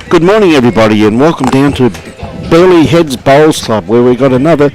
Good morning, everybody, and welcome down to Burleigh Heads Bowls Club, where we got another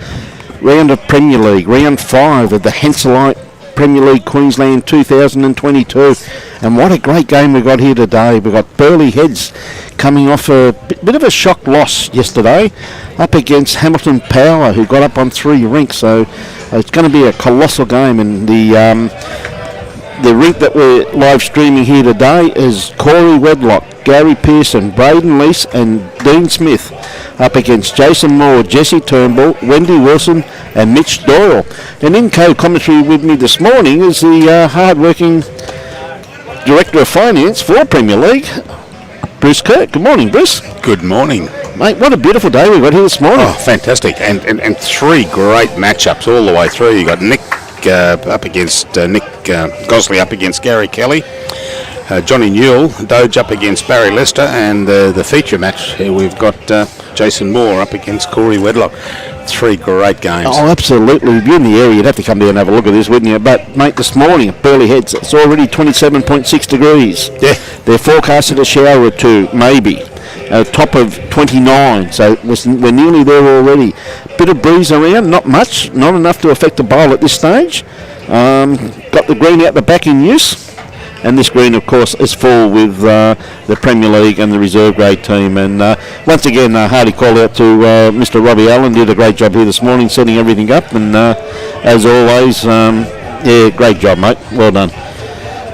round of Premier League, round 5 of the Henselite PremierLeague Queensland 2022. And what a great game we got here today. We got Burleigh Heads coming off a bit of a shock loss yesterday up against Hamilton Power, who got up on 3 rinks. So it's going to be a colossal game, and the rink that we're live streaming here today is Corey Wedlock, Gary Pearson, Braden Lease and Dean Smith up against Jason Moore, Jesse Turnbull, Wendy Wilson and Mitch Doyle. And in co-commentary with me this morning is the hard-working Director of Finance for Premier League, Bruce Kirk. Good morning, Bruce. Good morning. Mate, what a beautiful day we got here this morning. Oh, fantastic. And 3 great matchups all the way through. You got Nick up against Nick Gosley up against Gary Kelly, Johnny Newell, Doge up against Barry Lester, and the feature match here we've got Jason Moore up against Corey Wedlock. 3 great games. Oh, absolutely. If you're in the area, you'd have to come down and have a look at this, wouldn't you? But, mate, this morning at Burleigh Heads, it's already 27.6 degrees. Yeah. They're forecasted a shower or 2, maybe. Top of 29, so we're nearly there already. Bit of breeze around, not much, not enough to affect the bowl at this stage. Got the green out the back in use, and this green, of course, is full with the Premier League and the reserve grade team. And once again, hearty call out to Mr. Robbie Allen. Did a great job here this morning, setting everything up, and as always, yeah, great job, mate. Well done.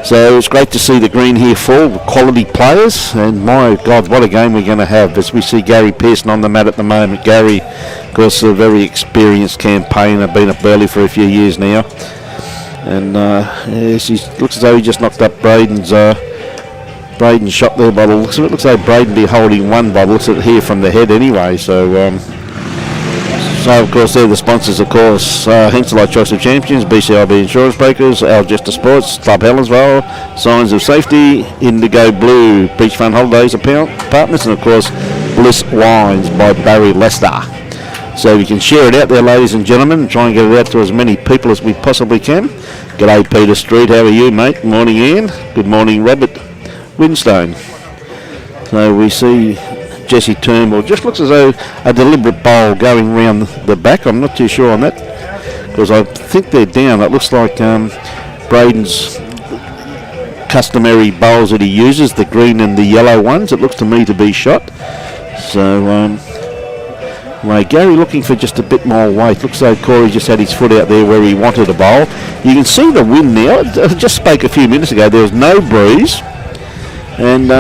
So it's great to see the green here full with quality players, and my God, what a game we're going to have as we see Gary Pearson on the mat at the moment. Gary, of course, a very experienced campaigner, been at Burleigh for a few years now, and yes, he looks as though he just knocked up Braden's shot there by the looks of it. Looks like Braden be holding one by the looks of it here from the head anyway. So of course, they're the sponsors, of course, Henselite Choice of Champions, BCIB Insurance Brokers, Algesta Sports, Club Helensvale, Signs of Safety, Indigo Blue, Beachfront Holidays Partners, and of course, Bliss Wines by Barry Lester. So you can share it out there, ladies and gentlemen, and try and get it out to as many people as we possibly can. G'day, Peter Street, how are you, mate? Good morning, Ian. Good morning, Robert Winstone. So we see Jesse Turnbull. Just looks as though a deliberate bowl going round the back. I'm not too sure on that, because I think they're down. It looks like Braden's customary bowls that he uses, the green and the yellow ones. It looks to me to be shot. So Gary looking for just a bit more weight. Looks like Corey just had his foot out there where he wanted a bowl. You can see the wind now. I just spoke a few minutes ago. There was no breeze, and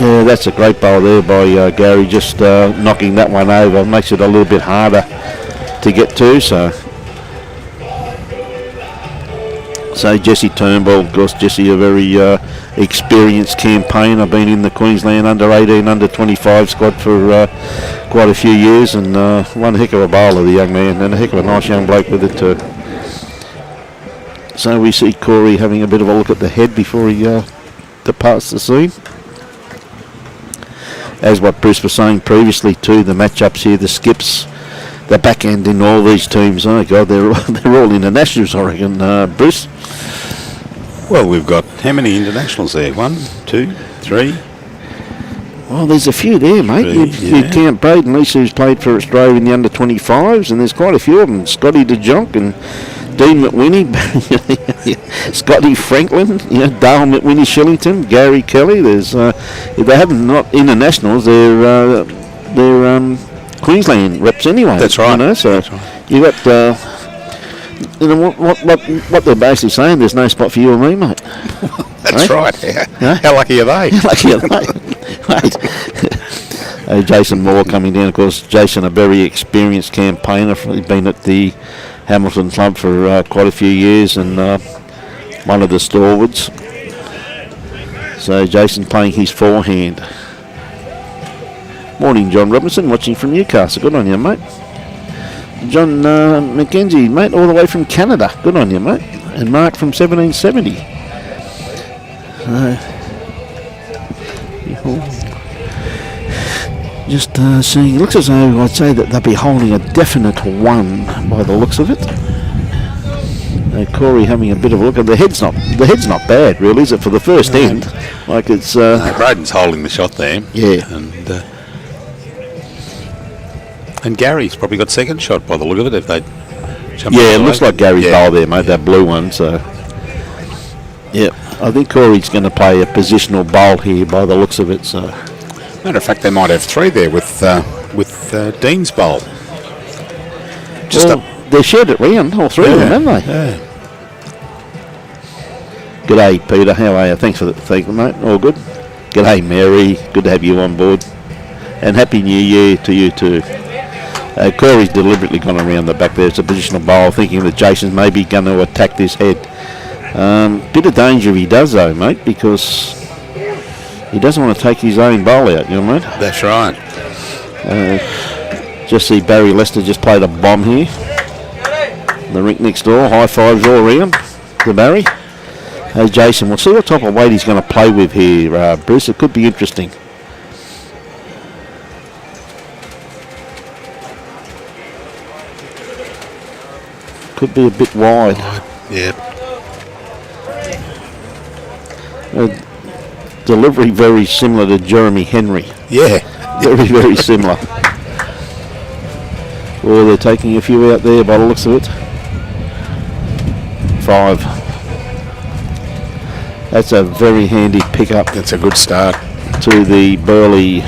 yeah, that's a great bowl there by Gary, just knocking that one over. Makes it a little bit harder to get to. So Jesse Turnbull, of course, Jesse, a very experienced campaigner, been in the Queensland under-18, under-25 squad for quite a few years, and one heck of a bowler, the young man, and a heck of a nice young bloke with it too. So we see Corey having a bit of a look at the head before he departs the scene. As what Bruce was saying previously too, the matchups here, the skips, the back end in all these teams, oh God, they're all internationals, I reckon, Bruce. Well, we've got how many internationals there? 1, 2, 3? Well, there's a few there, mate. You'd count Braden Lease, who's played for Australia in the under-25s, and there's quite a few of them. Scotty DeJonk and Dean McWhinney, Scotty Franklin, Dale McWhinney Shillington, Gary Kelly. There's if they haven't not internationals, they're Queensland reps anyway. That's right. So that's right. You got what they're basically saying. There's no spot for you and me, mate. That's right. Yeah. How lucky are they? How lucky are they? Jason Moore coming down. Of course, Jason, a very experienced campaigner. He's been at the Hamilton Club for quite a few years, and one of the stalwarts. So Jason playing his forehand. Morning, John Robinson, watching from Newcastle. Good on you, mate. John Mackenzie, mate, all the way from Canada. Good on you, mate. And Mark from 1770. Just seeing, it looks as though I'd say that they'll be holding a definite 1 by the looks of it. Corey having a bit of a look at the head's not bad really, is it, for the first end? Like it's Braden's holding the shot there. Yeah. And Gary's probably got second shot by the look of it if they jump. Yeah, it looks like Gary's bowl there, mate, that blue one, so yeah. I think Corey's going to play a positional bowl here by the looks of it, so matter of fact they might have 3 there with Dean's bowl. They're shared it round, all 3 of them, haven't they? Yeah. G'day, Peter. How are you? Thanks for the mate. All good. G'day, Mary. Good to have you on board. And Happy New Year to you too. Corey's deliberately gone around the back there. It's a positional bowl, thinking that Jason's maybe going to attack this head. Bit of danger if he does, though, mate, because he doesn't want to take his own bowl out, you know what I mean? That's right. Just see Barry Lester just played a bomb here. The rink next door, high fives all around to Barry. Hey Jason, we'll see what type of weight he's going to play with here, Bruce. It could be interesting. Could be a bit wide. Yeah. Delivery very similar to Jeremy Henry. Yeah. Very, very similar. Well, they're taking a few out there by the looks of it. 5. That's a very handy pickup. That's a good start. To the Burleigh.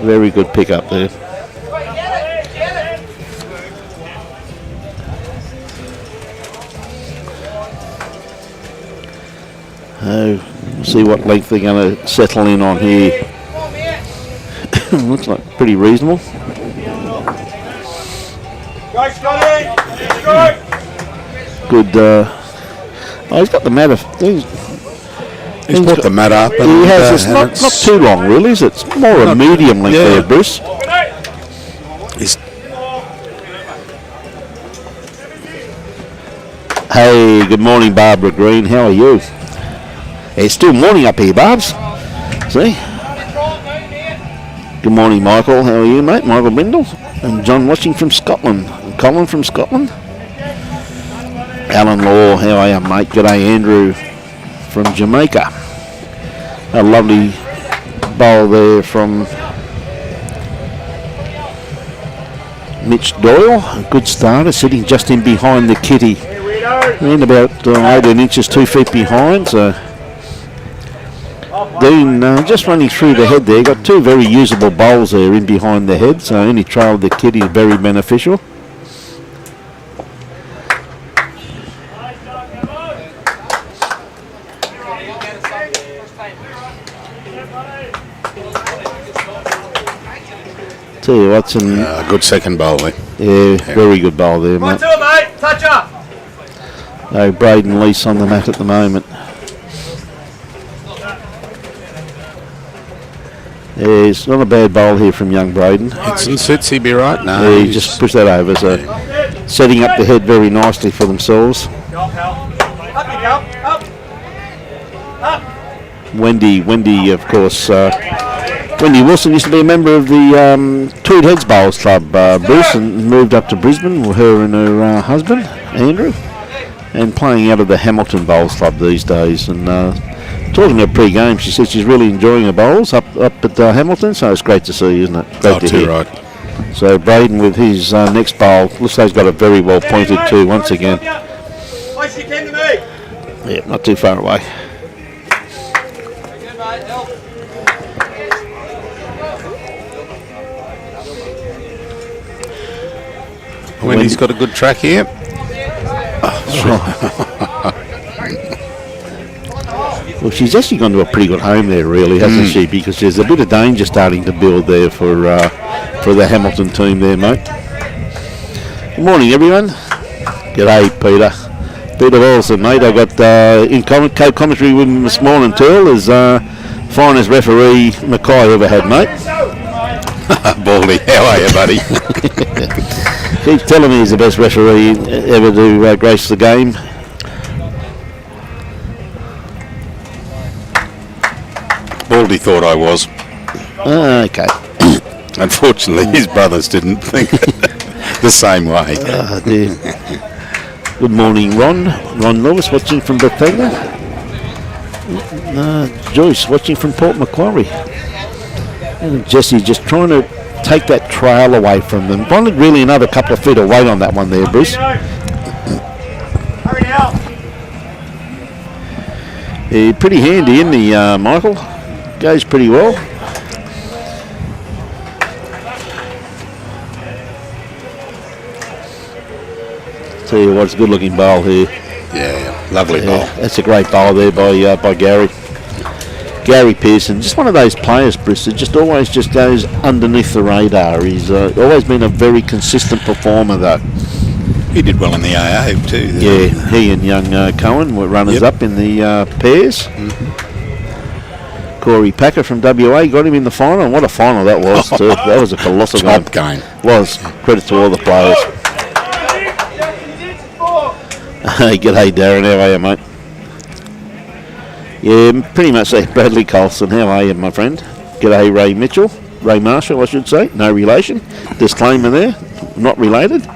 Very good pickup there. We'll see what length they're going to settle in on here. Looks like pretty reasonable. Good. He's got the mat. He's put the mat up. He has. It's not too long, really, is it? It's more a medium length there, Bruce. Hey, good morning, Barbara Green. How are you? It's still morning up here, Barbs. See? Good morning, Michael. How are you, mate? Michael Brindle. And John watching from Scotland. And Colin from Scotland. Alan Law. How are you, mate? G'day, Andrew from Jamaica. A lovely bowl there from Mitch Doyle. A good starter, sitting just in behind the kitty. And about 18 inches, 2 feet behind. So Dean just running through the head there. Got 2 very usable bowls there in behind the head. So any trail of the kitty is very beneficial. Tell you what's a good second bowl there. Yeah, very good bowl there, mate. Come on to it, mate. Touch up. No, Braden Lease on the mat at the moment. Yeah, it's not a bad bowl here from young Braden. Hitson sits, he'd be right. No, yeah, he just pushed that over, so setting up the head very nicely for themselves. Wendy, of course. Wendy Wilson used to be a member of the Tweed Heads Bowls Club, Bruce, and moved up to Brisbane with her and her husband, Andrew, and playing out of the Hamilton Bowls Club these days. And talking to her pre-game, she said she's really enjoying her bowls up at Hamilton, so it's great to see, isn't it? Great to hear. Right. So Braden with his next bowl, looks like he's got it very well pointed too once again. Yeah, not too far away. Wendy's got a good track here. Well, she's actually gone to a pretty good home there, really, hasn't she? Because there's a bit of danger starting to build there for the Hamilton team there, mate. Good morning, everyone. G'day, Peter. Peter Wilson, mate. I got in co-commentary with him this morning, too, as finest referee Mackay ever had, mate. Baldy, how are you, buddy? Keeps telling me he's the best referee ever to grace the game. old he thought I was. Okay. Unfortunately, his brothers didn't think the same way. Oh, dear. Good morning, Ron. Ron Lewis watching from Bethesda. Joyce watching from Port Macquarie. And Jesse just trying to take that trail away from them. Wanted really another couple of feet of weight on that one there, Bruce. Hurry now. Yeah, pretty handy, isn't he, Michael? Goes pretty well. Tell you what, it's a good looking bowl here. Yeah, lovely bowl. That's a great bowl there by Gary. Gary Pearson, just one of those players, Bruce, that just always just goes underneath the radar. He's always been a very consistent performer, though. He did well in the AA too. Yeah, he and young Cohen were runners up in the pairs. Corey Packer from WA got him in the final, and what a final that was too. That was a colossal Top game. Was. Credit to all the players. Hey, g'day Darren, how are you, mate? Yeah, pretty much like Bradley Colson. How are you, my friend? G'day Ray Mitchell. Ray Marshall, I should say. No relation. Disclaimer there. Not related.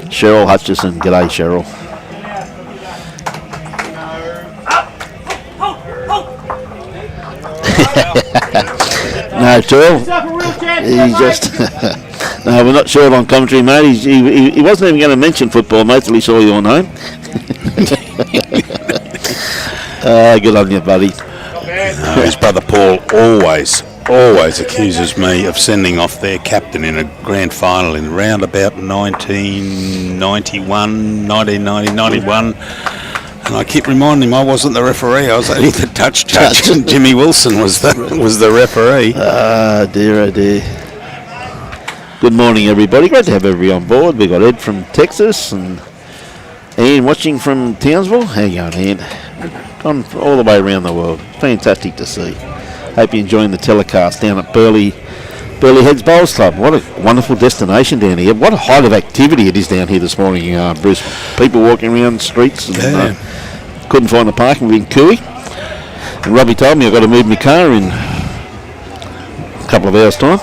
Cheryl Hutchison. G'day, Cheryl. No, Cheryl. He just... No, we're not short on commentary, mate. He wasn't even going to mention football, mate, till he saw your name. Good on you, buddy. His brother Paul always accuses me of sending off their captain in a grand final in around about 1990, 91. And I keep reminding him I wasn't the referee. I was only the touch judge. And Jimmy Wilson was the referee. Dear, oh dear. Good morning, everybody. Great to have everybody on board. We've got Ed from Texas and Ian watching from Townsville. How you going, Ian? Gone all the way around the world. Fantastic to see. Hope you're enjoying the telecast down at Burleigh Heads Bowls Club. What a wonderful destination down here. What a height of activity it is down here this morning, Bruce. People walking around the streets and couldn't find the parking. We're in Cooey. And Robbie told me I've got to move my car in a couple of hours' time.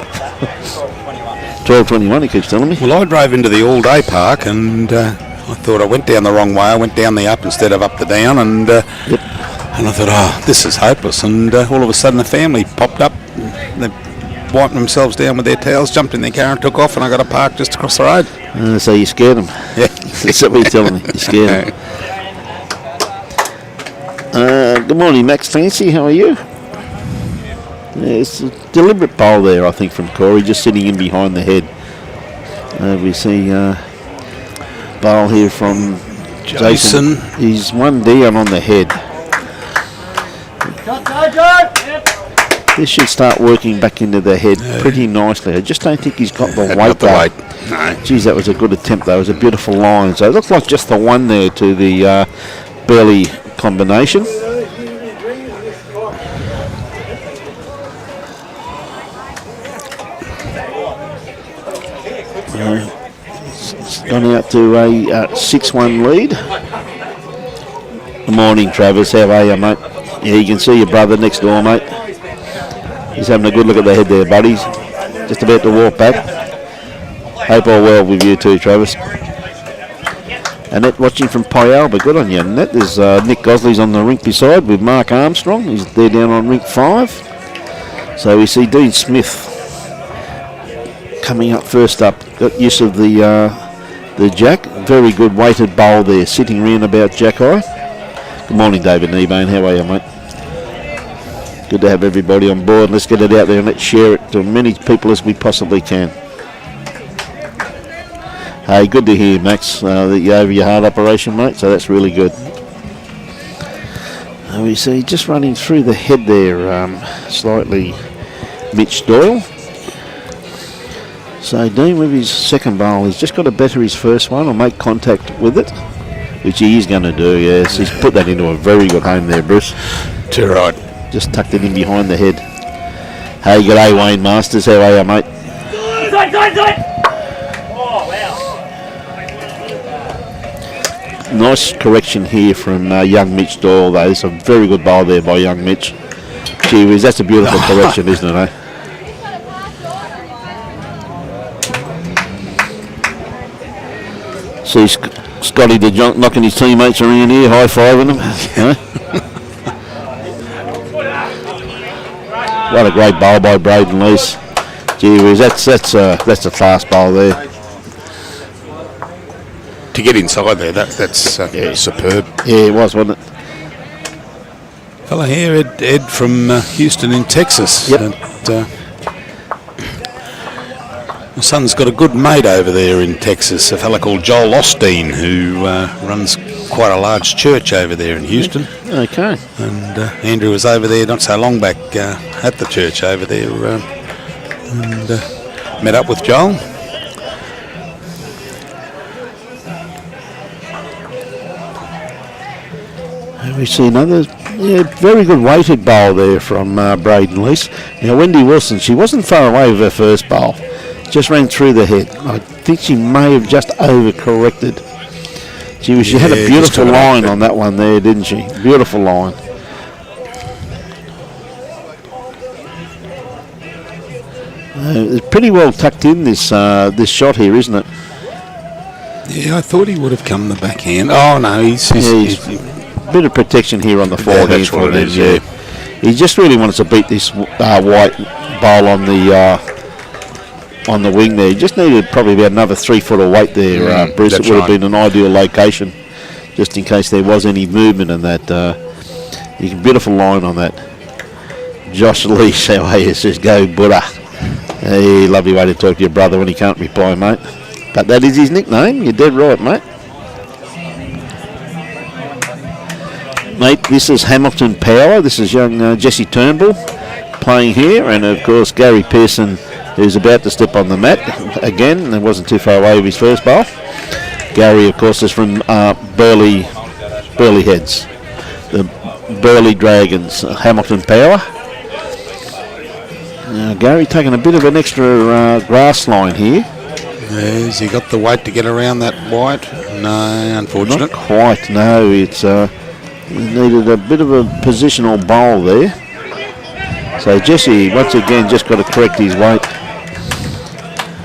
12:21, he keeps telling me. Well, I drove into the all-day park and I thought I went down the wrong way. I went down the up instead of up the down, and and I thought, oh, this is hopeless. And all of a sudden, a family popped up. They wiped themselves down with their towels, jumped in their car, and took off. And I got to park just across the road. So you scared them? Yeah, that's what you're telling me. You scared them. Good morning, Max Fancy. How are you? It's a deliberate bowl there, I think, from Corey, just sitting in behind the head. We see bowl here from Jason. He's one down on the head. This should start working back into the head pretty nicely. I just don't think he's got the weight there. No. Geez, that was a good attempt though. It was a beautiful line. So it looks like just the one there to the Burleigh combination. It's gone out to a 6-1 lead. Good morning, Travis. How are you, mate? Yeah, you can see your brother next door, mate. He's having a good look at the head there, buddies. Just about to walk back. Hope all well with you too, Travis. Annette watching from Pyalba. Good on you, Annette. There's Nick Gosley's on the rink beside with Mark Armstrong. He's there down on rink 5. So we see Dean Smith coming up first up. Got use of the jack. Very good weighted bowl there, sitting round about jack eye. Good morning, David Kneebone. How are you, mate? Good to have everybody on board. Let's get it out there and let's share it to as many people as we possibly can. Hey, good to hear, Max, that you're over your heart operation, mate, so that's really good. We see just running through the head there, slightly Mitch Doyle. So Dean with his second bowl, he's just got to better his first one or make contact with it, which he is going to do, yes. He's put that into a very good home there, Bruce. Too right. Just tucked it in behind the head. Hey, g'day, Wayne Masters. How are you, mate? Oh, wow. Nice correction here from young Mitch Doyle, though. It's a very good bowl there by young Mitch. Gee whiz, that's a beautiful correction, isn't it, eh? See Scotty the Junk knocking his teammates around here, high-fiving them. Huh? What a great bowl by Braden Lease. Gee whiz, that's a fast bowl there. To get inside there, that's superb. Yeah, it was, wasn't it? Fella here, Ed from Houston in Texas. Yep. And, my son's got a good mate over there in Texas, a fella called Joel Osteen, who runs quite a large church over there in Houston. Okay. And Andrew was over there not so long back at the church over there and met up with Joel. We see another very good weighted bowl there from Braden Lease. Now Wendy Wilson, she wasn't far away with her first bowl. Just ran through the head. I think she may have just over-corrected. She had a beautiful line on that one there, didn't she? Beautiful line. It's pretty well tucked in this this shot here, isn't it? Yeah, I thought he would have come the backhand. Oh no, he's a bit of protection here on the forehand. That's what it is, yeah. He just really wanted to beat this white bowl on the wing there. He just needed probably about another 3 foot of weight there, Bruce. It would have been an ideal location, just in case there was any movement in that. Beautiful line on that. Josh Lee Shawaya says, "Go Buddha." Hey, lovely way to talk to your brother when he can't reply, mate. But that is his nickname. You're dead right, mate. Mate, this is Hamilton Power. This is young Jesse Turnbull playing here, and of course Gary Pearson, who's about to step on the mat again. It wasn't too far away with his first bowl. Gary, of course, is from Burleigh Heads, the Burleigh Dragons. Hamilton Power. Gary taking a bit of an extra grass line here. Has he got the weight to get around that white? No, unfortunately. Not quite, no. It's needed a bit of a positional bowl there. So Jesse, once again, just got to correct his weight.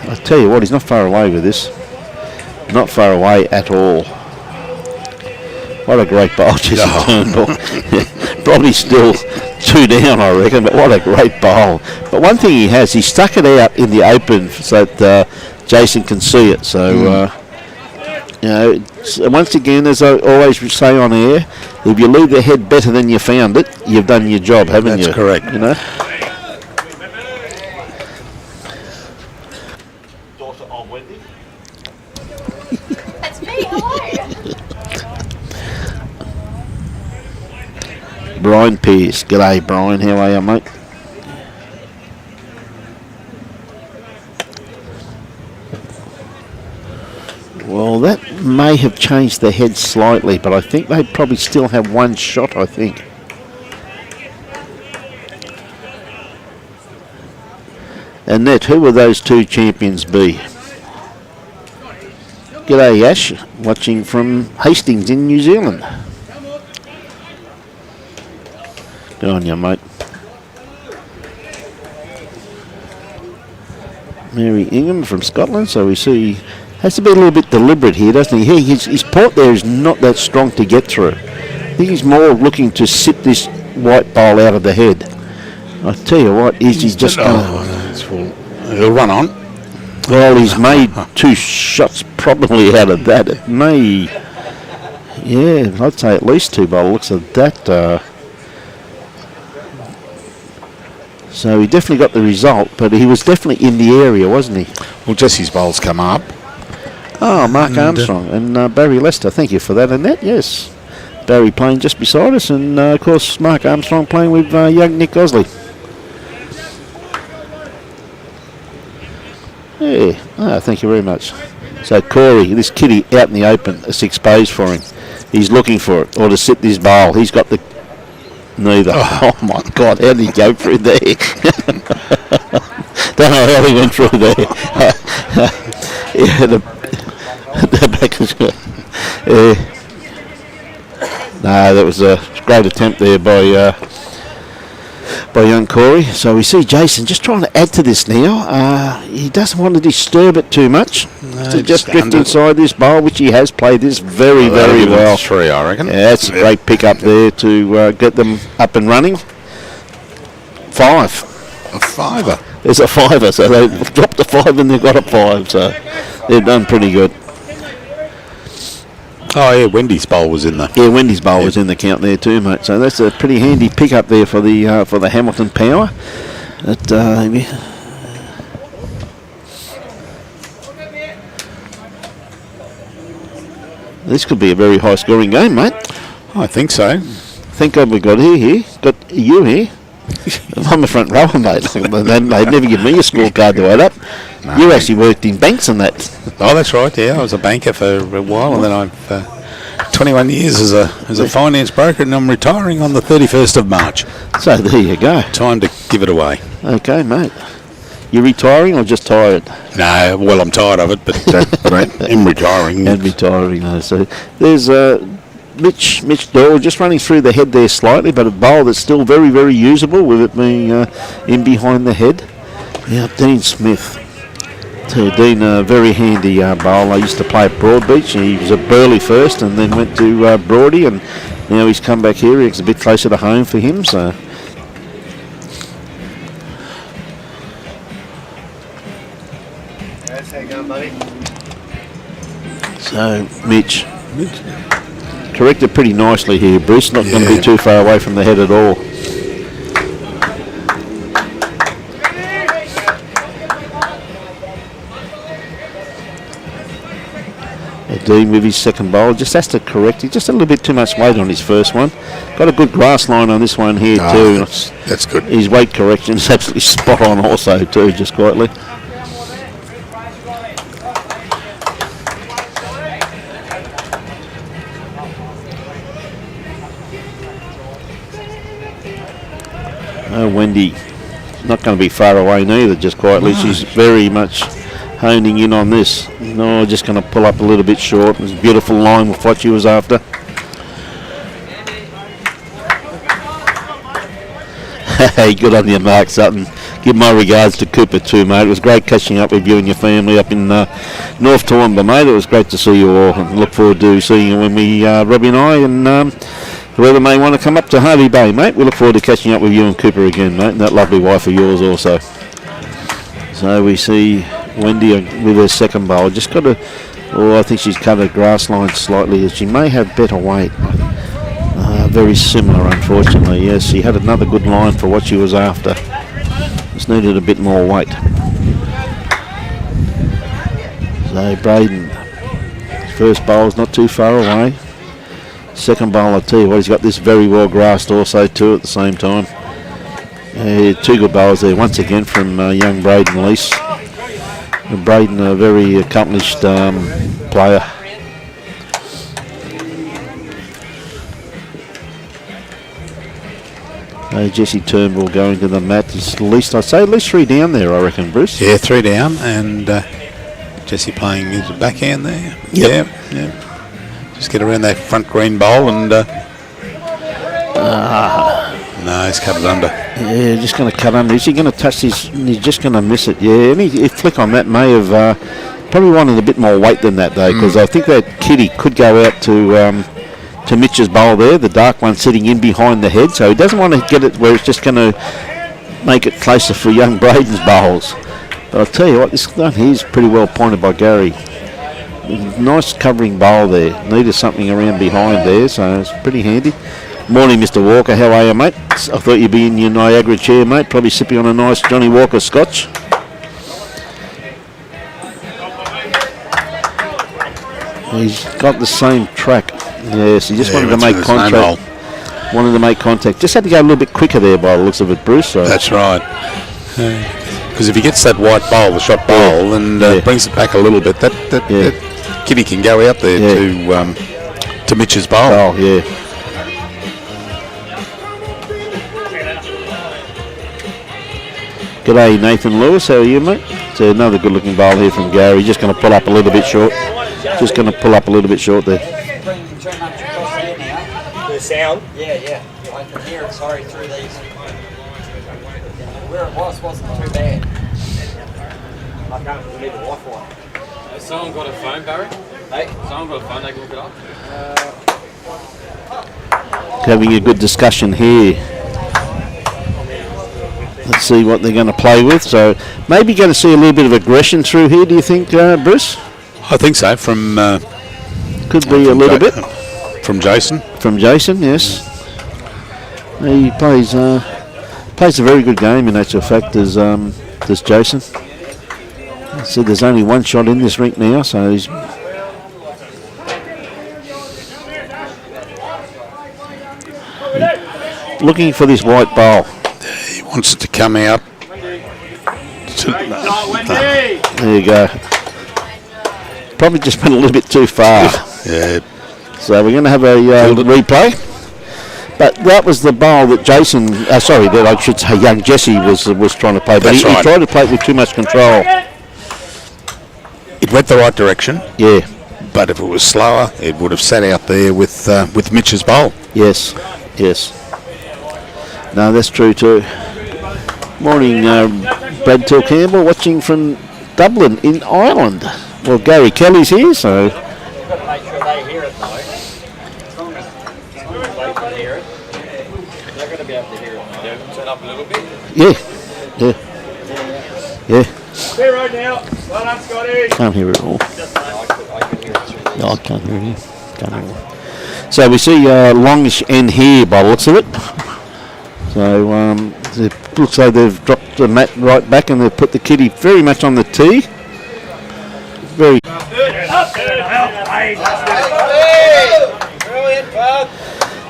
I tell you what, he's not far away with this. Not far away at all. What a great bowl, Jesse Turnbull. Probably still 2 down, I reckon, but what a great bowl. But one thing he has, he stuck it out in the open so that Jason can see it. So, once again, as I always say on air, if you leave the head better than you found it, you've done your job, haven't you? That's correct. You know? Daughter of Wendy. That's me, hello. Brian Pearce. G'day, Brian. How are you, mate? Well, that may have changed the head slightly, but I think they probably still have one shot, I think. Annette, who will those two champions be? G'day, Ash. Watching from Hastings in New Zealand. Good on you, mate. Mary Ingham from Scotland, so we see has to be a little bit deliberate here, doesn't he? His port there is not that strong to get through. I think he's more looking to sit this white bowl out of the head. I tell you what, he's just he'll run on. Well, he's made 2 shots probably out of that. It may, yeah, I'd say at least 2 by the looks of that. So he definitely got the result, but he was definitely in the area, wasn't he? Well, Jesse's bowls come up. Oh, Mark Armstrong and Barry Lester. Thank you for that, Annette. Yes. Barry playing just beside us, and of course Mark Armstrong playing with young Nick Gosley. Yeah. Thank you very much. So Corey, this kitty out in the open, it's exposed for him. He's looking for it, or to sit this bowl. He's got the... Neither. Oh my God, how did he go through there? Don't know how he went through there. Yeah, the back is good. No, that was a great attempt there by by young Corey. So we see Jason just trying to add to this now. He doesn't want to disturb it too much. No, To just drift inside this bowl, which he has played this very, very well. 3, I reckon. Yeah, that's a great pick up there to get them up and running. 5. A 5er. There's a 5er, so they dropped a 5 and they've got a 5, so they've done pretty good. Oh yeah, Wendy's bowl was in there. Yeah, Wendy's bowl was in the count there too, mate. So that's a pretty handy pick up there for the Hamilton Power. This could be a very high scoring game, mate. I think so. Thank God we got got you here. I'm a front rower, mate. They'd never give me a scorecard to add up. No. You actually worked in banks and that. Oh, that's right. Yeah, I was a banker for a while, and then I've 21 years as a finance broker, and I'm retiring on the 31st of March. So there you go. Time to give it away. Okay, mate. You retiring or just tired? No, well, I'm tired of it, but I'm retiring. And retiring, no. So there's Mitch Doyle just running through the head there slightly, but a bowl that's still very, very usable with it being in behind the head. Yeah, Dean Smith. So Dean, a very handy bowl. I used to play at Broadbeach. He was at Burleigh first and then went to Broady, and now he's come back here. It's a bit closer to home for him. So How you going, buddy? So Mitch corrected pretty nicely here, Bruce. Not going to be too far away from the head at all. Dean with his second bowl just has to correct. He just a little bit too much weight on his first one. Got a good grass line on this one here too. That's good. His weight correction is absolutely spot on also too, just quietly. Wendy, not going to be far away neither, just quietly. No. She's very much honing in on this. No, just going to pull up a little bit short. It's a beautiful line with what she was after. Hey, good on you, Mark Sutton. Give my regards to Cooper too, mate. It was great catching up with you and your family up in North Toowoomba, mate. It was great to see you all, and look forward to seeing you when we, Robbie and I, and whoever may want to come up to Harvey Bay, mate. We look forward to catching up with you and Cooper again, mate, and that lovely wife of yours also. So we see Wendy with her second bowl. Just got to, I think she's cut her grass line slightly. She may have better weight. Very similar, unfortunately. Yes, she had another good line for what she was after. Just needed a bit more weight. So Braden, first bowl's not too far away. Second bowl, I tell you what, he's got this very well grassed also too at the same time. Two good bowls there once again from young Braden Lease. Braden, a very accomplished player. Jesse Turnbull going to the mat. At least, I'd say at least 3 down there, I reckon, Bruce. Yeah, 3 down, and Jesse playing his backhand there. Yep. Yeah. Just get around that front green bowl and no, he's cut it under. Yeah, just going to cut under. Is he going to touch his? He's just going to miss it. Yeah, any flick on that may have probably wanted a bit more weight than that though, because I think that kitty could go out to Mitch's bowl there, the dark one sitting in behind the head, so he doesn't want to get it where it's just going to make it closer for young Braden's bowls. But I'll tell you what, this one here is pretty well pointed by Gary. Nice covering bowl there. Needed something around behind there, so it's pretty handy. Morning, Mr. Walker. How are you, mate? I thought you'd be in your Niagara chair, mate. Probably sipping on a nice Johnny Walker scotch. He's got the same track. Yes, he just wanted to make contact. Wanted to make contact. Just had to go a little bit quicker there by the looks of it, Bruce. So. That's right. Because if he gets that white bowl, the shot bowl, and brings it back a little bit, that kitty can go out there to Mitch's bowl. Oh, yeah. G'day, Nathan Lewis. How are you, mate? So another good-looking bowl here from Gary. Just going to pull up a little bit short. Just going to pull up a little bit short there. The sound? Yeah. I can hear it, sorry, through these. where it wasn't too bad. I can't remember the Wi-Fi. Has someone got a phone, Barry? Hey? Someone got a phone, they can look it up? Having a good discussion here. Let's see what they're going to play with. So maybe going to see a little bit of aggression through here, do you think, Bruce? I think so. From could be a little bit. From Jason. From Jason, yes. He plays a very good game in actual fact, does Jason. So there's only one shot in this rink now, so he's looking for this white ball. He wants it to come out. There you go. Probably just went a little bit too far. Yeah. So we're going to have a replay. But that was the ball that Jason, that I should say young Jesse was trying to play. But he tried to play it with too much control. It went the right direction. Yeah. But if it was slower, it would have sat out there with Mitch's bowl. Yes, yes. No, that's true too. Morning, Brad Till Campbell, watching from Dublin in Ireland. Well, Gary Kelly's here, so... You've got to make sure they hear it though. As long as they can hear it, they're going to be able to hear it. Yeah, turn up a little bit. Yeah, yeah. Zero now. Well done, Scotty. Can't hear it all. I can hear it through. No, I can't hear you. Can't hear it. So we see longish end here by the looks of it. So it looks like they've dropped the mat right back and they've put the kitty very much on the tee. Very.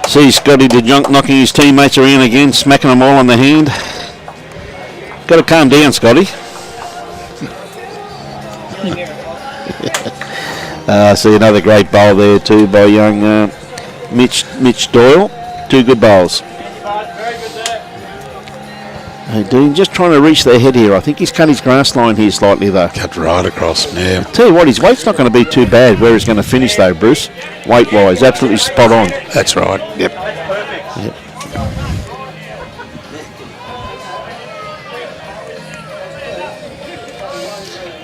See Scotty DeJonk knocking his teammates around again, smacking them all on the hand. Got to calm down, Scotty. See another great bowl there too by young Mitch Doyle. Two good bowls. Hey, Dean, just trying to reach their head here. I think he's cut his grass line here slightly though. Cut right across, yeah. Tell you what, his weight's not going to be too bad where he's going to finish though, Bruce. Weight-wise, absolutely spot on. That's right, yep. Yep.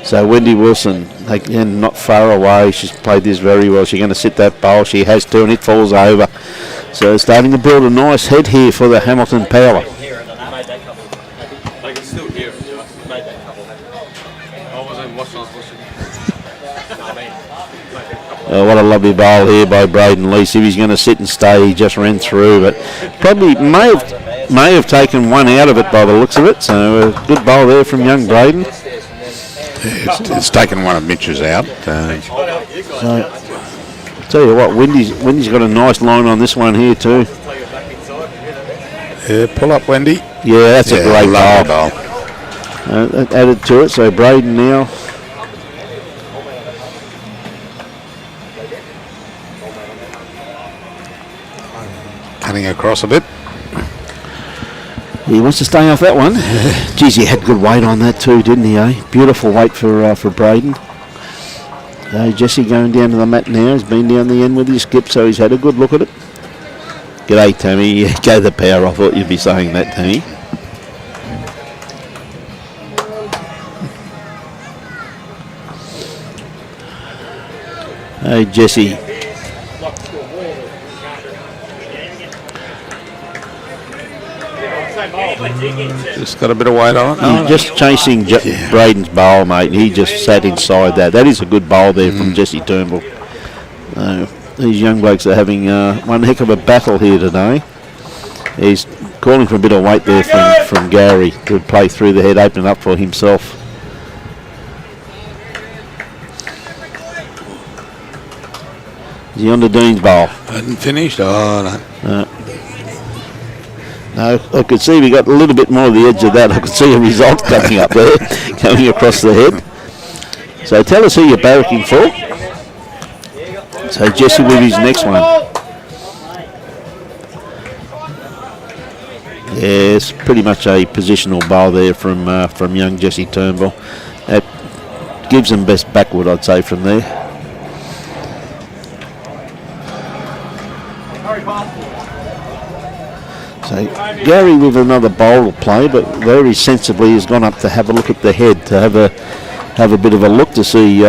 So Wendy Wilson, again, not far away. She's played this very well. She's going to sit that bowl. She has to, and it falls over. So starting to build a nice head here for the Hamilton Power. They can still hear it. I wasn't watching. What a lovely bowl here by Braden Lease. If he's going to sit and stay, he just ran through, but probably may have taken one out of it by the looks of it. So a good bowl there from young Braden. It's taken one of Mitch's out. So, tell you what, Wendy's got a nice line on this one here too. Yeah, pull up, Wendy. Yeah, that's a great bowl. bowl. Added to it, so Braden now. Cutting across a bit. He wants to stay off that one. Geez, he had good weight on that too, didn't he, eh? Beautiful weight for Braden. Jesse going down to the mat now. He's been down the end with his skip, so he's had a good look at it. G'day, Tammy. Go the power. I thought you'd be saying that, Tammy. Hey, Jesse. Just got a bit of weight on it. He's just chasing Braden's bowl, mate. He just sat inside that. That is a good bowl there from Jesse Turnbull. These young blokes are having one heck of a battle here today. He's calling for a bit of weight there from Gary to play through the head, open up for himself. Is he on the Dean's bowl? Hadn't finished? Oh, no. No, I could see we got a little bit more of the edge of that. I could see a result coming up there, coming across the head. So tell us who you're barracking for. So Jesse with his next one. Yes, pretty much a positional bowl there from young Jesse Turnbull. That gives him best backward, I'd say, from there. So Gary with another bowl to play, but very sensibly has gone up to have a look at the head, to have a bit of a look to see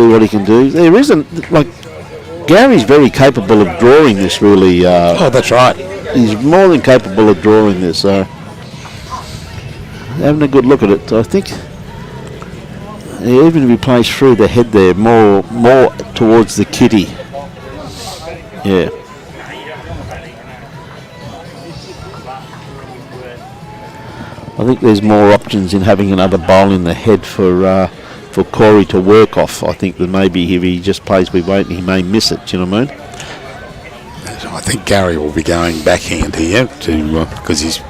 what he can do. There isn't, like, Gary's very capable of drawing this, really. Oh, that's right. He's more than capable of drawing this. Having a good look at it, I think. Even if he plays through the head there, more towards the kitty. Yeah. I think there's more options in having another bowl in the head for Corey to work off. I think that maybe if he just plays with weight, he may miss it. Do you know what I mean? I think Gary will be going backhand here to because he's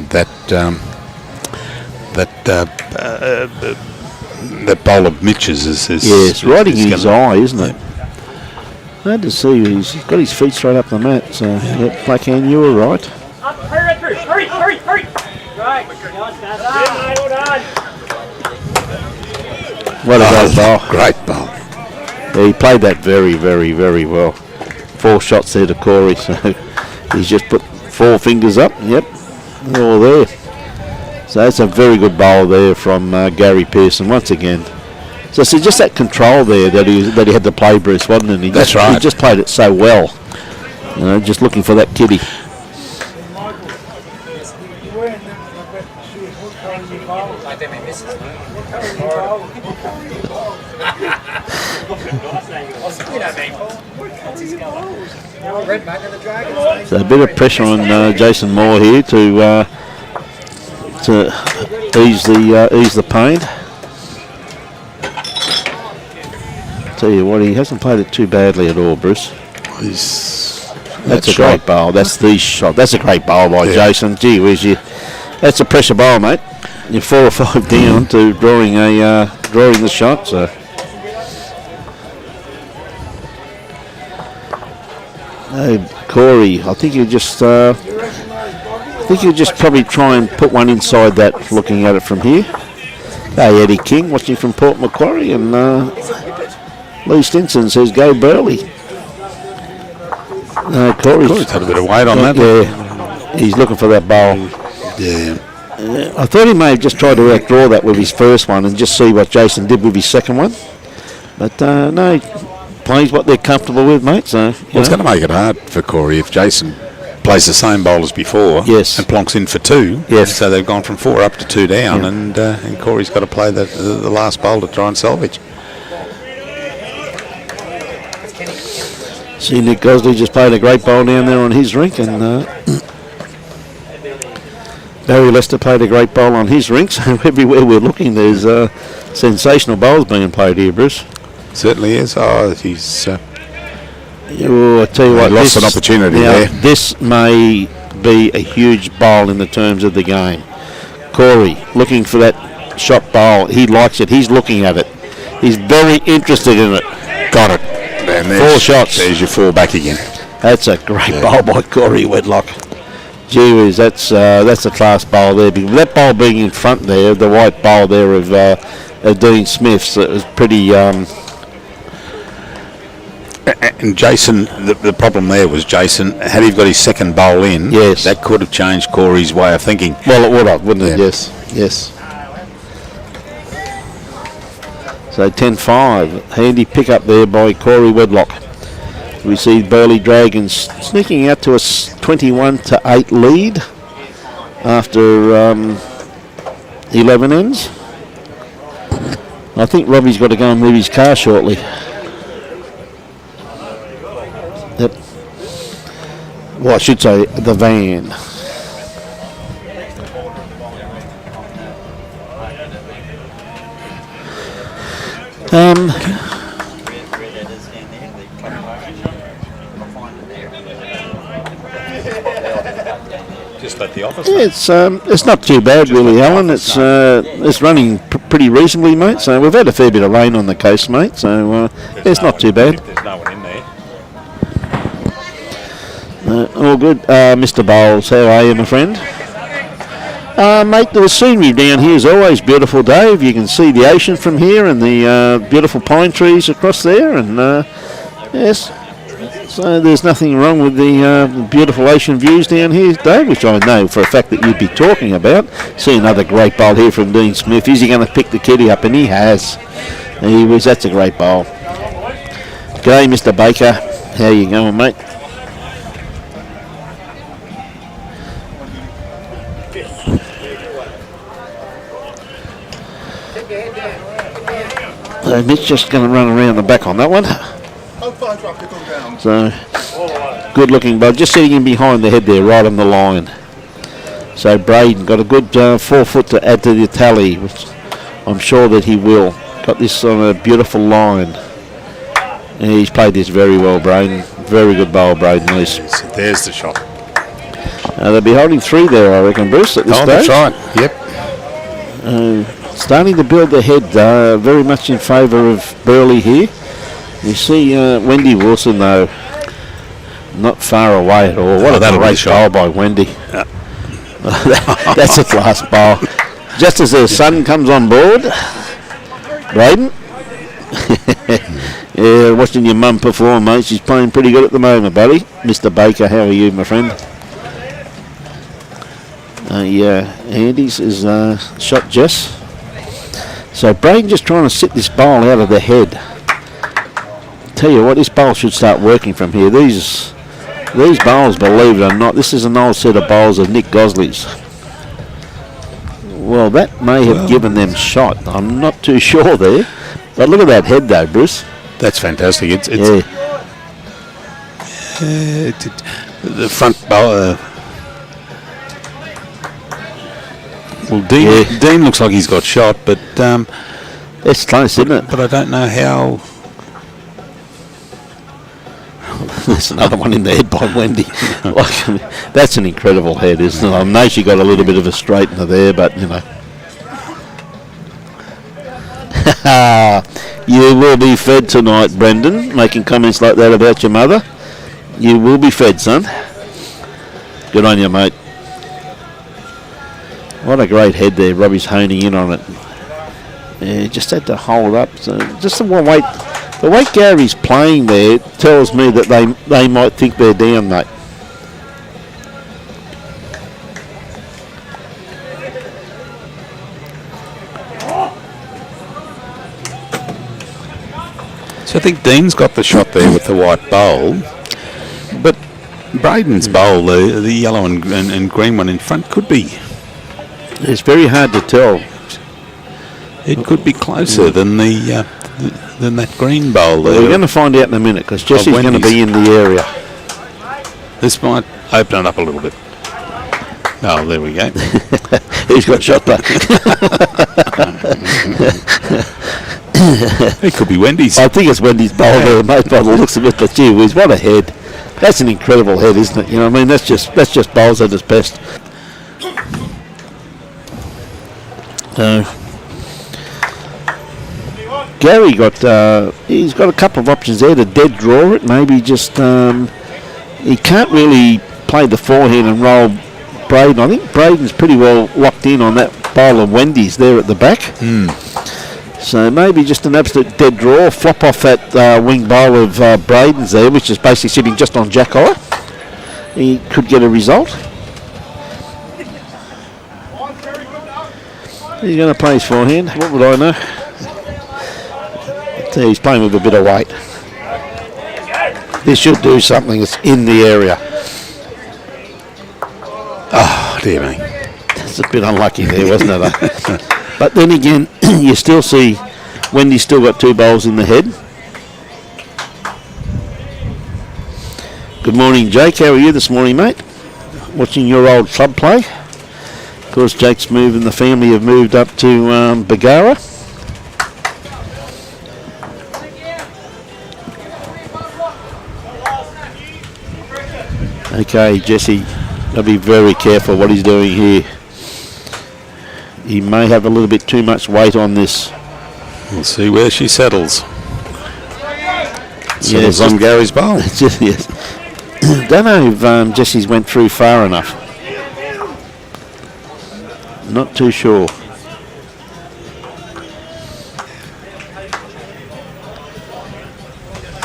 that bowl of Mitch's is it's riding in his eye, isn't it? Hard to see. He's got his feet straight up the mat. So yeah, backhand, you were right. Up, hurry! Right. Well done. What a great bowl. Great bowl. Yeah, he played that very, very, very well. 4 shots there to Corey, so he's just put 4 fingers up. Yep, they're all there. So that's a very good bowl there from Gary Pearson once again. So it's just that control there that he had to play, Bruce, wasn't it? That's right. He just played it so well. You know, just looking for that kitty. So a bit of pressure on Jason Moore here to ease the pain. Tell you what, he hasn't played it too badly at all, Bruce. That's a great bowl. That's the shot. That's a great bowl by Jason. Gee whiz, that's a pressure bowl, mate. You're 4 or 5 down to drawing the shot. So. Corey, I think you just probably try and put one inside that. Looking at it from here. Hey, Eddie King watching from Port Macquarie, and Lee Stinson says go Burleigh. Corey's had a bit of weight on that. Yeah, he's looking for that bowl. Yeah. I thought he may have just tried to outdraw that with his first one and just see what Jason did with his second one. But no, plays what they're comfortable with, mate. So it's going to make it hard for Corey if Jason plays the same bowl as before. Yes. And plonks in for 2. Yes. So they've gone from 4 up to 2 down, and Corey's got to play the last bowl to try and salvage. See, Nick Gosley just played a great bowl down there on his rink, and Barry Lester played a great bowl on his rink. So everywhere we're looking, there's sensational bowls being played here, Bruce. Certainly is. Oh, he's. I tell you what, lost an opportunity there. This may be a huge bowl in the terms of the game. Corey looking for that shot bowl. He likes it. He's looking at it. He's very interested in it. Got it. And 4 shots. There's your 4 back again. That's a great bowl by Corey Wedlock. Gee whiz, that's a class bowl there. That bowl being in front there, the white bowl there of Dean Smith's, it was pretty. And Jason, the problem there was Jason, had he got his second bowl in, yes, that could have changed Corey's way of thinking. Well, it would have, wouldn't it? Yes. So 10-5, handy pick up there by Corey Wedlock. We see Burleigh Dragons sneaking out to a 21-8 lead after 11 ends. I think Robbie's got to go and move his car shortly. Yep. Well, I should say the van. Just let the office. It's not too bad, really, Alan. It's running pretty reasonably, mate. So we've had a fair bit of rain on the coast, mate. So it's not too bad. There's no one in there. All good, Mr. Bowles. How are you, my friend? Mate, the scenery down here is always beautiful, Dave. You can see the ocean from here and the beautiful pine trees across there, and yes, So there's nothing wrong with the beautiful ocean views down here, Dave, which I know for a fact that you'd be talking about. See another great bowl here from Dean Smith. Is he going to pick the kitty up? And he has. That's a great bowl. G'day, Mr. Baker. How you going, mate? So Mitch just going to run around the back on that one. So, good looking bowl. Just sitting in behind the head there, right on the line. So Braden got a good 4 foot to add to the tally, which I'm sure that he will. Got this on a beautiful line. And he's played this very well, Braden. Very good bowl, Braden. There's the shot. They'll be holding 3 there, I reckon, Bruce, at this stage. That's right. Yep. Starting to build their head, very much in favour of Burleigh here. You see Wendy Wilson, though, not far away at all. What a great bowl by Wendy. Yeah. That's a class bowl. Just as her son comes on board, Braden. Yeah, watching your mum perform, mate. She's playing pretty good at the moment, buddy. Mr. Baker, how are you, my friend? Andy's is shot Jess. So Braden just trying to sit this bowl out of the head. Tell you what, this bowl should start working from here. These bowls, believe it or not, this is an old set of bowls of Nick Gosley's. Well, that may have given them shot. I'm not too sure there. But look at that head, though, Bruce. That's fantastic. It's the front bowl. Well, Dean looks like he's got shot, but it's close, isn't it? But I don't know how. There's another one in the head by Wendy. That's an incredible head, isn't it? I know she got a little bit of a straightener there, but you know. You will be fed tonight, Brendan. Making comments like that about your mother. You will be fed, son. Good on you, mate. What a great head there. Robbie's honing in on it. Yeah, just had to hold up. So just the way Gary's playing there tells me that they might think they're down, mate. So I think Dean's got the shot there with the white bowl, but Braden's bowl, the yellow and green one in front, could be. It's very hard to tell. It could be closer than than that green bowl there. We're going to find out in a minute because Jesse's going to be in the area. This might open it up a little bit. Oh, there we go. He's got shot back. It could be Wendy's. I think it's Wendy's bowl there, mate, by the looks of it. But gee whiz, what a head. That's an incredible head, isn't it? You know what I mean? That's just bowls at its best. Gary he's got a couple of options there to dead draw it. Maybe just he can't really play the forehand and roll Braden. I think Braden's pretty well locked in on that bowl of Wendy's there at the back. So maybe just an absolute dead draw, flop off that wing bowl of Braden's there, which is basically sitting just on jack eye. He could get a result. He's going to play his forehand. What would I know? He's playing with a bit of weight. This should do something. It's in the area. Oh, dear me. That's a bit unlucky there, wasn't it? But then again, you still see Wendy's still got 2 bowls in the head. Good morning, Jake. How are you this morning, mate? Watching your old club play. Of course, Jake's moved and the family have moved up to Bagara. Okay, Jesse, got to be very careful what he's doing here. He may have a little bit too much weight on this. We'll see where she settles. Settles on Gary's bowl. Yes. Don't know if Jesse's went through far enough. Not too sure.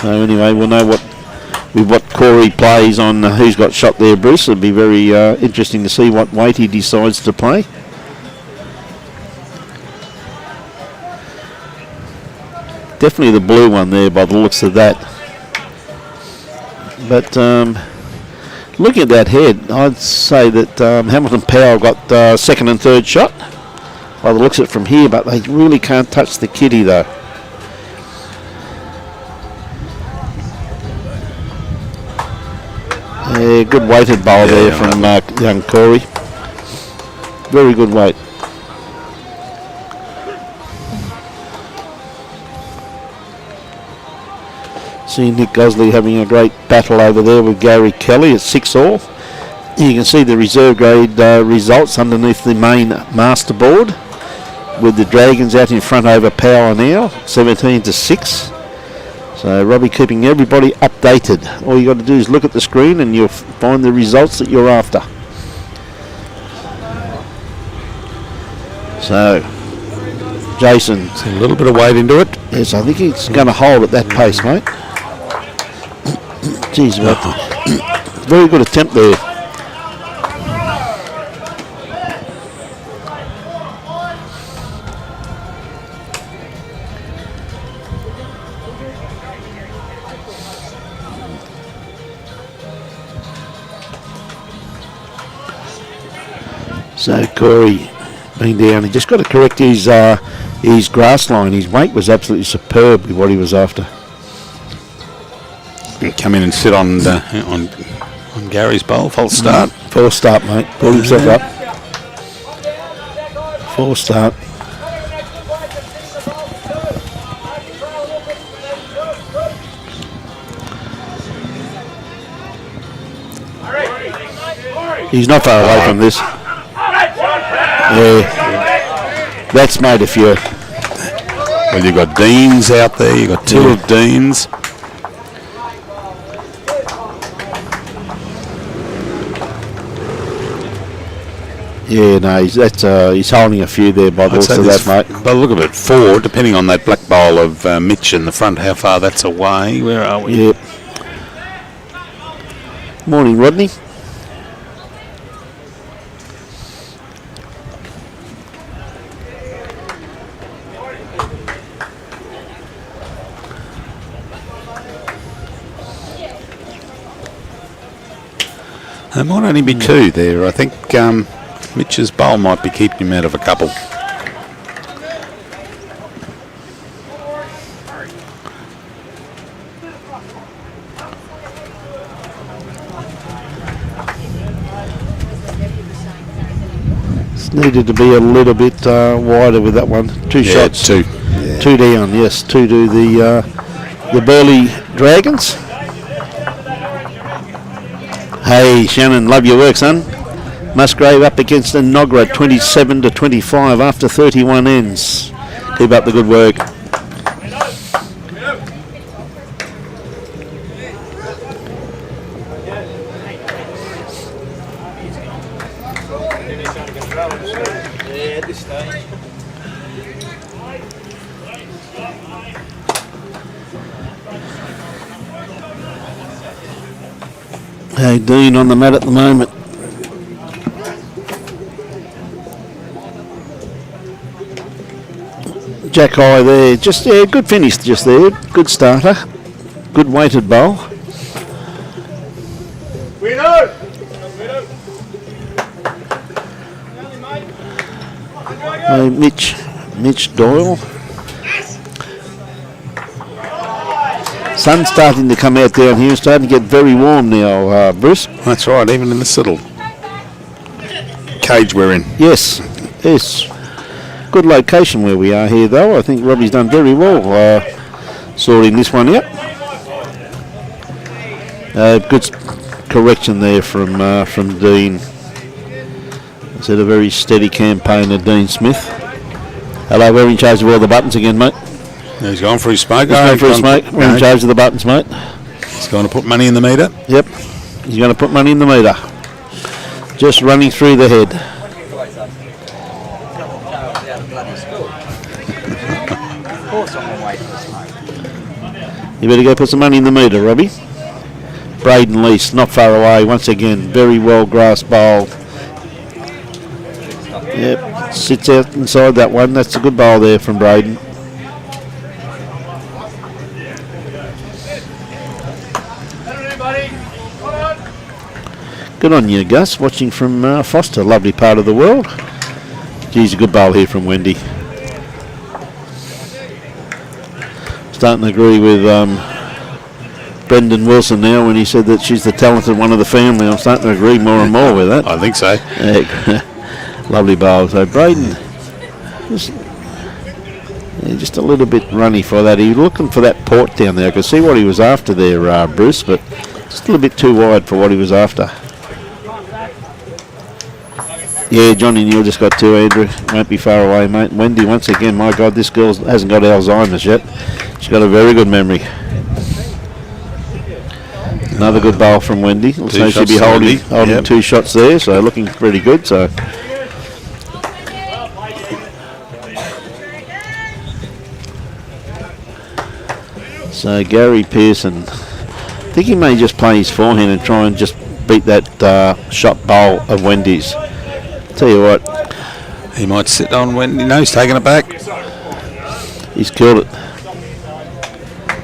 So anyway, we'll know with what Corey plays on who's got shot there, Bruce. It'll be very interesting to see what weight he decides to play. Definitely the blue one there by the looks of that. But looking at that head, I'd say that Hamilton Powell got second and third shot by the looks of it from here, but they really can't touch the kitty though. Yeah, good weighted bowl there from young Corey. Very good weight. See Nick Gosley having a great battle over there with Gary Kelly at 6-all. You can see the reserve grade results underneath the main master board, with the Dragons out in front over Power now, 17-6. So Robbie keeping everybody updated. All you got to do is look at the screen and you'll find the results that you're after. So Jason, a little bit of weight into it. Yes, I think he's going to hold at that pace, mate. Jeez, what? Very good attempt there. So Corey being down, he just got to correct his grass line. His weight was absolutely superb with what he was after. Come in and sit on Gary's bowl. False start. False start, mate. Pulled himself up. False start. He's not far away from this. Yeah, that's made a few. Well, you've got Deans out there. You've got two of Deans. Yeah, no, he's holding a few there by the looks of that, mate. But look at it, 4, depending on that black bowl of Mitch in the front, how far that's away. Where are we? Yep. Morning, Rodney. There might only be 2 there. I think Mitch's bowl might be keeping him out of a couple. It's needed to be a little bit wider with that one. 2 shots. 2. Yeah. 2 down, yes. 2 to the Burleigh Dragons. Hey, Shannon, love your work, son. Musgrave up against Enoggera, 27-25 after 31 ends. Keep up the good work. Hey, Dean on the mat at the moment. Jack High there, just good finish just there, good starter, good weighted bowl. Mitch Doyle. Sun's starting to come out down here, it's starting to get very warm now, Bruce. That's right, even in this little cage we're in. Yes. Good location where we are here, though. I think Robbie's done very well sorting this one out. Good correction there from Dean. It's had a very steady campaigner, Dean Smith. Hello, we're in charge of all the buttons again, mate. He's going for his smoke. He's going for his smoke. We're in charge of the buttons, mate. He's going to put money in the meter. Yep. He's going to put money in the meter. Just running through the head. You better go put some money in the meter, Robbie. Braden Lease, not far away. Once again, very well grassed bowl. Yep, sits out inside that one. That's a good bowl there from Braden. Good on you, Gus. Watching from Foster, lovely part of the world. Geez, a good bowl here from Wendy. Starting to agree with Brendan Wilson now when he said that she's the talented one of the family. I'm starting to agree more and more with that. I think so. Lovely bowl. So Braden, just a little bit runny for that. He was looking for that port down there. I could see what he was after there, Bruce, but just a little bit too wide for what he was after. Yeah, Johnny Neal just got two, Andrew. Won't be far away, mate. Wendy, once again, my God, this girl hasn't got Alzheimer's yet. She's got a very good memory. Another good bowl from Wendy. So she'll be holding yep. 2 shots there, so looking pretty good. So Gary Pearson, I think he may just play his forehand and try and just beat that shot bowl of Wendy's. Tell you what, he might sit on Wendy. No, he's taking it back. He's killed it.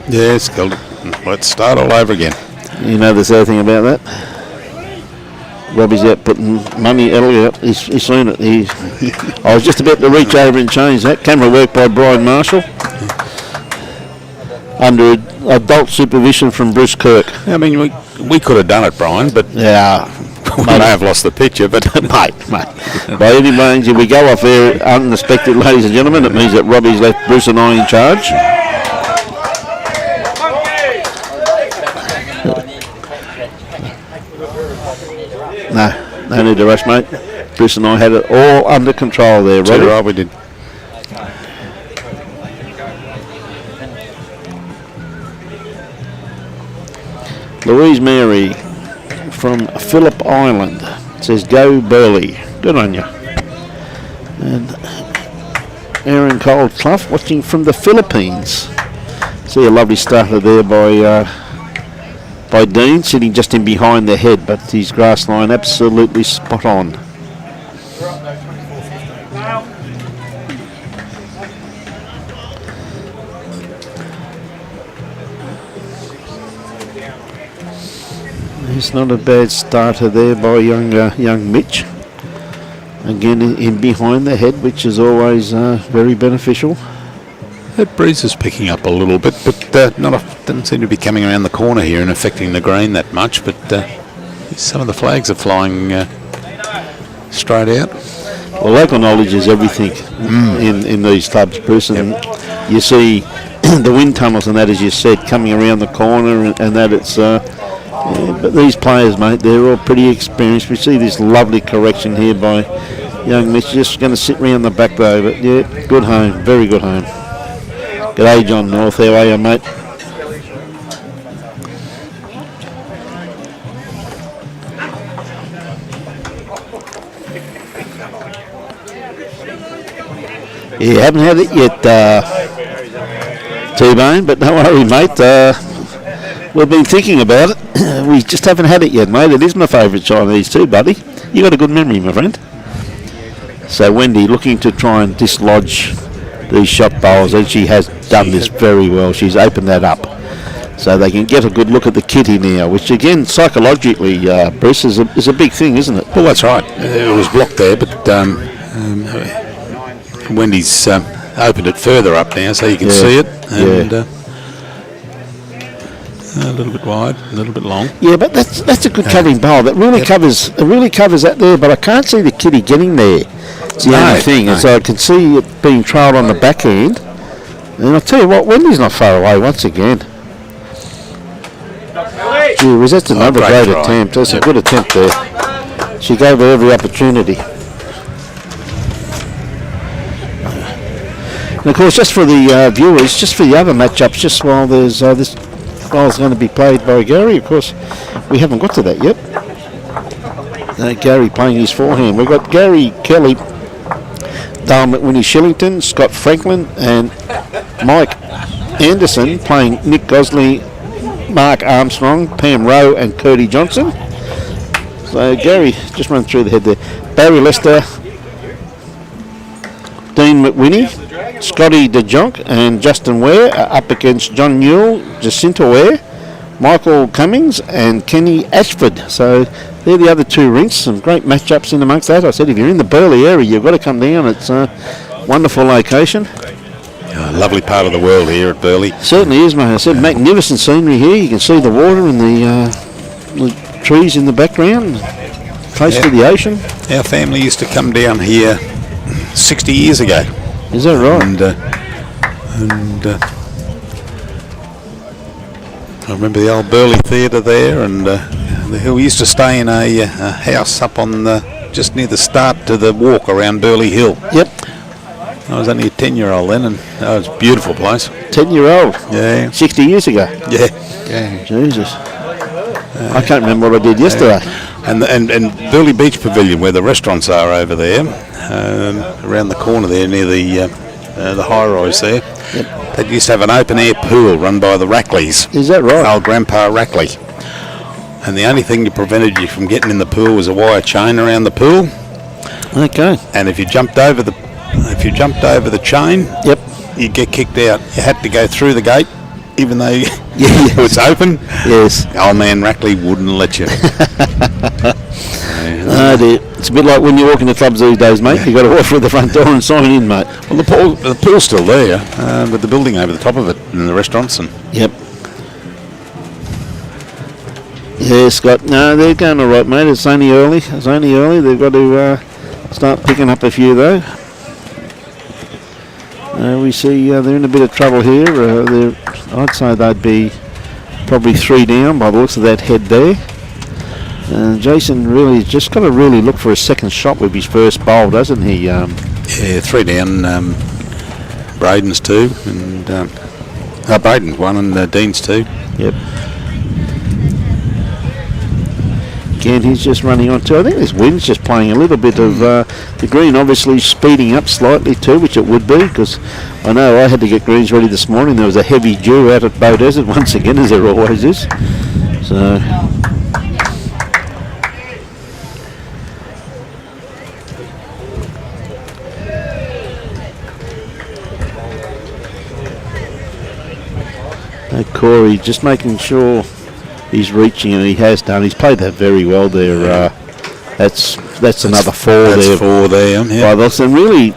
Yeah, he's killed it. Let's start all over again. You know the sad thing about that? Robbie's out putting money out. He's seen it. I was just about to reach over and change that. Camera work by Brian Marshall. Under adult supervision from Bruce Kirk. I mean, we could have done it, Brian, but yeah, we may have lost the picture. But mate, by any means, if we go off air unexpected, ladies and gentlemen, it means that Robbie's left Bruce and I in charge. No need to rush, mate. Bruce and I had it all under control there, Robbie. Right, we did. Louise Mary from Phillip Island says, "Go Burleigh." Good on you. And Aaron Cole Clough watching from the Philippines. See a lovely starter there by Dean, sitting just in behind the head, but his grass line absolutely spot on. It's not a bad starter there by young Mitch. Again, in behind the head, which is always very beneficial. That breeze is picking up a little bit, but doesn't seem to be coming around the corner here and affecting the green that much. But some of the flags are flying straight out. Well, local knowledge is everything in these clubs, Bruce. And you see the wind tunnels and that, as you said, coming around the corner, and that it's. But these players, mate, they're all pretty experienced. We see this lovely correction here by young Mitch. Just going to sit round the back though, but yeah, good home, very good home. G'day, John North. How are you, mate? You haven't had it yet, T-Bone, but don't worry, mate. We've been thinking about it. We just haven't had it yet, mate. It is my favourite Chinese too, buddy. You got a good memory, my friend. So Wendy looking to try and dislodge these shot bowls, and she has done this very well. She's opened that up so they can get a good look at the kitty now, which again psychologically, Bruce, is a big thing, isn't it? Well, that's right. It was blocked there, but Wendy's opened it further up now so you can see it. And, a little bit wide, a little bit long. Yeah, but that's a good covering bowl. That really covers that there, but I can't see the kitty getting there. It's the only thing. And so I can see it being trailed on the backhand. And I'll tell you what, Wendy's not far away once again. Gee whiz, that's another great attempt. That's a good attempt there. She gave her every opportunity. And of course, just for the viewers, just for the other matchups, just while there's this bowl's going to be played by Gary. Of course, we haven't got to that yet. Gary playing his forehand. We've got Gary Kelly, Dale McWhinney Shillington, Scott Franklin, and Mike Anderson playing Nick Gosley Mark Armstrong, Pam Rowe and Curdy Johnson. So Gary just run through the head there. Barry Lester, Dean McWhinney, Scotty DeJonk and Justin Ware are up against John Newell, Jacinta Ware, Michael Cummings and Kenny Ashford. So they're the other two rinks. Some great matchups in amongst that. I said if you're in the Burleigh area, you've got to come down. It's a wonderful location. Lovely part of the world here at Burleigh. Certainly is, mate. I said magnificent scenery here. You can see the water and the trees in the background, close to the ocean. Our family used to come down here 60 years ago. Is that right? And I remember the old Burleigh Theatre there, and we used to stay in a house up on just near the start to the walk around Burleigh Hill. Yep. I was only a 10-year-old then, and it was a beautiful place. 10-year-old? Yeah. 60 years ago? Yeah. Jesus. I can't remember what I did yesterday. And Burleigh Beach Pavilion, where the restaurants are over there, around the corner there near the high-rise there. Yep. They used to have an open-air pool run by the Rackleys. Is that right? Old Grandpa Rackley. And the only thing that prevented you from getting in the pool was a wire chain around the pool. Okay. And if you jumped over the chain, yep, you'd get kicked out. You had to go through the gate, even though it was open. Yes. Old man Rackley wouldn't let you. Oh dear. It's a bit like when you walk into clubs these days, mate. You've got to walk through the front door and sign in, mate. Well, the pool's still there, with the building over the top of it and the restaurants. And yep. Yeah, Scott. No, they're going all right, mate. It's only early. They've got to start picking up a few, though. We see they're in a bit of trouble here. I'd say they'd be probably 3 down by the looks of that head there. Jason really just got to really look for a second shot with his first bowl, doesn't he? Yeah, 3 down. Braden's 2, and Braden's 1, and Dean's 2. Yep. Again, he's just running on 2. I think this wind's just playing a little bit of the green, obviously speeding up slightly too, which it would be, because I know I had to get greens ready this morning. There was a heavy dew out at Bow Desert once again, as there always is. So. Corey just making sure he's reaching, and he has done. He's played that very well there. That's another 4 there. That's 4 there. Yeah. And really,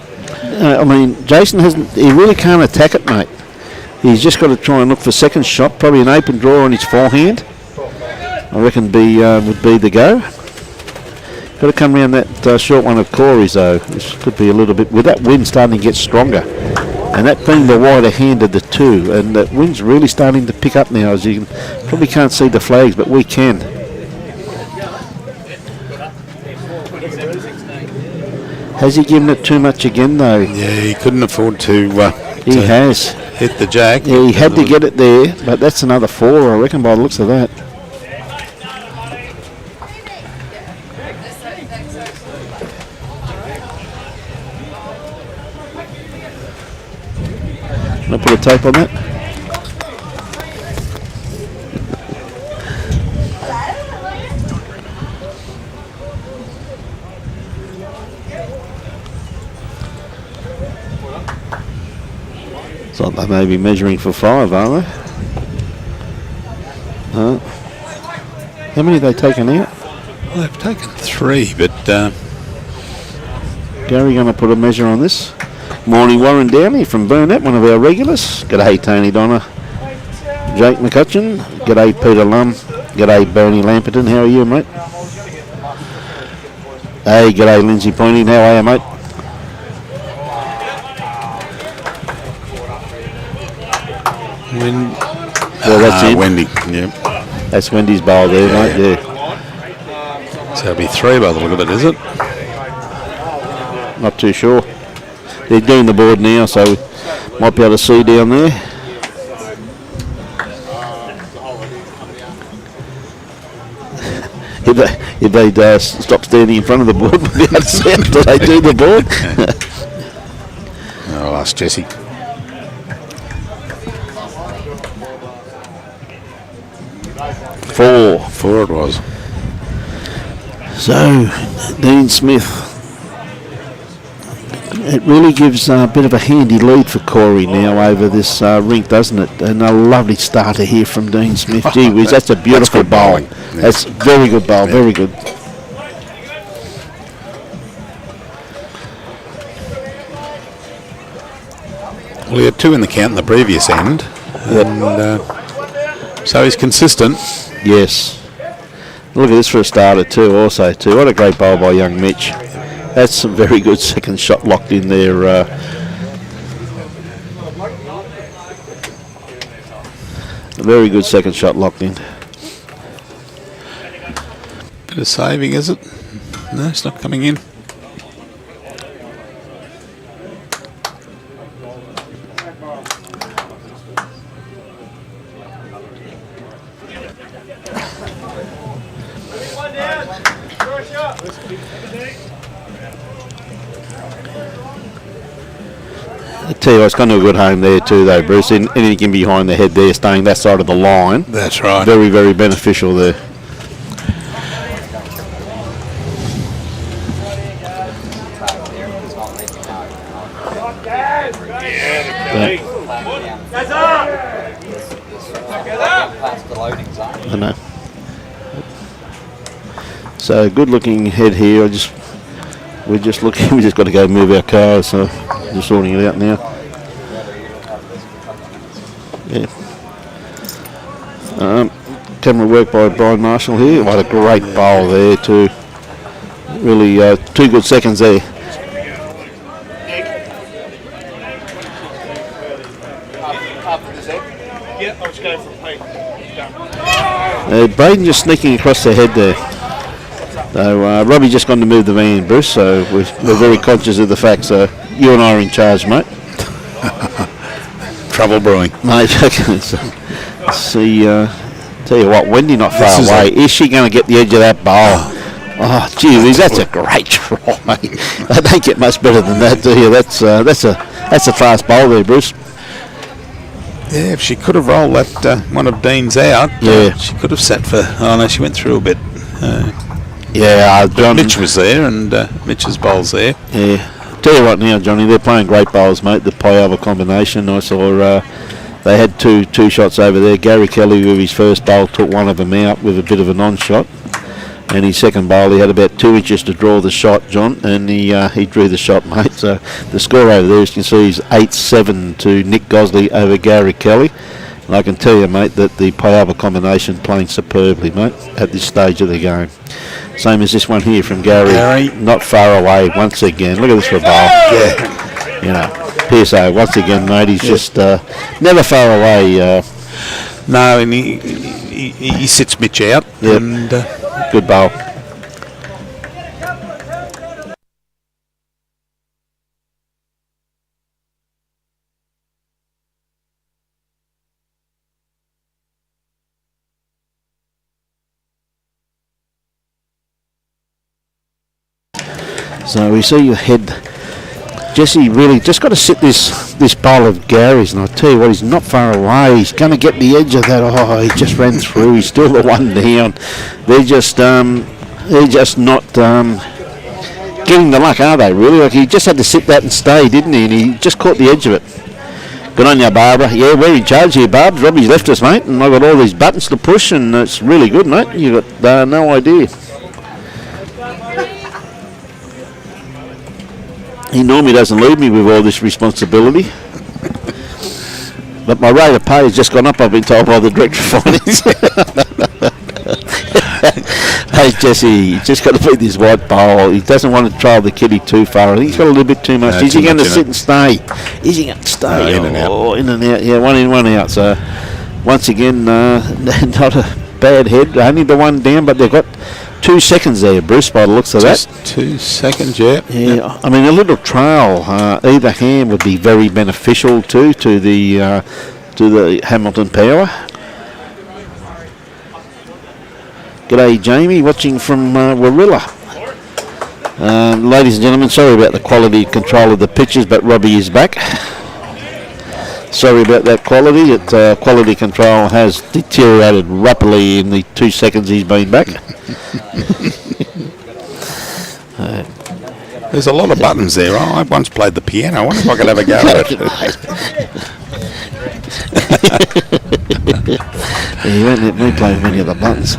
I mean, Jason he really can't attack it, mate. He's just got to try and look for second shot. Probably an open draw on his forehand. I reckon would be the go. Got to come around that short one of Corey's though. This could be a little bit with that wind starting to get stronger. And that being the wider hand of the 2, and that wind's really starting to pick up now, as you probably can't see the flags, but we can. Has he given it too much again, though? Yeah, he couldn't afford to. He has hit the jack. Yeah, he had to get it there, but that's another 4, I reckon, by the looks of that. Can I put a tape on that? It's like they may be measuring for 5, aren't they? How many have they taken out? Well, they've taken 3, but Gary going to put a measure on this. Morning, Warren Downey from Burnett, one of our regulars. G'day, Tony Donner. Jake McCutcheon. G'day, Peter Lum. G'day, Bernie Lamperton. How are you, mate? Hey, g'day, Lindsay Pointing. How are you, mate? Well, that's it. Wendy. Yeah. That's Wendy's bowl there, mate. Yeah. So it'll be 3 by the look of it, is it? Not too sure. They're doing the board now, so we might be able to see down there. If they'd stop standing in front of the board, we'll be able to see after they do the board. I'll ask Jesse. 4. 4 it was. So, Dean Smith. It really gives a bit of a handy lead for Corey now over this rink, doesn't it? And a lovely starter here from Dean Smith. Gee whiz, that's a beautiful bowl. Yeah. That's very good bowl, very good. Well, he had 2 in the count in the previous end. And so he's consistent. Yes. Look at this for a starter too, also too. What a great bowl by young Mitch. That's some very good second shot locked in there. A very good second shot locked in. Bit of saving, is it? No, it's not coming in. I tell you, it's gone to a good home there too, though, Bruce. Anything behind the head there, staying that side of the line. That's right. Very, very beneficial there. I know. So good looking head here. We're just looking. We just got to go move our cars. So just sorting it out now. Yeah. Camera work by Brian Marshall here. What a great bowl there too. Really 2 good seconds there. Braden just sneaking across the head there. So Robbie just gone to move the van, Bruce, so we're very conscious of the fact, so you and I are in charge, mate. Trouble brewing. Mate, see, tell you what, Wendy not far away. Is she going to get the edge of that bowl? Oh, gee whiz, that's a great try. I don't get much better than that, do you? That's a fast bowl there, Bruce. Yeah, if she could have rolled that one of Dean's out, she could have sat for. Oh no, she went through a bit. John. Mitch was there, and Mitch's bowl's there. Yeah, tell you what now, Johnny, they're playing great bowls, mate. The Piova combination. I saw they had two shots over there. Gary Kelly with his first bowl took one of them out with a bit of a non-shot. And his second bowl, he had about 2 inches to draw the shot, John, and he drew the shot, mate. So the score over there, as you can see, is 8-7 to Nick Gosley over Gary Kelly. And I can tell you, mate, that the Piova combination playing superbly, mate, at this stage of the game. Same as this one here from Gary. Not far away once again. Look at this for a bowl. Yeah. You know, PSA once again, mate. He's just never far away. No, and he sits Mitch out. Yep. And good bowl. So we see your head. Jesse really just got to sit this bowl of Gary's, and I tell you what, he's not far away. He's going to get the edge of that. Oh, he just ran through. He's still the one down. They're just not getting the luck, are they? Really? Like he just had to sit that and stay, didn't he? And he just caught the edge of it. Good on you, Barbara. Yeah, we're in charge here, Barb. Robbie's left us, mate, and I've got all these buttons to push, and it's really good, mate. You got no idea. He normally doesn't leave me with all this responsibility. But my rate of pay has just gone up, I've been told by the Director of Finance. Hey, Jesse, you just got to beat this white bowl. He doesn't want to trial the kiddie too far. I think he's got a little bit too much. Is he going to sit and stay? Is he going to stay? In and out. Oh, in and out. Yeah, one in, one out. So, once again, not a bad head. Only the one down, but they've got 2 seconds there, Bruce, by the looks of just that. 2 seconds, yeah. Yeah, Yep. I mean, a little trail either hand would be very beneficial to the Hamilton Power. G'day, Jamie, watching from Warilla. Ladies and gentlemen, sorry about the quality control of the pitches, but Robbie is back. sorry about that quality. Quality control has deteriorated rapidly in the 2 seconds he's been back. There's a lot of buttons there. I once played the piano. I wonder if I could have a go at it. You won't let me play many of the buttons.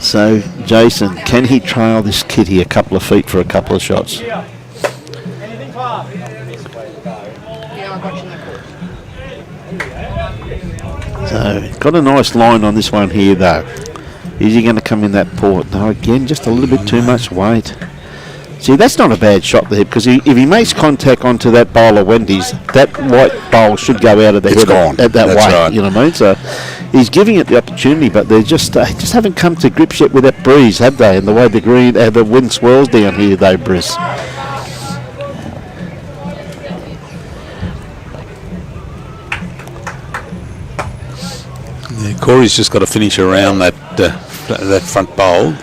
So, Jason, can he trail this kitty a couple of feet for a couple of shots? So, got a nice line on this one here, though. Is he going to come in that port? No, again, just a little bit too much weight. See, that's not a bad shot there, because if he makes contact onto that bowl of Wendy's, that white bowl should go out of the head at that weight. Right. You know what I mean? So he's giving it the opportunity, but they just haven't come to grips yet with that breeze, have they? And the way the wind swirls down here, though, Briss. Yeah, Corey's just got to finish around that front bowl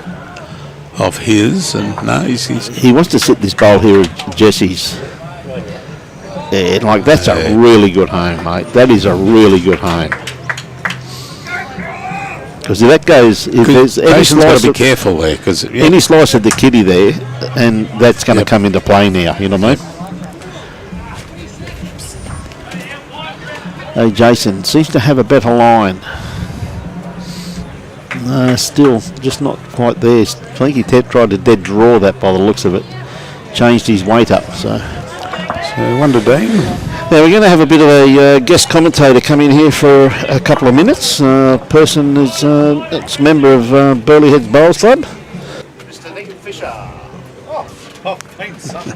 of his, and no, he wants to sit this bowl here at Jesse's. Yeah, like that's a really good home, mate. That is a really good home. Because if that goes, if there's any slice, got to be careful there, because any slice of the kitty there, and that's going to come into play now. You know what I mean? Hey, Jason seems to have a better line. Still just not quite there. I think he tried to dead draw that by the looks of it. Changed his weight up. So Wonder Dean. Now we're going to have a bit of a guest commentator come in here for a couple of minutes. Person is ex-member of Burleigh Heads Bowls Club. Mr. Nick Fisher. Oh, thanks, son.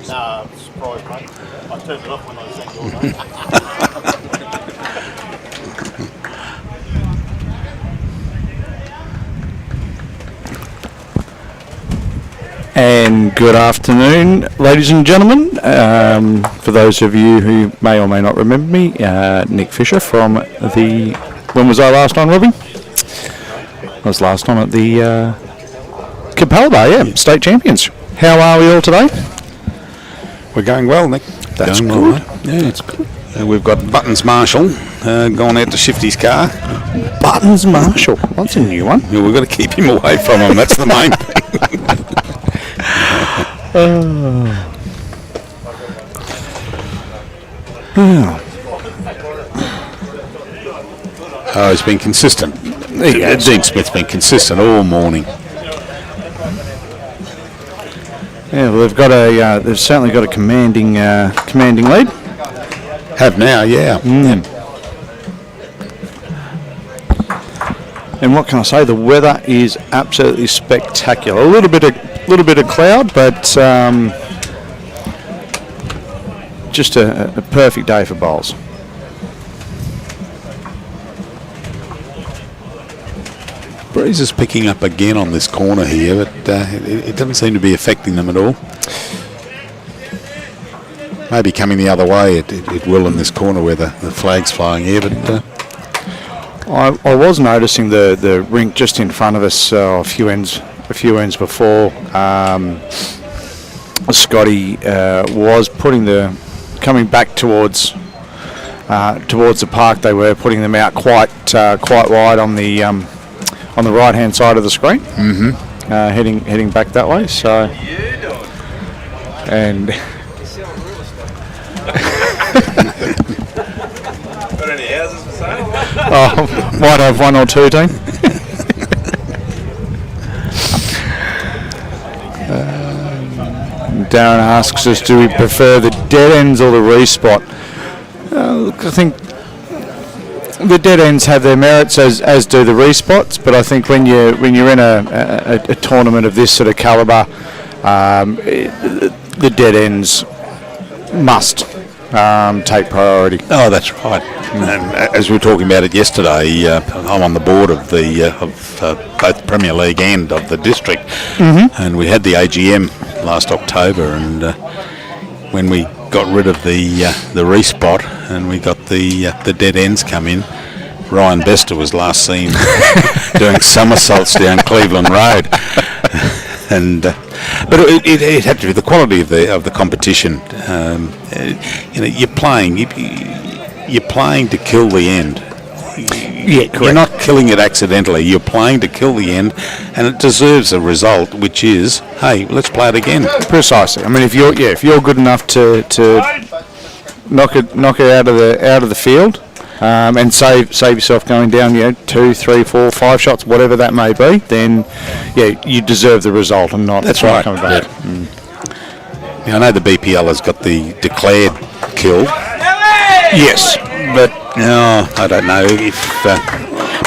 Nah, surprise, mate. I turned it off when I sang your name. And good afternoon, ladies and gentlemen. For those of you who may or may not remember me, Nick Fisher from the... When was I last on, Robbie? I was last on at the Capalba, State Champions. How are we all today? We're going well, Nick. That's going good. Well, yeah, it's good. We've got Buttons Marshall gone out to shift his car. Buttons Marshall. That's a new one. Yeah, we've got to keep him away from him. That's the main thing. Oh, he's been consistent. Dean Smith's been consistent all morning. Yeah, well, they've certainly got a commanding lead. Have now, yeah. And what can I say? The weather is absolutely spectacular. A little bit of cloud, but just a perfect day for bowls. Breeze is picking up again on this corner here, but it doesn't seem to be affecting them at all. Maybe coming the other way, it will in this corner where the flag's flying here, but... I was noticing the rink just in front of us a few ends before. Scotty was coming back towards the park. They were putting them out quite wide on the right hand side of the screen, heading back that way. So and. Got any houses for sale? Oh, might have one or two, team. Darren asks us, do we prefer the dead ends or the respot? Look, I think the dead ends have their merits, as do the respots. But I think when you're in a tournament of this sort of calibre, the dead ends must take priority. Oh, that's right. And as we were talking about it yesterday, I'm on the board of both Premier League and of the district, and we had the AGM last October, and when we got rid of the respot and we got the dead ends come in, Ryan Bester was last seen doing somersaults down Cleveland Road, and but it had to be the quality of the competition. You're playing to kill the end. Yeah, correct. You're not killing it accidentally. You're playing to kill the end, and it deserves a result, which is, hey, let's play it again. Precisely. I mean, if you're good enough to knock it out of the field, and save yourself going down, 2, 3, 4, 5 shots, whatever that may be, then you deserve the result and not. That's right. Coming back. Yeah, I know the BPL has got the declared kill. Yes, but I don't know if but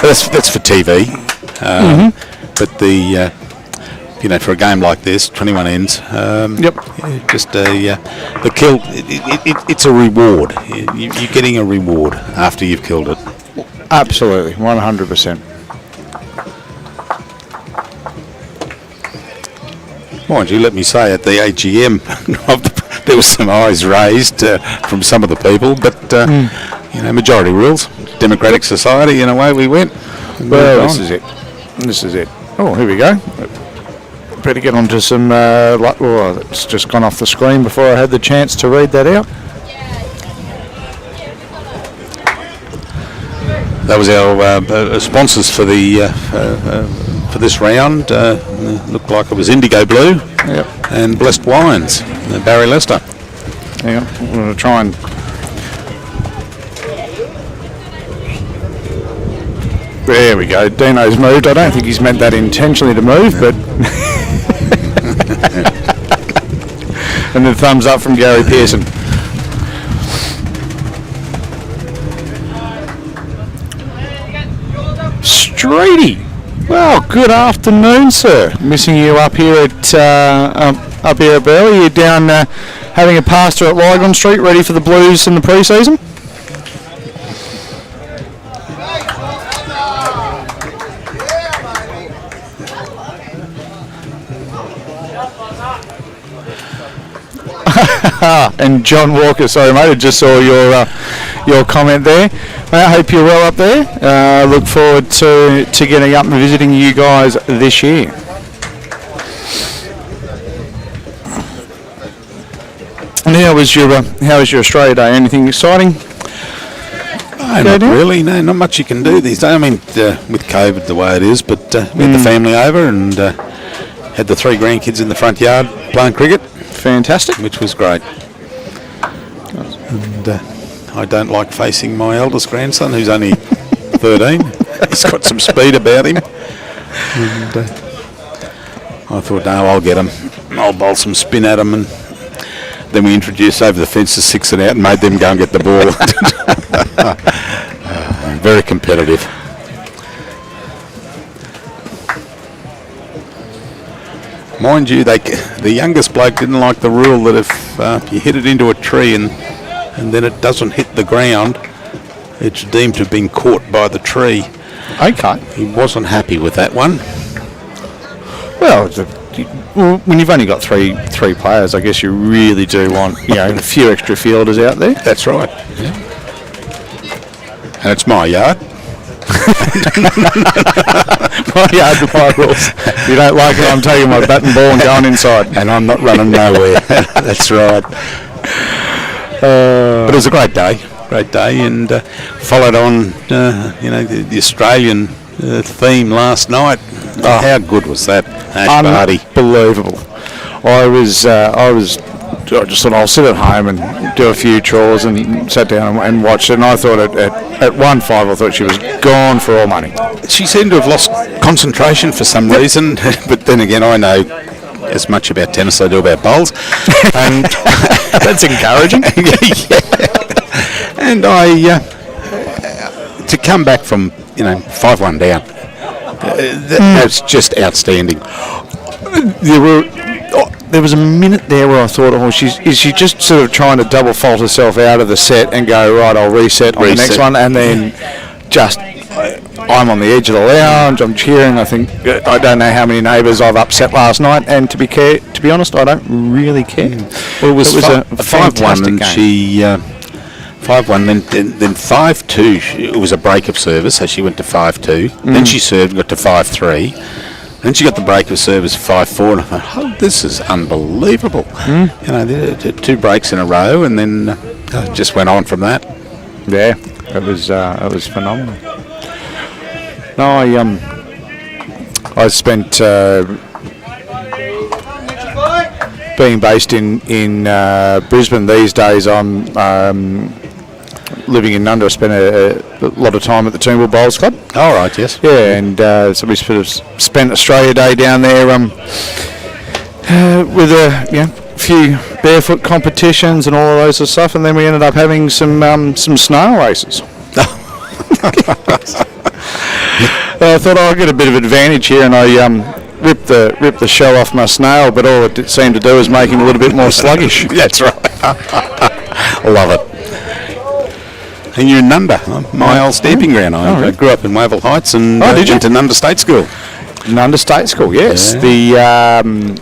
that's for TV. But for a game like this, 21 ends. Just the kill. It's a reward. You're getting a reward after you've killed it. Absolutely, 100%. Mind you, let me say at the AGM, there was some eyes raised from some of the people, but majority rules, democratic society, and away we went. Well, this is it. Oh, here we go. Better get onto some. It's just gone off the screen before I had the chance to read that out. That was our sponsors for the for this round. Looked like it was Indigo Blue and Blessed Wines, Barry Lester. Yeah, I'm going to try and. There we go. Dino's moved. I don't think he's meant that intentionally to move, but. And then thumbs up from Gary Pearson. Streety. Well, good afternoon, sir. Missing you up here at Burleigh. You're down having a pasta at Lygon Street, ready for the Blues in the pre-season. And John Walker, sorry mate, I just saw your comment there. I hope you're well up there. Look forward to getting up and visiting you guys this year. And how was your Australia Day? Anything exciting? Not really. No, not much you can do these days. I mean, with COVID the way it is, but we had the family over and had the 3 grandkids in the front yard playing cricket. Fantastic. Which was great. And I don't like facing my eldest grandson, who's only 13. He's got some speed about him. And I thought, no, I'll get him. I'll bowl some spin at him. And then we introduced over the fence to 6 it out and made them go and get the ball. Very competitive. Mind you, the youngest bloke didn't like the rule that if you hit it into a tree and then it doesn't hit the ground, it's deemed to have been caught by the tree. Okay. He wasn't happy with that one. Well, when you've only got three players, I guess you really do want a few extra fielders out there. That's right. Yeah. And it's my yard. My yard, my rules. If you don't like it, I'm taking my bat and ball and going inside. And I'm not running nowhere. That's right. But it was a great day, and followed on, the Australian theme last night. Oh, how good was that? Unbelievable. I just thought I'll sit at home and do a few chores and sat down and watched it. And I thought at 1-5, I thought she was gone for all money. She seemed to have lost concentration for some reason, but then again, I know as much about tennis as I do about bowls, and that's encouraging. And to come back from 5-1 down, that's just outstanding. There was a minute there where I thought, is she just sort of trying to double fault herself out of the set and go, right, I'll reset on the next one, and then just I'm on the edge of the lounge. I'm cheering. I think I don't know how many neighbours I've upset last night, and to be honest, I don't really care. Well, it was a 5-1, and game. she 5-1. Then 5-2. It was a break of service, so she went to 5-2. Then she served, got to 5-3. Then she got the break of service 5-4, and I thought, oh, this is unbelievable. You know, they did 2 breaks in a row, and then just went on from that. Yeah, it was phenomenal. No, I spent being based in Brisbane these days. I'm living in Nunda. I spent a lot of time at the Toombul Bowls Club. All right, yes. Yeah, and so we sort of spent Australia Day down there with a few barefoot competitions and all of those sort of stuff, and then we ended up having some snail races. I thought I'd get a bit of advantage here, and I ripped the shell off my snail, but all it seemed to do was make him a little bit more sluggish. That's right. I love it. And you're in Nunda, my old stamping ground. I grew up in Wavell Heights and went to Nunda State School. Nunda State School, yes. Yeah. The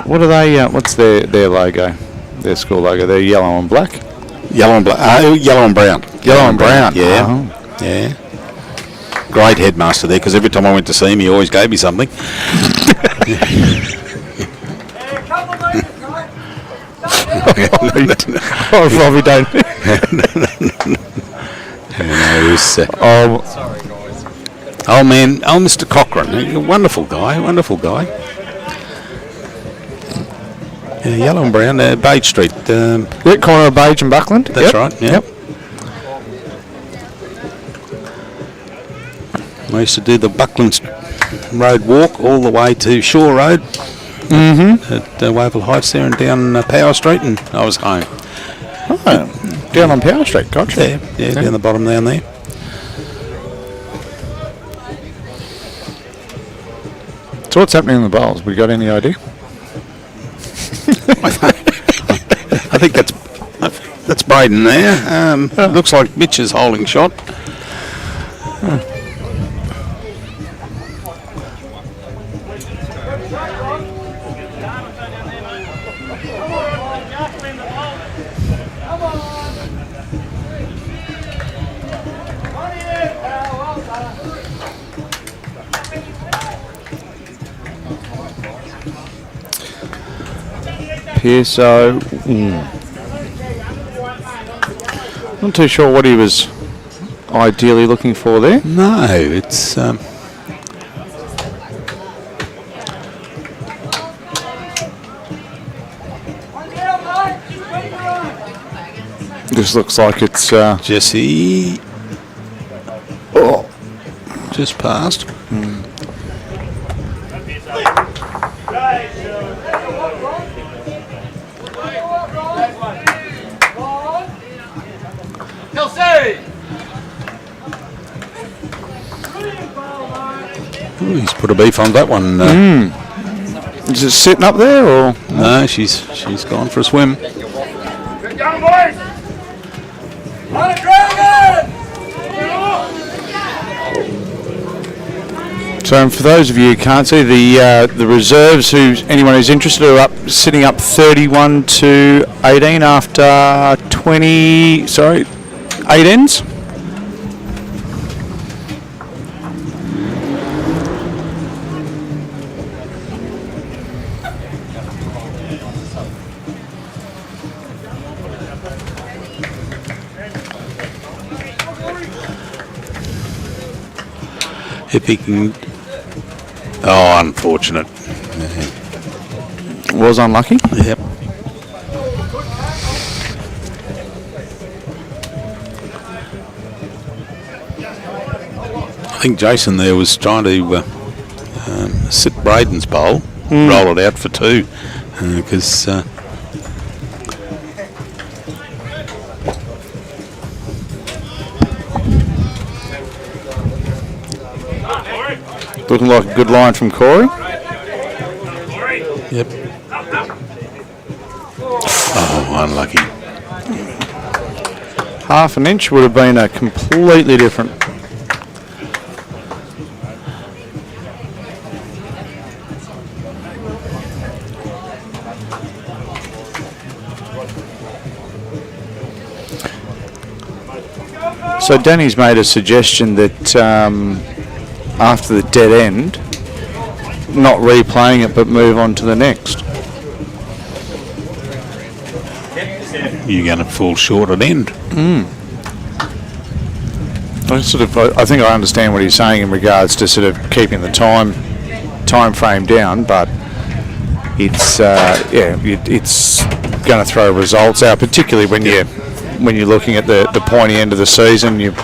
what are they? What's their logo? Their school logo? They're yellow and black. Yellow and black. Yellow and brown. Yellow and brown. Yeah. Oh. Yeah. Great headmaster there, because every time I went to see him, he always gave me something. Oh, Robbie, don't. Oh man, Mr. Cochrane, wonderful guy. Yeah, yellow and brown, Bage Street. Corner of Bage and Buckland. That's right. Yeah. Yep. I used to do the Buckland Road walk all the way to Shore Road at Wavell Heights there, and down Power Street, and I was home. Oh, down on Power Street, gotcha. Yeah, down the bottom down there. So what's happening in the bowls? We got any idea? I think that's Braden there. Looks like Mitch is holding shot. Here, so not too sure what he was ideally looking for there. No, it's This looks like it's Jesse. Oh, just passed. Ooh, he's put a beef on that one. Is it sitting up there, or No, she's gone for a swim. Good going, boys! On a dragon! so? For those of you who can't see, the reserves, anyone who's interested, are sitting up 31-18 after 8 ends. If he can. Oh, unfortunate. Was unlucky. Yep. I think Jason there was trying to sit Braden's bowl, roll it out for 2, because. Looking like a good line from Corey. Yep. Oh, unlucky. half an inch would have been a completely different. So Danny's made a suggestion that after the dead end, not replaying it but move on to the next. You're going to fall short at end. I think I understand what he's saying in regards to sort of keeping the time frame down, but it's it's going to throw results out, particularly when you're looking at the pointy end of the season. You've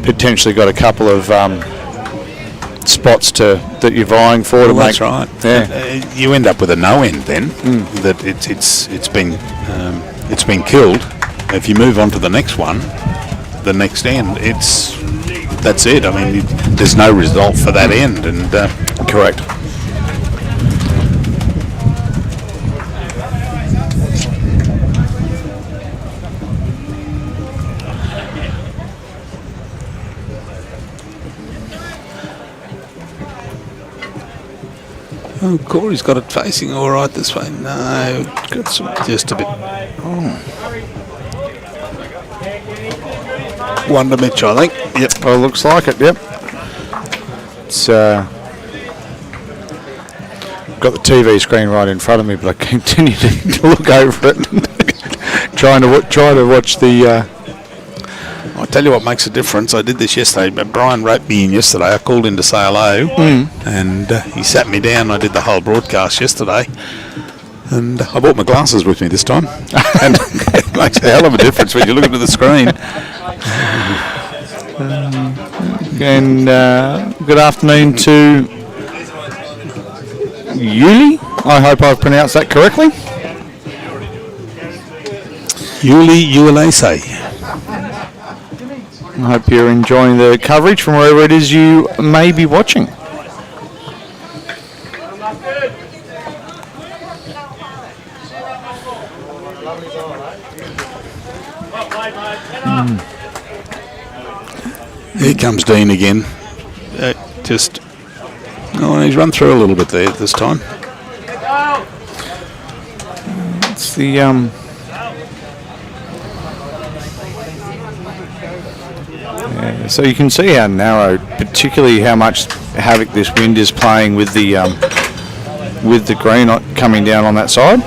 potentially got a couple of spots that you're vying for to make. That's right. Yeah. You end up with a no end then. That it's been killed. If you move on to the next one, the next end, that's it. I mean, there's no result for that end, and Correct. Oh, Corey's got it facing all right this way. No, got just a bit. One to Mitch, I think. Yep. Well, looks like it. Yep. It's got the TV screen right in front of me, but I continue to look over it, trying to watch the. I'll tell you what makes a difference. I did this yesterday, but Brian wrote me in yesterday. I called in to say hello, and he sat me down. I did the whole broadcast yesterday, and I brought my glasses with me this time. And it makes a hell of a difference when you look into the screen. And good afternoon to Yuli. I hope I've pronounced that correctly. Yuli Uelese. I hope you're enjoying the coverage from wherever it is you may be watching. Here comes Dean again. He's run through a little bit there this time. It's the so you can see how narrow, particularly how much havoc this wind is playing with the green coming down on that side.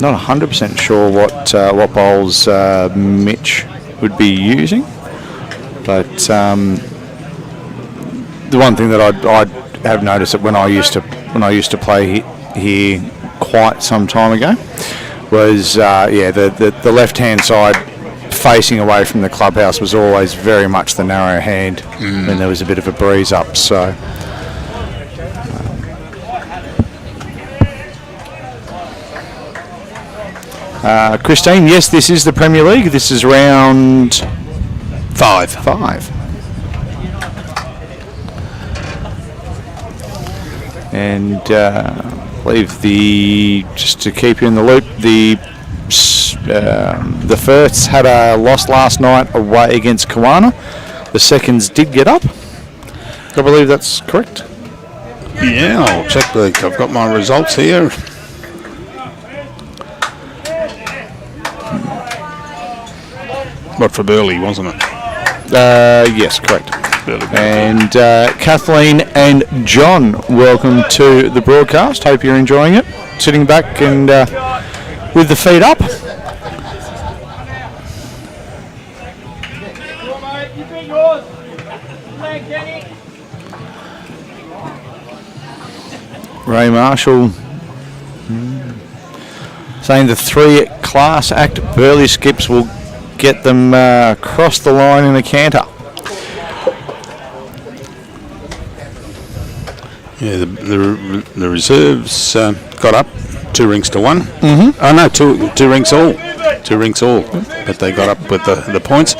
Not 100% sure what bowls Mitch would be using, but the one thing that I'd have noticed that when I used to play here quite some time ago was the left hand side facing away from the clubhouse was always very much the narrow hand when there was a bit of a breeze up. So Christine, yes, this is the Premier League. This is round 5. And I believe just to keep you in the loop, the firsts had a loss last night away against Kawana. The seconds did get up. I believe that's correct. Yeah, I'll check. I've got my results here. But for Burleigh, wasn't it? Yes, correct. And Kathleen and John, welcome to the broadcast. Hope you're enjoying it. Sitting back and with the feet up. Ray Marshall saying the 3 class act Burleigh skips will get them across the line in a canter. Yeah, the reserves got up 2 rinks to 1. Oh no, two rinks all. 2 rinks all. But they got up with the points.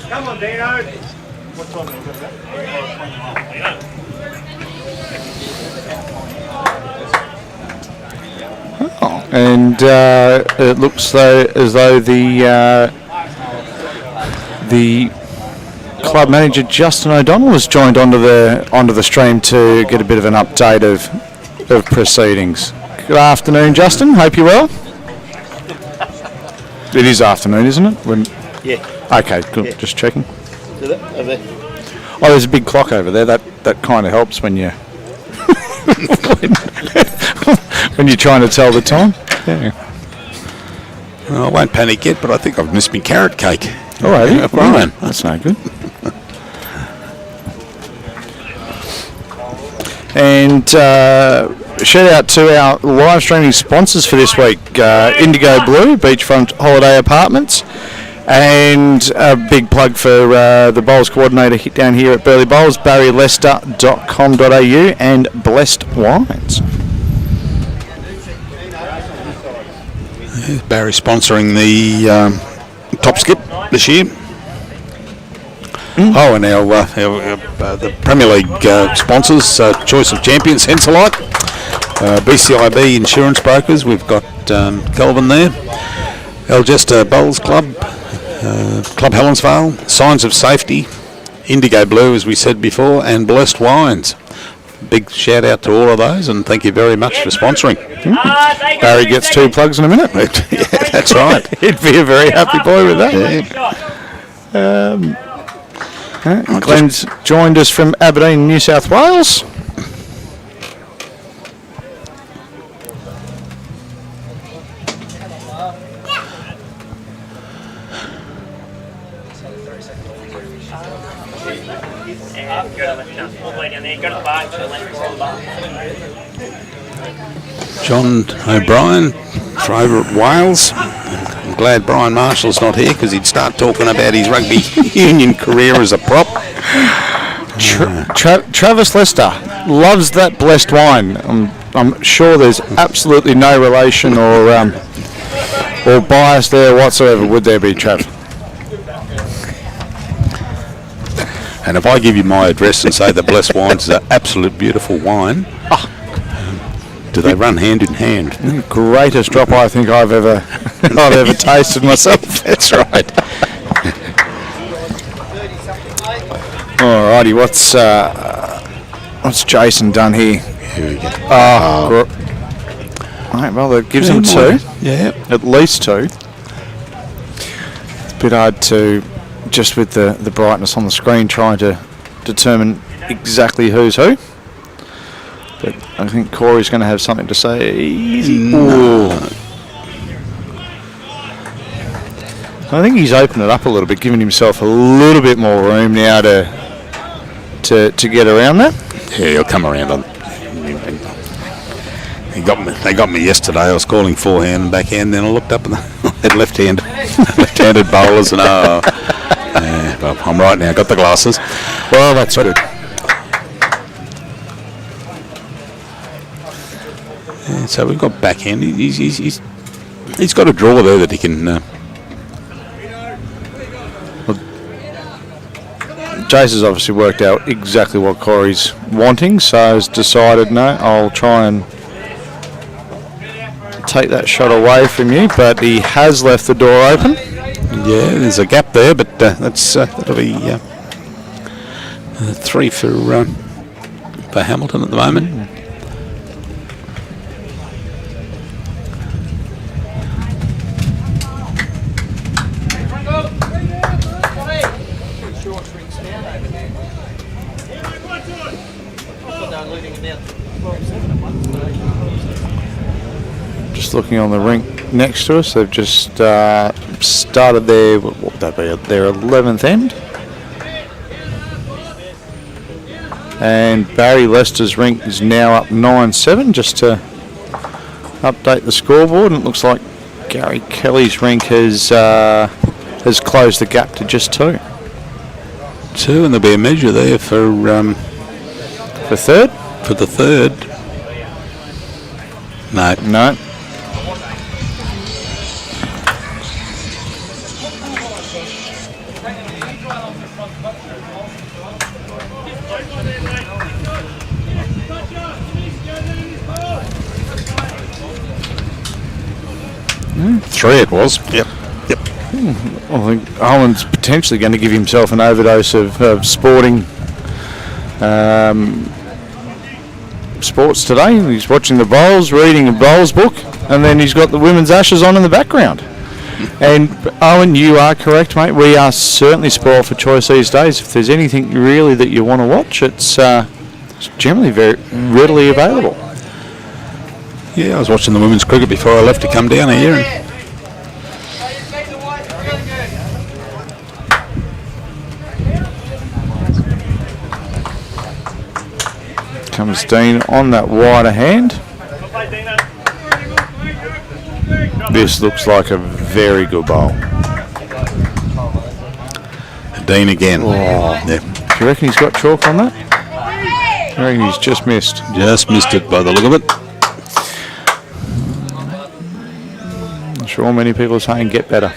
Come on, Dino. And it looks as though the club manager Justin O'Donnell has joined onto the stream to get a bit of an update of proceedings. Good afternoon, Justin. Hope you're well. It is afternoon, isn't it? Yeah. Okay, good. Yeah. Just checking. Over there. Oh, there's a big clock over there. That kind of helps when you when you're trying to tell the time. Yeah. Well, I won't panic yet, but I think I've missed my carrot cake. All right, Yeah, Brian. That's no good. And shout out to our live streaming sponsors for this week: Indigo Blue, Beachfront Holiday Apartments, and a big plug for the Bowls coordinator down here at Burleigh Bowls, barrylester.com.au, and Blessed Wines. Barry sponsoring the top skip this year. Oh, and the Premier League sponsors, Choice of Champions, Henselite, BCIB Insurance Brokers. We've got Kelvin there, Algesta Bowls Club, Club Helensvale, Signs of Safety, Indigo Blue, as we said before, and Blessed Wines. Big shout out to all of those, and thank you very much for sponsoring. Barry gets 2 plugs in a minute. Yeah, that's right. He'd be a very happy boy with that. Glenn's joined us from Aberdeen, New South Wales. John O'Brien for over at Wales. I'm glad Brian Marshall's not here because he'd start talking about his rugby union career as a prop. Travis Lester loves that Blessed Wine. I'm sure there's absolutely no relation or bias there whatsoever, would there be, Trav? And if I give you my address and say the Blessed Wines is an absolute beautiful wine, do they run hand in hand? Greatest drop I think I've ever tasted myself. That's right. Alrighty, what's Jason done here? Here we go. Right, well, that gives him 2. Yeah. At least 2. It's a bit hard to, just with the brightness on the screen, trying to determine exactly who's who. But I think Corey's going to have something to say. No. I think he's opened it up a little bit, giving himself a little bit more room now to get around that. Yeah, he'll come around on. They got me yesterday. I was calling forehand and backhand, then I looked up and they had left-handed bowlers, and well, I'm right now. Got the glasses. Well, that's good. Yeah, so we've got backhand. He's got a draw there that he can. Jace has obviously worked out exactly what Corey's wanting, so has decided, no, I'll try and take that shot away from you, but he has left the door open. Yeah, there's a gap there, but that'll be 3 for Hamilton at the moment. Just looking on the rink next to us, they've just started their 11th end. And Barry Lester's rink is now up 9-7, just to update the scoreboard. And it looks like Gary Kelly's rink has closed the gap to just 2. 2, and there'll be a measure there for third? For the third. No. Three it was. Yep. I think Owen's potentially going to give himself an overdose of sporting sports today. He's watching the bowls, reading a bowls book, and then he's got the women's ashes on in the background. And Owen, you are correct, mate. We are certainly spoiled for choice these days. If there's anything really that you want to watch, it's generally very readily available. Yeah, I was watching the women's cricket before I left to come down here. And comes Dean on that wider hand. This looks like a very good bowl. Dean again. Oh. Yeah. Do you reckon he's got chalk on that? I reckon he's just missed. Just missed it by the look of it. I'm sure many people are saying get better.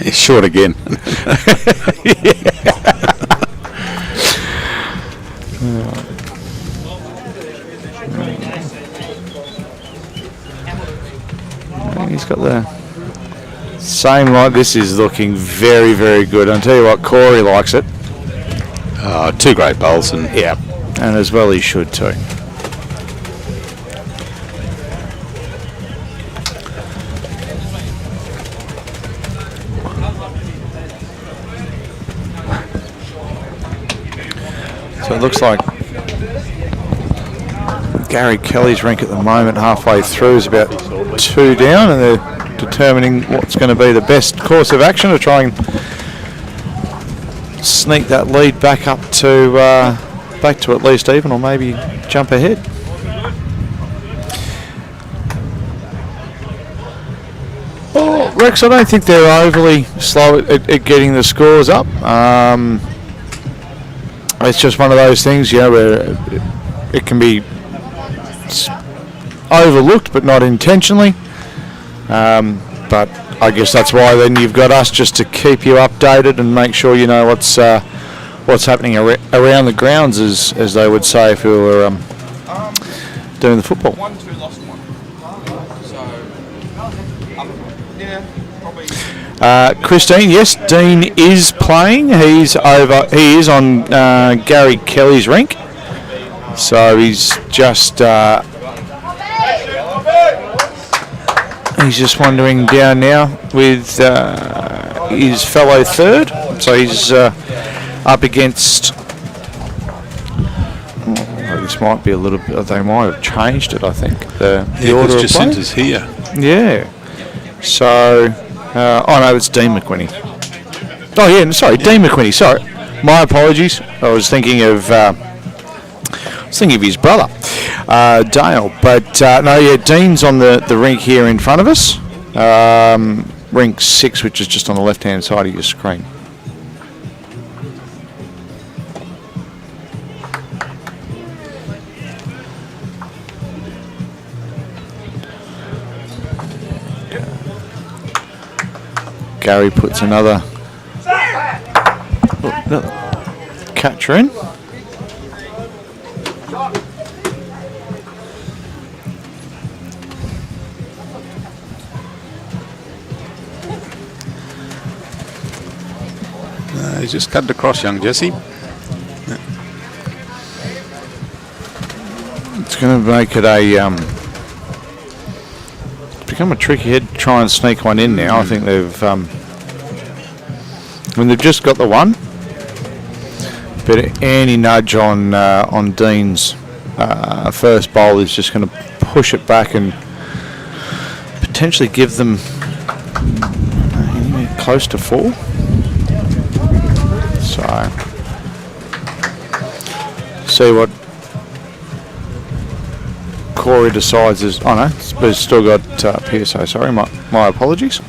He's short again. He's got the same light. This is looking very, very good. I'll tell you what, Corey likes it. Two great bowls, and Yeah, and as well he should too. So it looks like Gary Kelly's rink at the moment, halfway through, is about 2 down, and they're determining what's going to be the best course of action to try and sneak that lead back up to at least even, or maybe jump ahead. Oh, Rex, I don't think they're overly slow at getting the scores up. It's just one of those things, where it can be overlooked, but not intentionally. But I guess that's why then you've got us, just to keep you updated and make sure you know what's happening around the grounds, as they would say if we were doing the football. 1-2 lost one. So, probably. Christine, yes, Dean is playing. He is on Gary Kelly's rink. So he's just wandering down now with his fellow third. So he's up against. This might be a little bit. They might have changed it. I think the order of play. Jacinta's here. Yeah. So, no, it's Dean McWhinney. Oh yeah, sorry, Dean McWhinney. Sorry, my apologies. I was thinking of his brother, Dale. But no, yeah, Dean's on the rink here in front of us. Rink 6, which is just on the left-hand side of your screen. Gary puts another catcher in. He's just cut it across, young Jesse. It's going to make it it's become a tricky head to try and sneak one in now. I think they've they've just got the one, but any nudge on Dean's first bowl is just going to push it back and potentially give them close to 4. So, see what Corey decides is. Oh no, but it's still got PSO. Sorry, my apologies.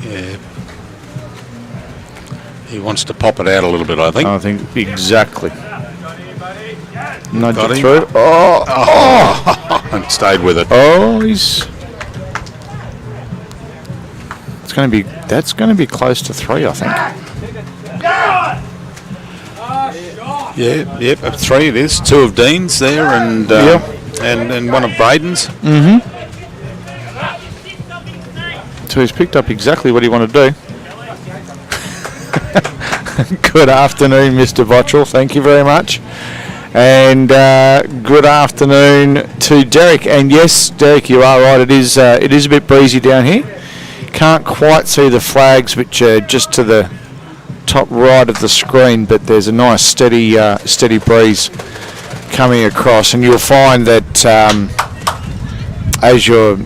Yeah. He wants to pop it out a little bit, I think. I think exactly. Nudge Got it him. through. Oh, And stayed with it. oh, he's. That's going to be close to 3, I think. Yeah, yep, 3 it is. 2 of Dean's there, and and one of Braden's. So he's picked up exactly what he wanted to do. Good afternoon, Mr. Bottrell. Thank you very much. And good afternoon to Derek. And yes, Derek, you are right. It is a bit breezy down here. Can't quite see the flags, which are just to the top right of the screen, but there's a nice steady breeze coming across, and you'll find that as you're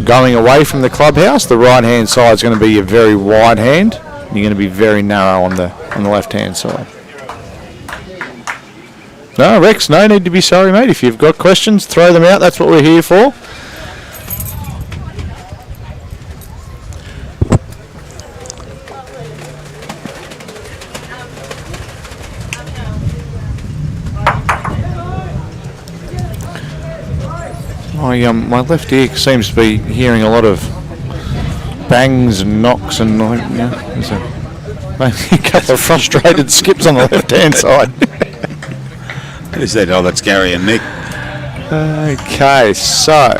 going away from the clubhouse, the right hand side is going to be a very wide hand. You're going to be very narrow on the left hand side. No, Rex, no need to be sorry, mate. If you've got questions, throw them out. That's what we're here for. My left ear seems to be hearing a lot of bangs and knocks and there's maybe a couple of frustrated skips on the left-hand side. Who's that? Oh, that's Gary and Nick. Okay, so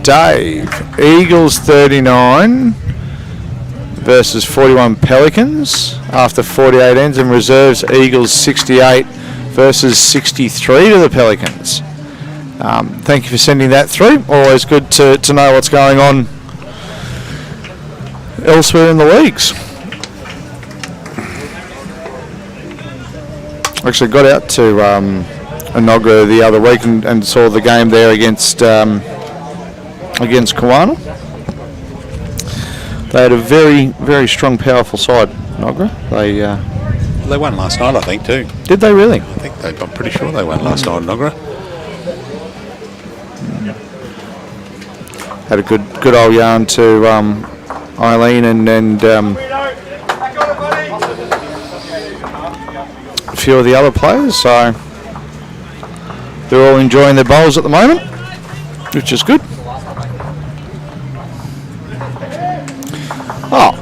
Dave, Eagles 39 versus 41 Pelicans after 48 ends, and reserves Eagles 68 versus 63 to the Pelicans. Thank you for sending that through. Always good to know what's going on elsewhere in the leagues. Actually got out to Inogra the other week and saw the game there against Kawana. They had a very, very strong, powerful side, Inogra. They won last night, I think, too. Did they really? I'm pretty sure they won last night, Inogra. Had a good old yarn to Eileen and a few of the other players, so they're all enjoying their bowls at the moment, which is good. Oh,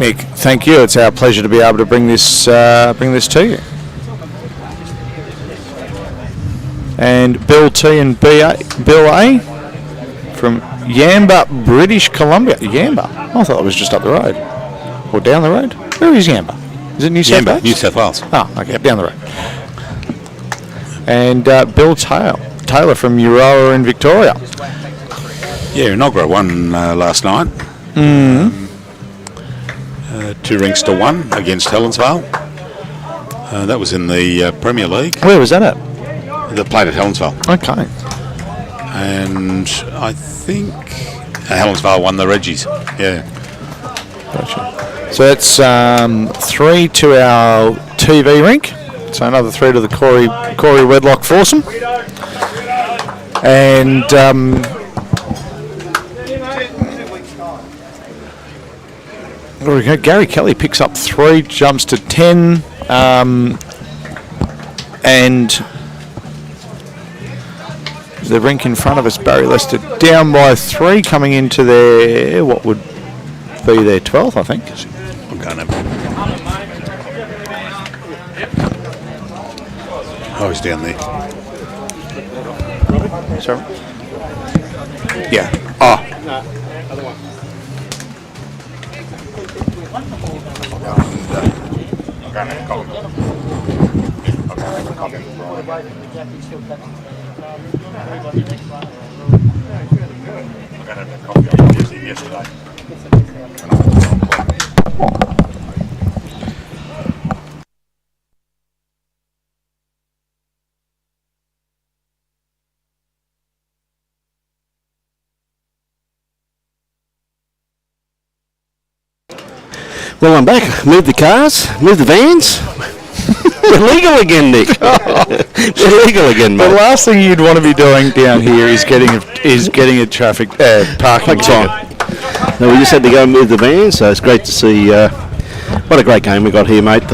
Nick, thank you. It's our pleasure to be able to bring this to you. And Bill T and Bill A from Yamba, British Columbia. Yamba? I thought it was just up the road. Or down the road. Where is Yamba? Is it New South Wales? New South Wales. Oh, okay, down the road. And Bill Taylor from Euroa in Victoria. Yeah, Inogra won last night. 2 rinks to 1 against Helensvale. That was in the Premier League. Where was that at? They played at Helensvale. Okay. And I think Helensvale won the Reggies. Yeah. Gotcha. So that's 3 to our TV rink. So another 3 to the Corey Wedlock foursome. And there we go. Gary Kelly picks up 3, jumps to 10, and the rink in front of us, Barry Lester, down by 3, coming into their, what would be their 12th, I think. I'm going to. Oh, he's down there. Sorry? Yeah. Oh. Well, I'm back. Move the cars, move the vans. We're legal again, Nick. We're legal again, mate. The last thing you'd want to be doing down here is getting a traffic parking time. No, we just had to go and move the vans, so it's great to see. What a great game we got here, mate.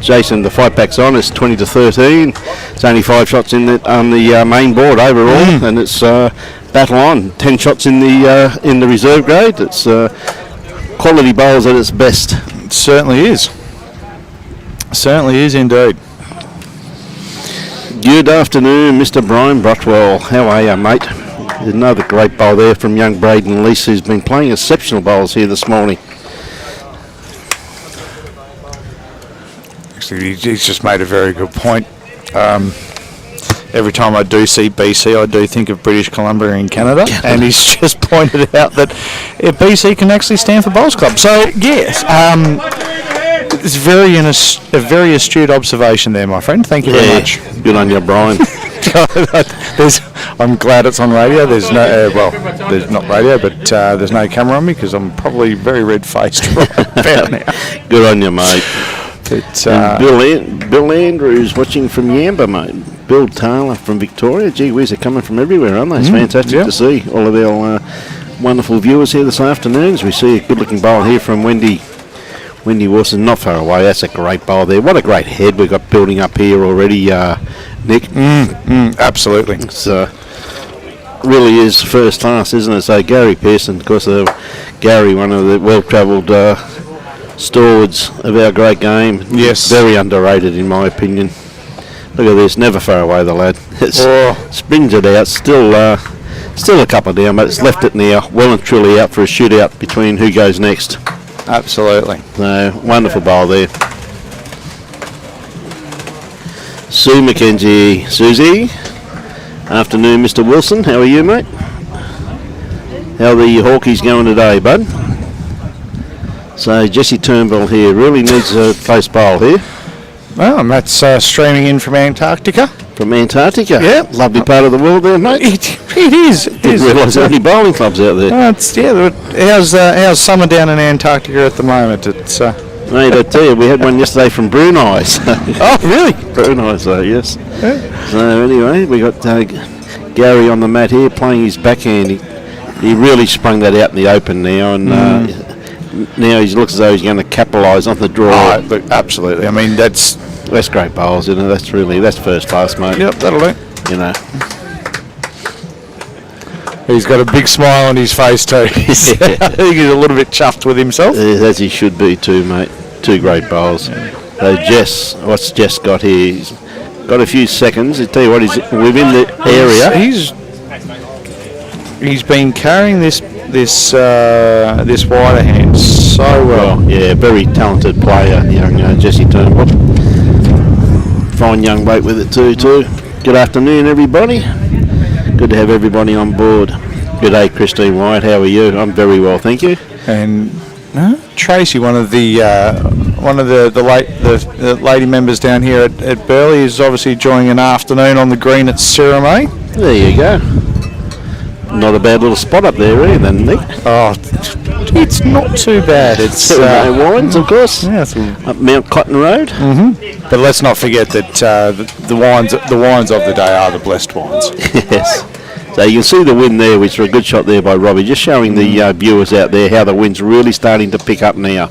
Jason, the fight back's on. It's 20-13. It's only 5 shots in on the main board overall, and it's battle on. 10 shots in the reserve grade. It's quality bowls at its best. It certainly is. Certainly is indeed. Good afternoon, Mr. Brian Brutwell. How are you, mate? There's another great bowl there from young Braden Lease, who's been playing exceptional bowls here this morning. Actually, he's just made a very good point. Every time I do see BC, I do think of British Columbia in Canada, and he's just pointed out that BC can actually stand for Bowls Club. So, yes, it's a very astute observation there, my friend. Thank you very much. Good on you, Brian. I'm glad it's on radio. There's no, there's not radio, but there's no camera on me because I'm probably very red-faced right about now. Good on you, mate. But, Bill Andrews watching from Yamba, mate. Bill Taylor from Victoria. Gee whiz, they're coming from everywhere, aren't they? It's fantastic to see all of our wonderful viewers here this afternoon. As we see a good-looking bowl here from Wendy Wilson, not far away. That's a great bowl there. What a great head we've got building up here already, Nick. Absolutely. It's really is first class, isn't it? So Gary Pearson, of course, Gary, one of the well-travelled stewards of our great game. Yes. Very underrated, in my opinion. Look at this, never far away, the lad. Springs it out, still a couple down, but it's left it now, well and truly out for a shootout between who goes next. Absolutely. So, wonderful bowl there. Sue McKenzie. Susie. Afternoon, Mr. Wilson. How are you, mate? How are the Hawkeys going today, bud? So, Jesse Turnbull here really needs a face bowl here. Well, and that's streaming in from Antarctica. From Antarctica? Yeah. Lovely part of the world there, mate. It is. Didn't realise there were any bowling clubs out there. How's summer down in Antarctica at the moment? It's Mate, I tell you, we had one yesterday from Brunei. So oh, really? Brunei, so yes. Yeah. So anyway, we got Gary on the mat here playing his backhand. He really sprung that out in the open now, and now he looks as though he's going to capitalise on the draw. Oh, look, absolutely. I mean, that's great bowls, isn't it? That's first class, mate. Yep, that'll do. You know. He's got a big smile on his face too. I think he's a little bit chuffed with himself. As he should be too, mate. Two great bowls. So Jess, what's Jess got here? He's got a few seconds. I tell you what, he's within the area. He's been carrying this wider hand so well. Yeah, very talented player, young Jesse Turnbull. Fine young bloke with it too. Good afternoon, everybody. Good to have everybody on board. Good day, Christine White. How are you? I'm very well, thank you. And Tracy, one of the lady members down here at Burleigh, is obviously enjoying an afternoon on the green at Cirame. There you go. Not a bad little spot up there, either, Nick. Oh, it's not too bad. It's wines, of course. Yeah, up Mount Cotton Road. Mm-hmm. But let's not forget that the wines of the day are the blessed wines. Yes. So you can see the wind there, which is a good shot there by Robbie, just showing the viewers out there how the wind's really starting to pick up now.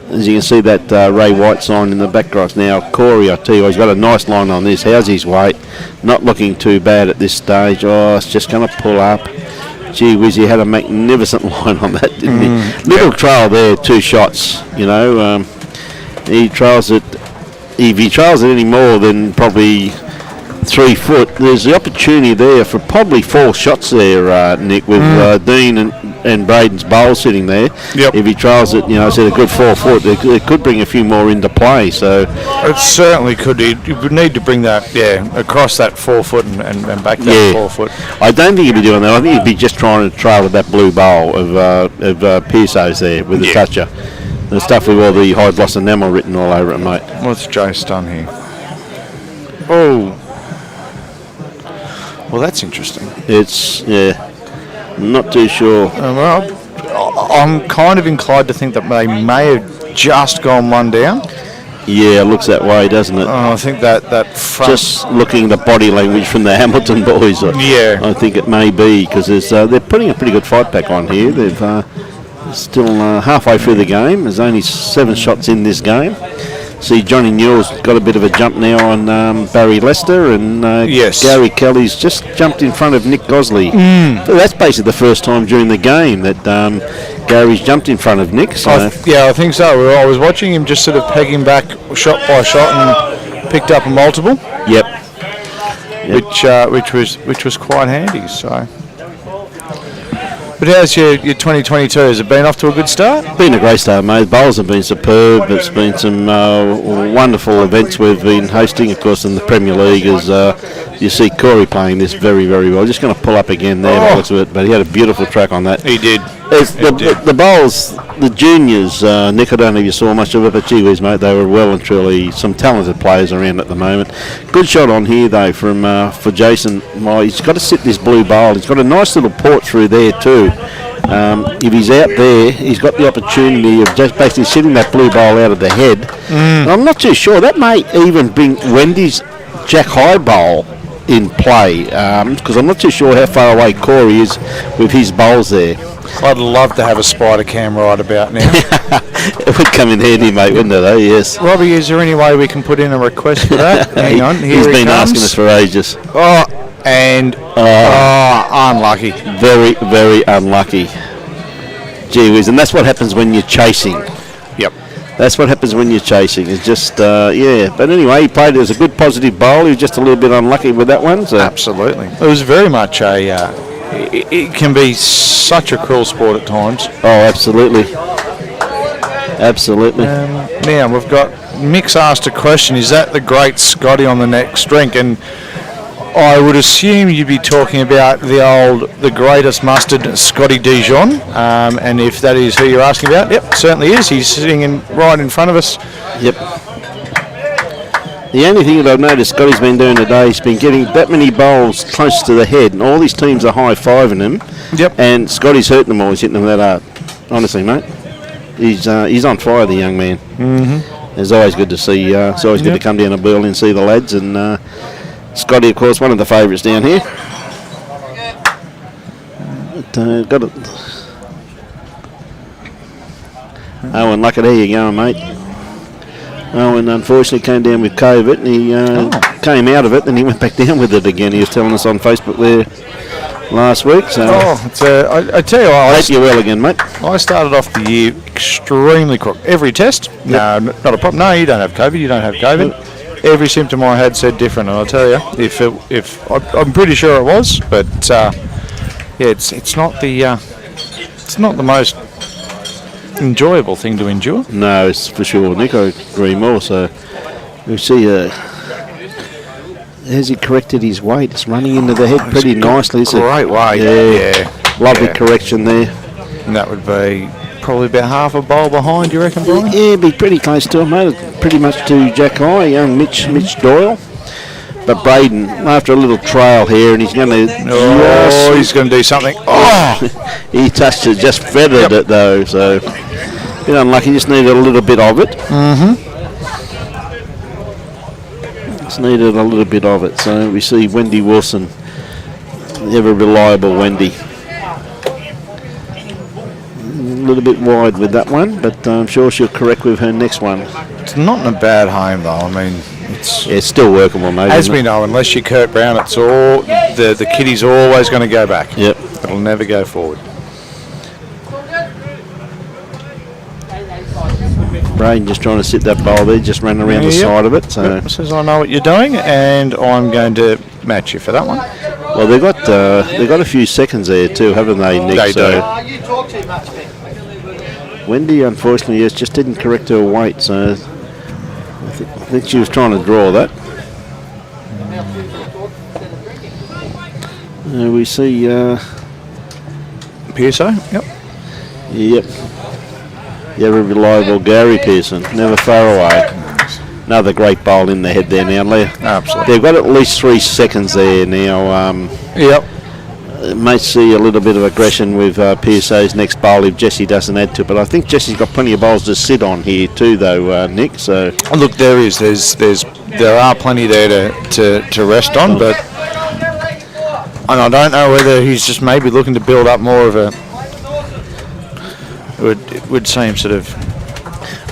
As you can see that Ray White sign in the background now. Corey, I tell you, he's got a nice line on this. How's his weight? Not looking too bad at this stage. Oh, it's just going to pull up. Gee whiz, he had a magnificent line on that, didn't he? Little trail there, 2 shots, you know. He trails it. If he trails it any more than probably 3 foot, there's the opportunity there for probably 4 shots there, Nick, with Dean and Braden's bowl sitting there. Yep. If he trials it, it's at a good 4 foot, it could bring a few more into play. So it certainly could. You would need to bring that, across that 4 foot and back that 4 foot. I don't think he'd be doing that. I think he'd be just trying to trail with that blue bowl of Pearso's there with the toucher. The stuff with all the high gloss enamel written all over it, mate. What's Jace done here? Oh. Well, that's interesting. It's, not too sure. I'm kind of inclined to think that they may have just gone one down. Yeah, it looks that way, doesn't it? I think that front... Just looking at the body language from the Hamilton boys, I think it may be, because they're putting a pretty good fight back on here. They've still halfway through the game. There's only 7 shots in this game. See, Johnny Newell's got a bit of a jump now on Barry Lester, and Yes. Gary Kelly's just jumped in front of Nick Gosley. So that's basically the first time during the game that Gary's jumped in front of Nick. So. I think so. I was watching him just sort of pegging back shot by shot and picked up a multiple. Yep. Which was quite handy. So, but how's your 2022? Has it been off to a good start? Been a great start, mate. The bowls have been superb. It's been some wonderful events we've been hosting, of course, in the Premier League. As you see, Corey playing this very, very well. Just going to pull up again there, by the looks of it, but he had a beautiful track on that. He did. The bowls, the juniors, Nick, I don't know if you saw much of it, but gee whiz, mate, they were well and truly some talented players around at the moment. Good shot on here, though, from for Jason. Well, he's got to sit this blue bowl. He's got a nice little port through there, too. If he's out there, he's got the opportunity of just basically sitting that blue bowl out of the head. I'm not too sure. That may even bring Wendy's Jack High bowl in play, because I'm not too sure how far away Corey is with his bowls there. I'd love to have a spider cam right about now. It would come in handy, mate, wouldn't it? Yes. Robbie, is there any way we can put in a request for that? Hang on, here He's he been comes. asking us for ages. Unlucky. Very, very unlucky. Gee whiz, and that's what happens when you're chasing. Yep. That's what happens when you're chasing. It's just, yeah. But anyway, he played. It was a good, positive bowl. He was just a little bit unlucky with that one. So. Absolutely. It was very much a. It can be such a cruel sport at times. Oh, absolutely. Absolutely. Now we've got Mick's asked a question. Is that the great Scotty on the next drink? And I would assume you'd be talking about the greatest mustard, Scotty Dijon. And if that is who you're asking about, yep, certainly is. He's sitting right in front of us. Yep. The only thing that I've noticed Scotty's been doing today, he's been getting that many bowls close to the head, and all these teams are high-fiving him. Yep. And Scotty's hurting them all. He's hitting them that hard. Honestly, mate. He's on fire, the young man. Mm-hmm. It's always good to see. It's always good to come down to Burleigh and see the lads. And Scotty, of course, one of the favourites down here. But, got it. Owen Luckett, there you go, mate. Owen unfortunately came down with COVID, and he came out of it, and he went back down with it again. He was telling us on Facebook there last week. So I tell you what, I hope you're well again, mate. I started off the year extremely quick. Every test, no, not a problem. No, you don't have COVID. You don't have COVID. Every symptom I had said different, and I'll tell you, if I'm pretty sure it was, but it's not the most enjoyable thing to endure. No, it's for sure. Nick, I agree more. So we see, has he corrected his weight? It's running into the head pretty nicely. It's great weight. Yeah. Lovely correction there. And that would be probably about half a bowl behind, you reckon, Brian? Yeah, be pretty close to him, mate. Pretty much to Jack High, young Mitch Doyle. But Braden, after a little trail here, and he's going to... he's going to do something. Oh! He touched it, just feathered it, though. So, a bit unlucky, just needed a little bit of it. Mm-hmm. Just needed a little bit of it. So, we see Wendy Wilson, the ever-reliable Wendy. A little bit wide with that one, but I'm sure she'll correct with her next one. It's not in a bad home, though. I mean... It's still workable, mate. As we know, unless you're Kurt Brown, it's all the kiddie's always going to go back. Yep. It'll never go forward. Braden just trying to sit that bowl there, just running around the side of it. So says I know what you're doing, and I'm going to match you for that one. Well, they've got a few seconds there tw, haven't they, Nick? They do. You talk too much, Ben. Wendy, unfortunately, yes, just didn't correct her weight, so I think she was trying to draw that. We see... Pearso? Yep. Yep. The ever-reliable Gary Pearson, never far away. Another great bowl in the head there now, Leah. Absolutely. They've got at least 3 seconds there now. Yep. May see a little bit of aggression with Pearso's next bowl if Jesse doesn't add to it, but I think Jesse's got plenty of bowls to sit on here too, though, Nick. So look, there are plenty there to rest on, but and I don't know whether he's just maybe looking to build up more of a. It would seem sort of.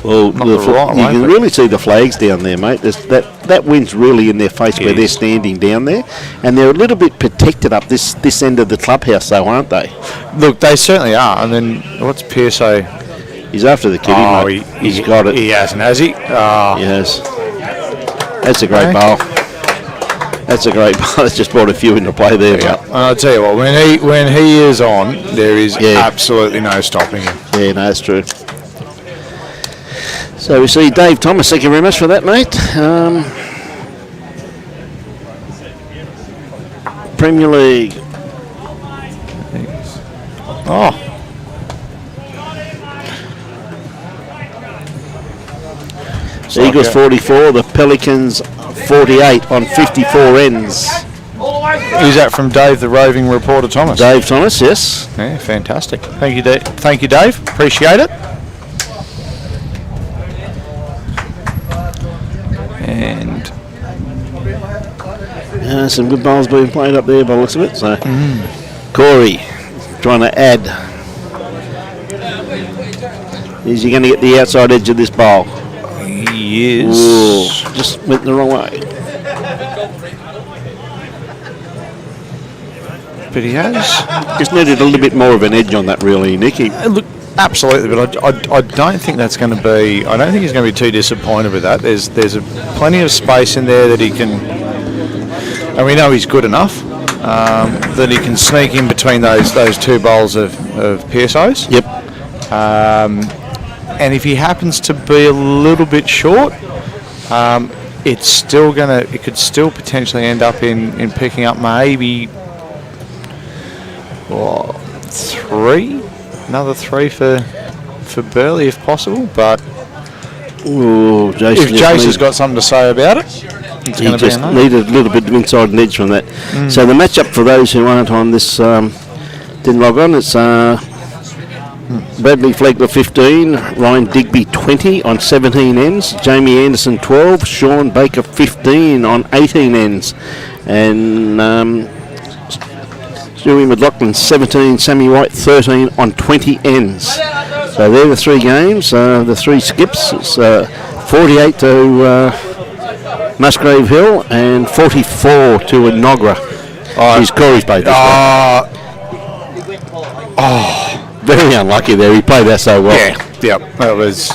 Well, Not you the right way, can but- really see the flags down there, mate. That wind's really in their face where they're Yes. standing down there, and they're a little bit protected up this end of the clubhouse, though, aren't they? Look, they certainly are. And then what's Pearso? He's after the kitty, Oh, mate. He's got it. He hasn't, has he? Oh, Yes. That's a great Okay. bowl. That's a great bowl. It's just brought a few into play there, yeah. but And I'll tell you what, when he is on, there is Yeah. absolutely no stopping him. yeah, no, that's true. So we see Dave Thomas. Thank you very much for that, mate. Premier League. Oh, Eagles Okay. 44, the Pelicans 48 on 54 ends. is that from Dave, the roving reporter Thomas? Dave Thomas, yes. Yeah, fantastic. Thank you, Dave. Thank you, Dave. Appreciate it. And Some good bowls being played up there by the looks of it. So Corey trying to add. Is he going to get the outside edge of this bowl? he is. Ooh, just went the wrong way. But he has. Just needed a little bit more of an edge on that, really, Nicky. Look, absolutely, but I don't think that's going to be. I don't think he's going to be too disappointed with that. There's plenty of space in there that he can, and we know he's good enough that he can sneak in between those two bowls of Pearso's. Yep. And if he happens to be a little bit short, it's still it could still potentially end up in picking up maybe another three for Burleigh if possible. But Ooh, Jason if Jason's got something to say about it, it's he going to be just enough. needed a little bit of inside edge from that. So the matchup for those who aren't on this, didn't log on, it's Bradley Flegler 15, Ryan Digby 20 on 17 ends, Jamie Anderson 12, Sean Baker 15 on 18 ends, and Stewie McLaughlin 17, Sammy White 13 on 20 ends. So they're the three games, the three skips. It's 48 to Musgrave Hill and 44 to Inogra. He's Corey's played this one. Very unlucky there. He played that so well. Yep. That was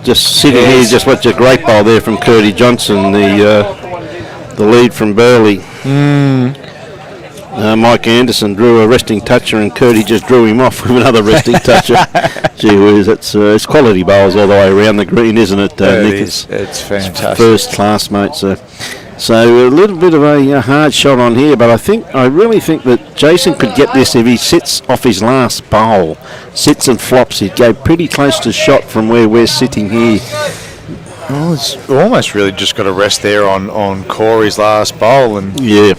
Just sitting here, just watch a great bowl there from Curdy Johnson, the lead from Burleigh. Mike Anderson drew a resting toucher and Curdy just drew him off with another resting toucher. Gee whiz, it's quality bowls all the way around the green, isn't it, Nick? It's fantastic. First class, mate. So a little bit of a hard shot on here, but I really think that Jason could get this if he sits off his last bowl, sits and flops. He'd go pretty close to shot from where we're sitting here. Well, it's almost really just got to rest there on Corey's last bowl, and Yeah.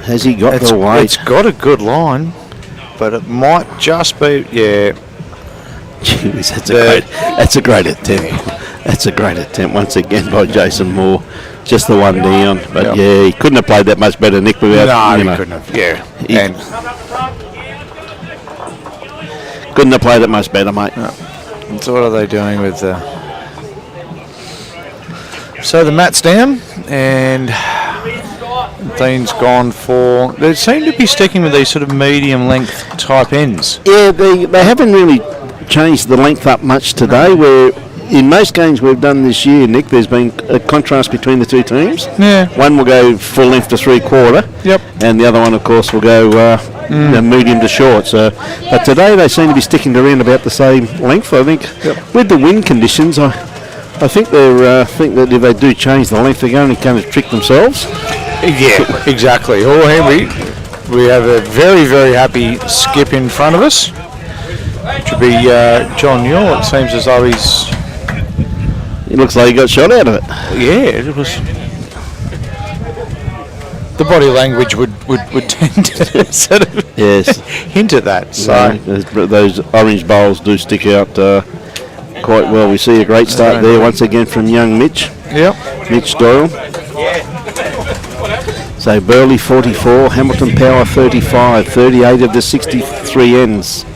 Has he got the weight? it's got a good line, but it might just be Gee whiz, that's a great attempt. That's a great attempt once again by Jason Moore. Just the one down. But yeah, he couldn't have played that much better, Nick, without, he couldn't have. Yeah, and couldn't have played it much better, mate. so what are they doing with the? So the mat's down, and Dean's gone for. They seem to be sticking with these sort of medium length type ends. Yeah, they haven't really changed the length up much today. Where in most games we've done this year, Nick, there's been a contrast between the two teams. Yeah. One will go full length to 3/4. Yep. And the other one, of course, will go medium to short. So, but today they seem to be sticking around about the same length. I think with the wind conditions, I think think that if they do change the length, they're going to kind of trick themselves. Yeah, exactly. Oh, Henry, we have a very, very happy skip in front of us, which would be John Newell. It seems as though he's. It looks like he got shot out of it. Yeah, it was. The body language would tend to sort of Yes. hint at that. So Those orange bowls do stick out quite well. We see a great start there once again from young Mitch. yep. Mitch Doyle. So Burleigh 44, Hamilton Power 35, 38 of the 63 ends.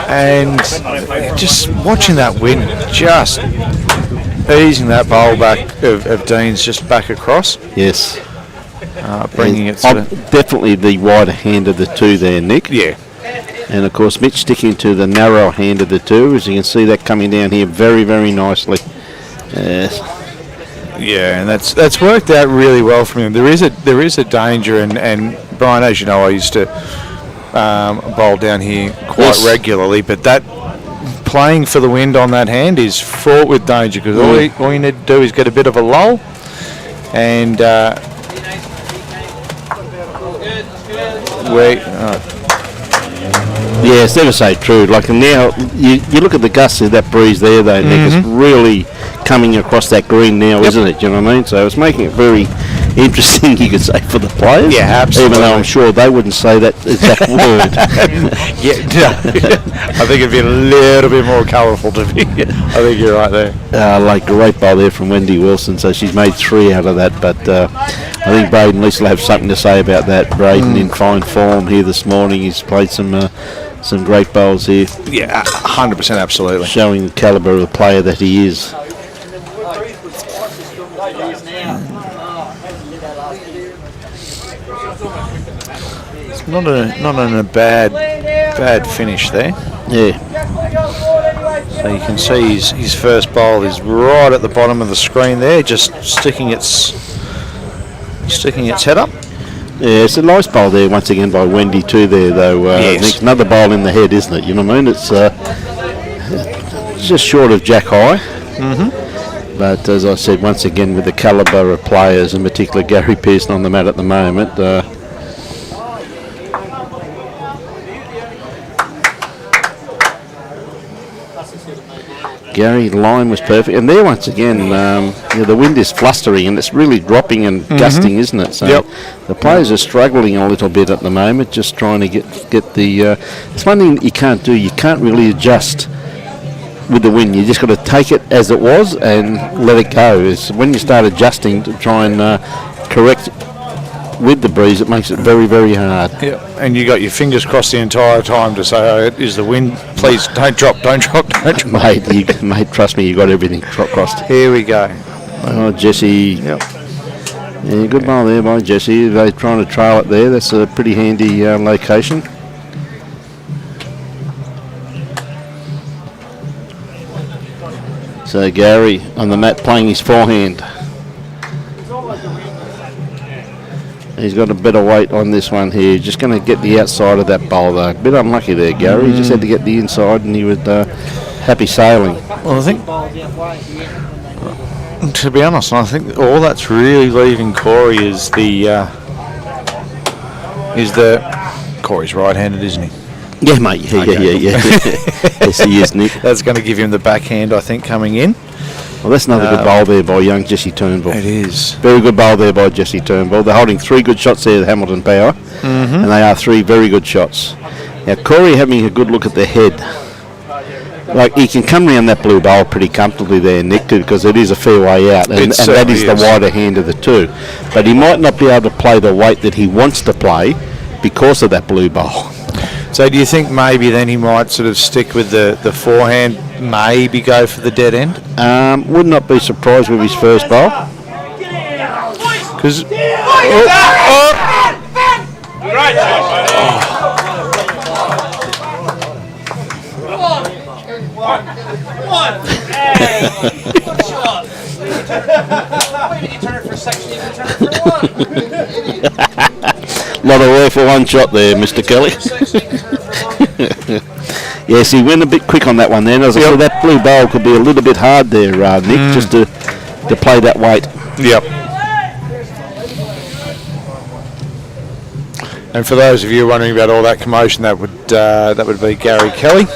And just watching that wind, just easing that bowl back of Dean's just back across. Yes. Bringing it sort of... Definitely the wider hand of the two there, Nick. Yeah. And of course Mitch sticking to the narrow hand of the two, as you can see that coming down here very, very nicely. Yeah, and that's worked out really well for him. There is a danger, and Brian, as you know, I used to bowl down here quite regularly, but that playing for the wind on that hand is fraught with danger, because all you need to do is get a bit of a lull, and yeah, it's never so true. Like now, you look at the gusts of that breeze there, though, Nick. It's really coming across that green now, isn't it? Do you know what I mean? So it's making it very interesting, you could say, for the players. Yeah, absolutely. Even though I'm sure they wouldn't say that exact word. I think it'd be a little bit more colourful to me. I think you're right there. Like great bowl there from Wendy Wilson. So she's made 3 out of that. But I think Braden Lee's will have something to say about that. Braden in fine form here this morning. He's played some great bowls here. Yeah, 100%, absolutely. Showing the calibre of the player that he is. It's not in a bad finish there. Yeah. So you can see his first bowl is right at the bottom of the screen there, just sticking its head up. Yeah, it's a nice bowl there once again by Wendy too there, though. Yes. Nick, another bowl in the head, isn't it? You know what I mean? It's just short of Jack High. But as I said, once again, with the calibre of players, in particular Gary Pearson on the mat at the moment, Gary, line was perfect. And there once again, the wind is flustering and it's really dropping and gusting, isn't it? So the players are struggling a little bit at the moment, just trying to get the... it's one thing that you can't do. You can't really adjust with the wind. You just got to take it as it was and let it go. It's when you start adjusting to try and correct with the breeze, it makes it very, very hard. Yeah, and you got your fingers crossed the entire time to say, "Oh, it is the wind. Please don't drop." Mate, trust me, you got everything crossed. Here we go. Oh, Jesse. Yep. Yeah, good ball there by Jesse. They're trying to trail it there. That's a pretty handy location. So Gary on the mat playing his forehand. He's got a bit of weight on this one here. Just going to get the outside of that bowl though. A bit unlucky there, Gary. He just had to get the inside and he was happy sailing. Well, I think, to be honest, I think all that's really leaving Corey is Corey's right-handed, isn't he? Yeah, mate. Yeah. Yes, he is, Nick. That's going to give him the backhand, I think, coming in. Well, that's another good bowl there by young Jesse Turnbull. It is. Very good bowl there by Jesse Turnbull. They're holding 3 good shots there at Hamilton Power, and they are 3 very good shots. Now, Corey having a good look at the head. Like, he can come around that blue bowl pretty comfortably there, Nick, because it is a fair way out, and that is the wider hand of the two. But he might not be able to play the weight that he wants to play because of that blue bowl. So do you think maybe then he might sort of stick with the forehand, maybe go for the dead end? Would not be surprised with his first bowl. Because... Lot of work for one shot there, Mr. Kelly. Yes, he went a bit quick on that one then. As I said, that blue bowl could be a little bit hard there, Nick, just to play that weight. Yep. And for those of you wondering about all that commotion, that would be Gary Kelly.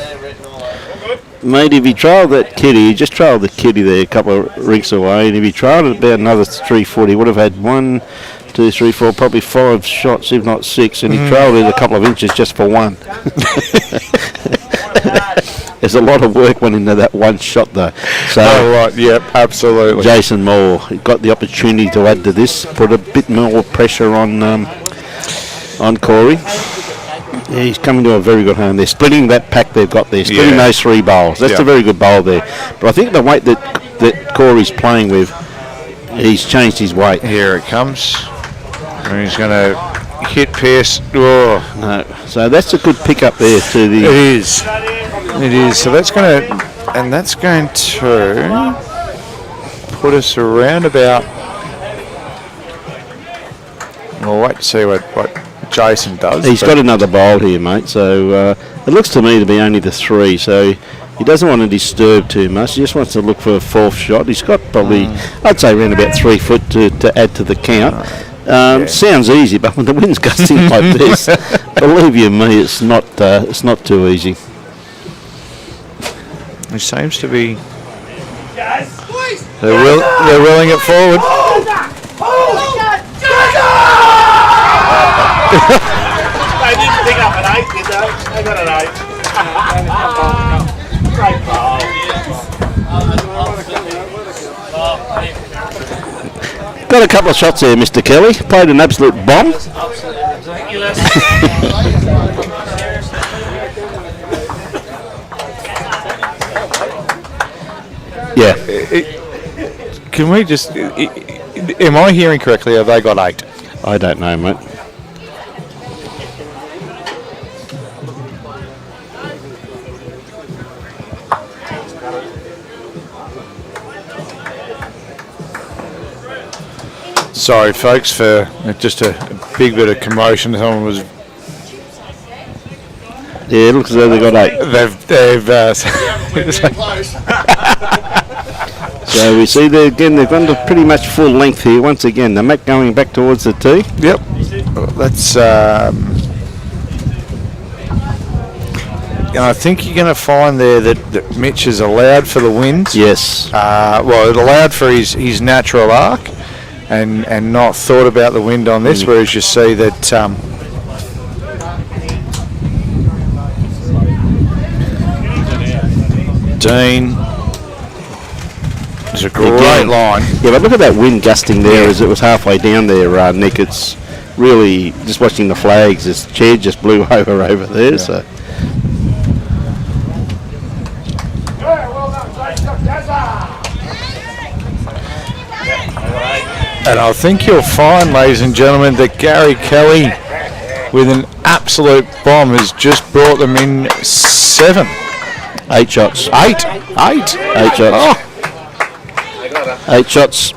Mate, if he trailed that kiddie, he just trailed the kiddie there a couple of rinks away, and if he trailed it about another 3 foot, he would have had 1, 2, 3, 4, probably 5 shots, if not 6, and he trailed it a couple of inches just for 1. there's a lot of work went into that one shot though. So right, yep, absolutely. Jason Moore got the opportunity to add to this, put a bit more pressure on Corey. Yeah, he's coming to a very good home. They're splitting that pack they've got there, splitting those 3 bowls. That's a very good bowl there. But I think the weight that Corey's playing with, he's changed his weight. Here it comes. And he's going to hit Pearce. Oh. No. So that's a good pick up there to the... It is. It is. So that's going to... And that's going to put us around about... We'll wait to see what Jason does. He's got another bowl here, mate. So it looks to me to be only the 3. So he doesn't want to disturb too much. He just wants to look for a 4th shot. He's got probably, I'd say, around about 3 foot to add to the count. Sounds easy, but when the wind's gusting like this, believe you me, it's not too easy. He seems to be. They're willing it forward. They didn't pick up an 8, did they? They got an 8. Great ball. Got a couple of shots there, Mr. Kelly. Played an absolute bomb. Yeah. Can we just... Am I hearing correctly? Have they got 8? I don't know, mate. Sorry, folks, for just a big bit of commotion. Someone was... Yeah, it looks as though they got 8. So we see they've gone to pretty much full length here once again. The mat going back towards the tee. Yep. That's... I think you're going to find there that Mitch is allowed for the wind. Yes. Well, it allowed for his natural arc and not thought about the wind on this, whereas you see that... Dean... It's a great line. Yeah, but look at that wind gusting there as it was halfway down there, Nick. It's really just watching the flags. This chair just blew over there. So. And I think you'll find, ladies and gentlemen, that Gary Kelly, with an absolute bomb, has just brought them in 7. 8 shots. 8 shots. Oh. 8 shots.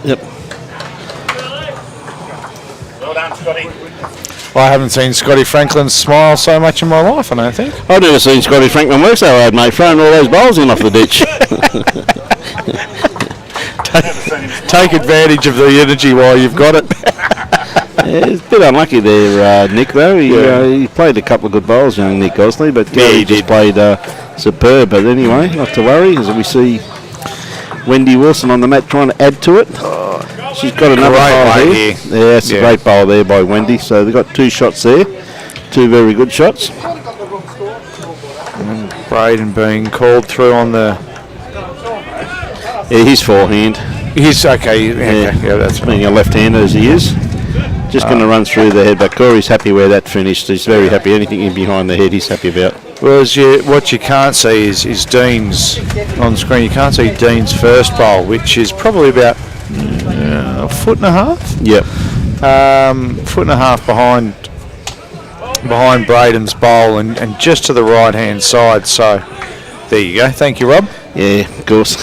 Yep. Well done, Scotty. I haven't seen Scotty Franklin smile so much in my life, I don't think. I've never seen Scotty Franklin work so hard, mate, throwing all those bowls in off the ditch. Take advantage of the energy while you've got it. Yeah, he's a bit unlucky there, Nick, though. He played a couple of good bowls, young Nick Gosley, but he just played superb. But anyway, not to worry, as we see Wendy Wilson on the mat trying to add to it. She's got another bowl here. Yeah, it's a great bowl there by Wendy. So they've got 2 shots there, 2 very good shots. And Braden being called through on the... Yeah, his forehand. He's okay. Yeah, that's being a left-hander as he is. Just going to run through the head, but Corey's happy where that finished. He's very happy. Anything in behind the head, he's happy about. Whereas what you can't see is Dean's on the screen. You can't see Dean's first bowl, which is probably about a foot and a half. Yep. Foot and a half behind Braden's bowl, and just to the right-hand side. So there you go. Thank you, Rob. Yeah, of course.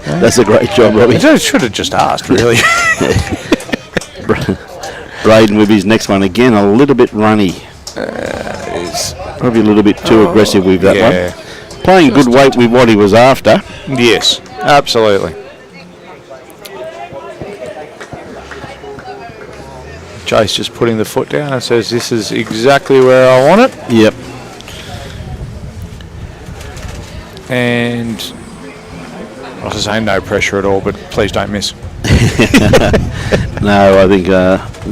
That's a great job, Robbie. I should have just asked, really. Braden with his next one again, a little bit runny. Probably a little bit too aggressive with that one. Playing good weight with what he was after. Yes, absolutely. Chase just putting the foot down and says, "This is exactly where I want it." Yep. And I was saying no pressure at all, but please don't miss. No, I think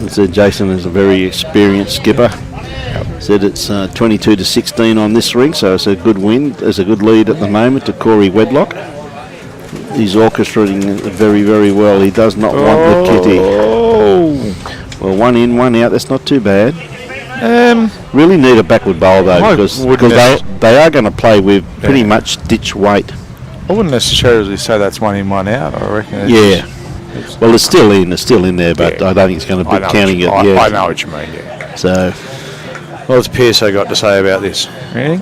said Jason is a very experienced skipper. Said it's 22 to 16 on this rink, so it's a good win. There's a good lead at the moment to Corey Wedlock. He's orchestrating it very, very well. He does not want the kitty. Well, one in, one out. That's not too bad. Really need a backward bowl though, because they are going to play with pretty much ditch weight. I wouldn't necessarily say that's one in, one out. I reckon. Well, it's still in there, but I don't think it's going to be counting it. I know what you mean. Yeah. So, what's Pearso got to say about this? Anything?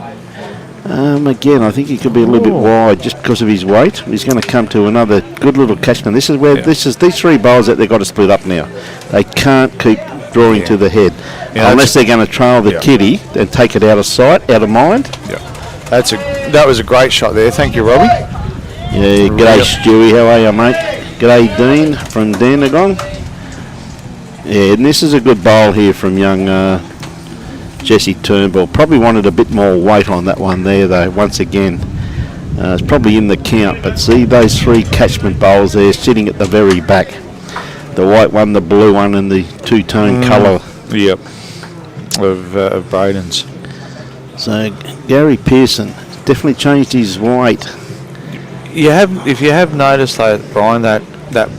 Again, I think he could be a little bit wide just because of his weight. He's going to come to another good little catchment. This is where these three bowls that they've got to split up now. They can't keep drawing to the head unless they're going to trail the kitty and take it out of sight, out of mind. Yeah, that was a great shot there. Thank you, Robbie. Yeah, g'day Stewie, how are you, mate? G'day Dean from Dandenong. Yeah, and this is a good bowl here from young Jesse Turnbull. Probably wanted a bit more weight on that one there though, once again. It's probably in the count, but see those three catchment bowls there sitting at the very back. The white one, the blue one, and the two-tone colour. Yep. Of Braden's. So Gary Pearson definitely changed his weight. If you have noticed that, Brian, that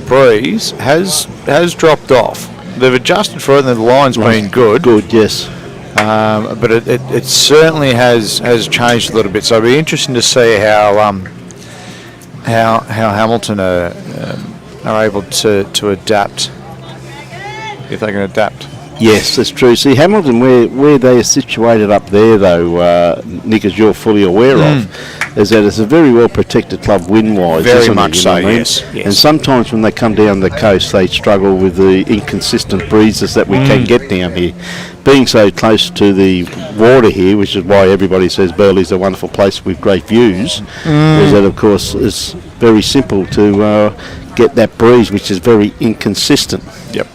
breeze has dropped off. They've adjusted for it, and the line's been good. Good, yes. But it certainly has changed a little bit. So it'll be interesting to see how Hamilton are able to adapt, if they can adapt. Yes, that's true. See, Hamilton, where they are situated up there, though, Nick, as you're fully aware of, is that it's a very well protected club wind-wise. Very much so, yes. And And sometimes when they come down the coast, they struggle with the inconsistent breezes that we can get down here. Being so close to the water here, which is why everybody says Burleigh's a wonderful place with great views, is that, of course, it's very simple to get that breeze, which is very inconsistent. Yep.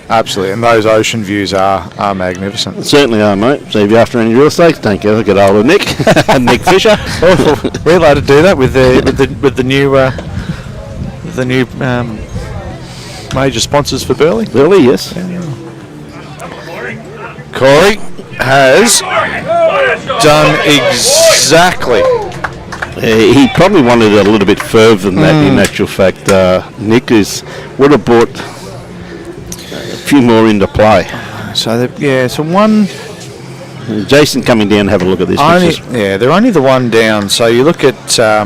Absolutely, and those ocean views are magnificent. Certainly are, mate. So if you're after any real estate, don't get hold of Nick, Nick Fisher. We're allowed to do that with the new major sponsors for Burleigh. Burleigh, yes. Corey has done exactly. He probably wanted it a little bit further than that. In actual fact, Nick would have brought a few more into play. So one. Jason coming down, have a look at this. They're only the one down. So you look at so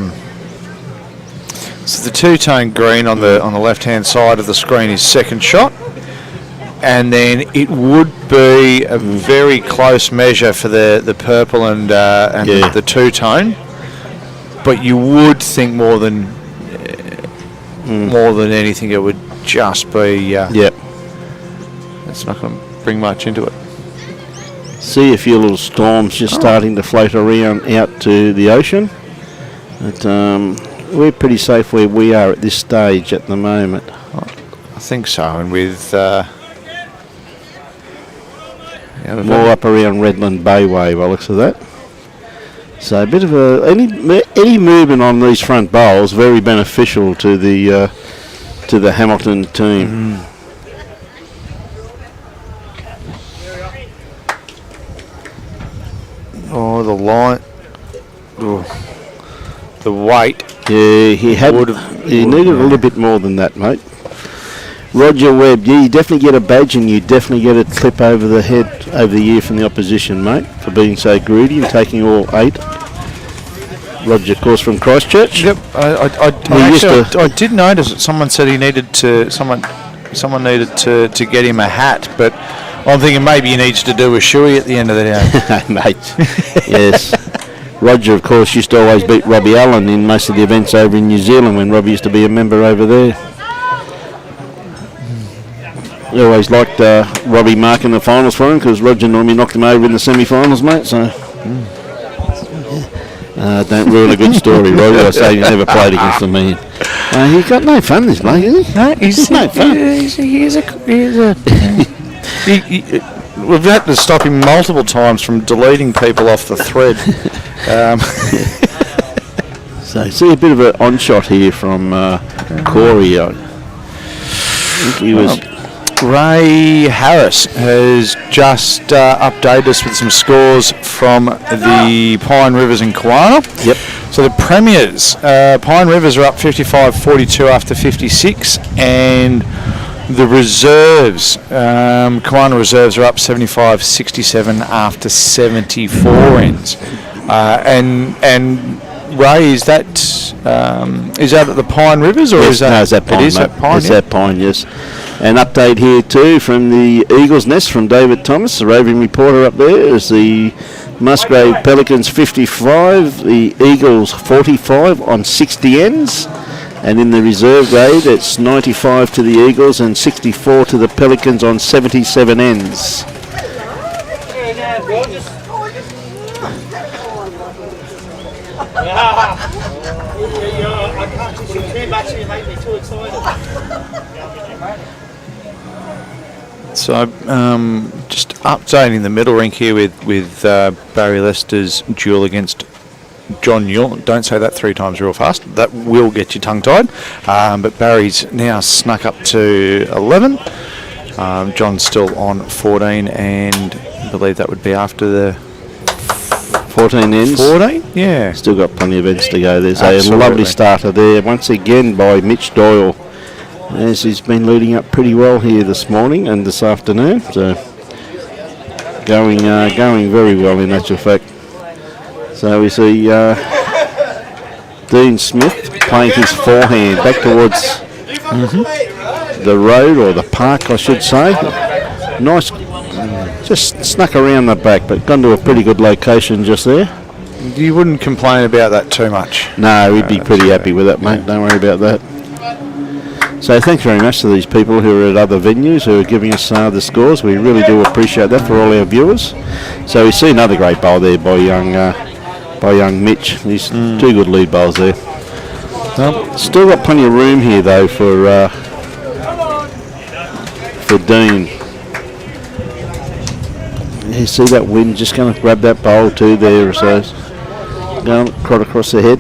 the two-tone green on the left-hand side of the screen is second shot, and then it would be a very close measure for the purple and the two-tone. But you would think more than anything, it would just be. It's not going to bring much into it. See a few little storms just starting to float around out to the ocean. But we're pretty safe where we are at this stage at the moment. I think so, and with more up around Redland Bay Way by the looks of that. So a bit of any movement on these front bowls very beneficial to the Hamilton team. Oh, the line. The weight. Yeah, he needed a little bit more than that, mate. Roger Webb, you definitely get a badge and you definitely get a clip over the head over the ear from the opposition, mate, for being so greedy and taking all 8. Roger, of course, from Christchurch. Yep, I did notice that someone said he needed to. Someone needed to get him a hat, but I'm thinking maybe he needs to do a shoey at the end of the day. Mate, yes. Roger, of course, used to always beat Robbie Allen in most of the events over in New Zealand when Robbie used to be a member over there. I always liked Robbie marking the finals for him because Roger normally knocked him over in the semi-finals, mate. So don't ruin a good story, Roger. I say you never played against the man. He's got no fun, this bloke, is he? No, he's no fun. We've had to stop him multiple times from deleting people off the thread. So see a bit of an on-shot here from Corey. think he was. Ray Harris has just updated us with some scores from the Pine Rivers and Kiwana. Yep. So the Premiers, Pine Rivers are up 55-42 after 56, and the reserves, Kiwana reserves are up 75-67 after 74 ends. And Ray, is that at the Pine Rivers, or yes, is that? No, it's at Pine. It is at Pine. It's at Pine, yes. An update here too from the Eagles Nest from David Thomas, the roving reporter up there, is the Musgrave Pelicans 55, the Eagles 45 on 60 ends. And in the reserve grade, it's 95 to the Eagles and 64 to the Pelicans on 77 ends. I can't just too much, you make me too excited. So just updating the middle rink here with Barry Lester's duel against John Newell. Don't say that 3 times real fast. That will get you tongue-tied. But Barry's now snuck up to 11. John's still on 14, and I believe that would be after the 14 ends. 14? Yeah. Still got plenty of ends to go. There's Absolutely. a lovely starter there, once again by Mitch Doyle, as he's been leading up pretty well here this morning and this afternoon. So going very well in actual fact. So we see Dean Smith playing his forehand back towards the road, or the park I should say. Nice, just snuck around the back, but gone to a pretty good location just there. You wouldn't complain about that too much. No, we'd be pretty happy with that, mate. Don't worry about that. So thanks very much to these people who are at other venues who are giving us the scores. We really do appreciate that for all our viewers. So we see another great bowl there by young Mitch. These 2 good lead bowls there. Still got plenty of room here though for Dean. You see that wind just going to grab that bowl too there, so going right across the head.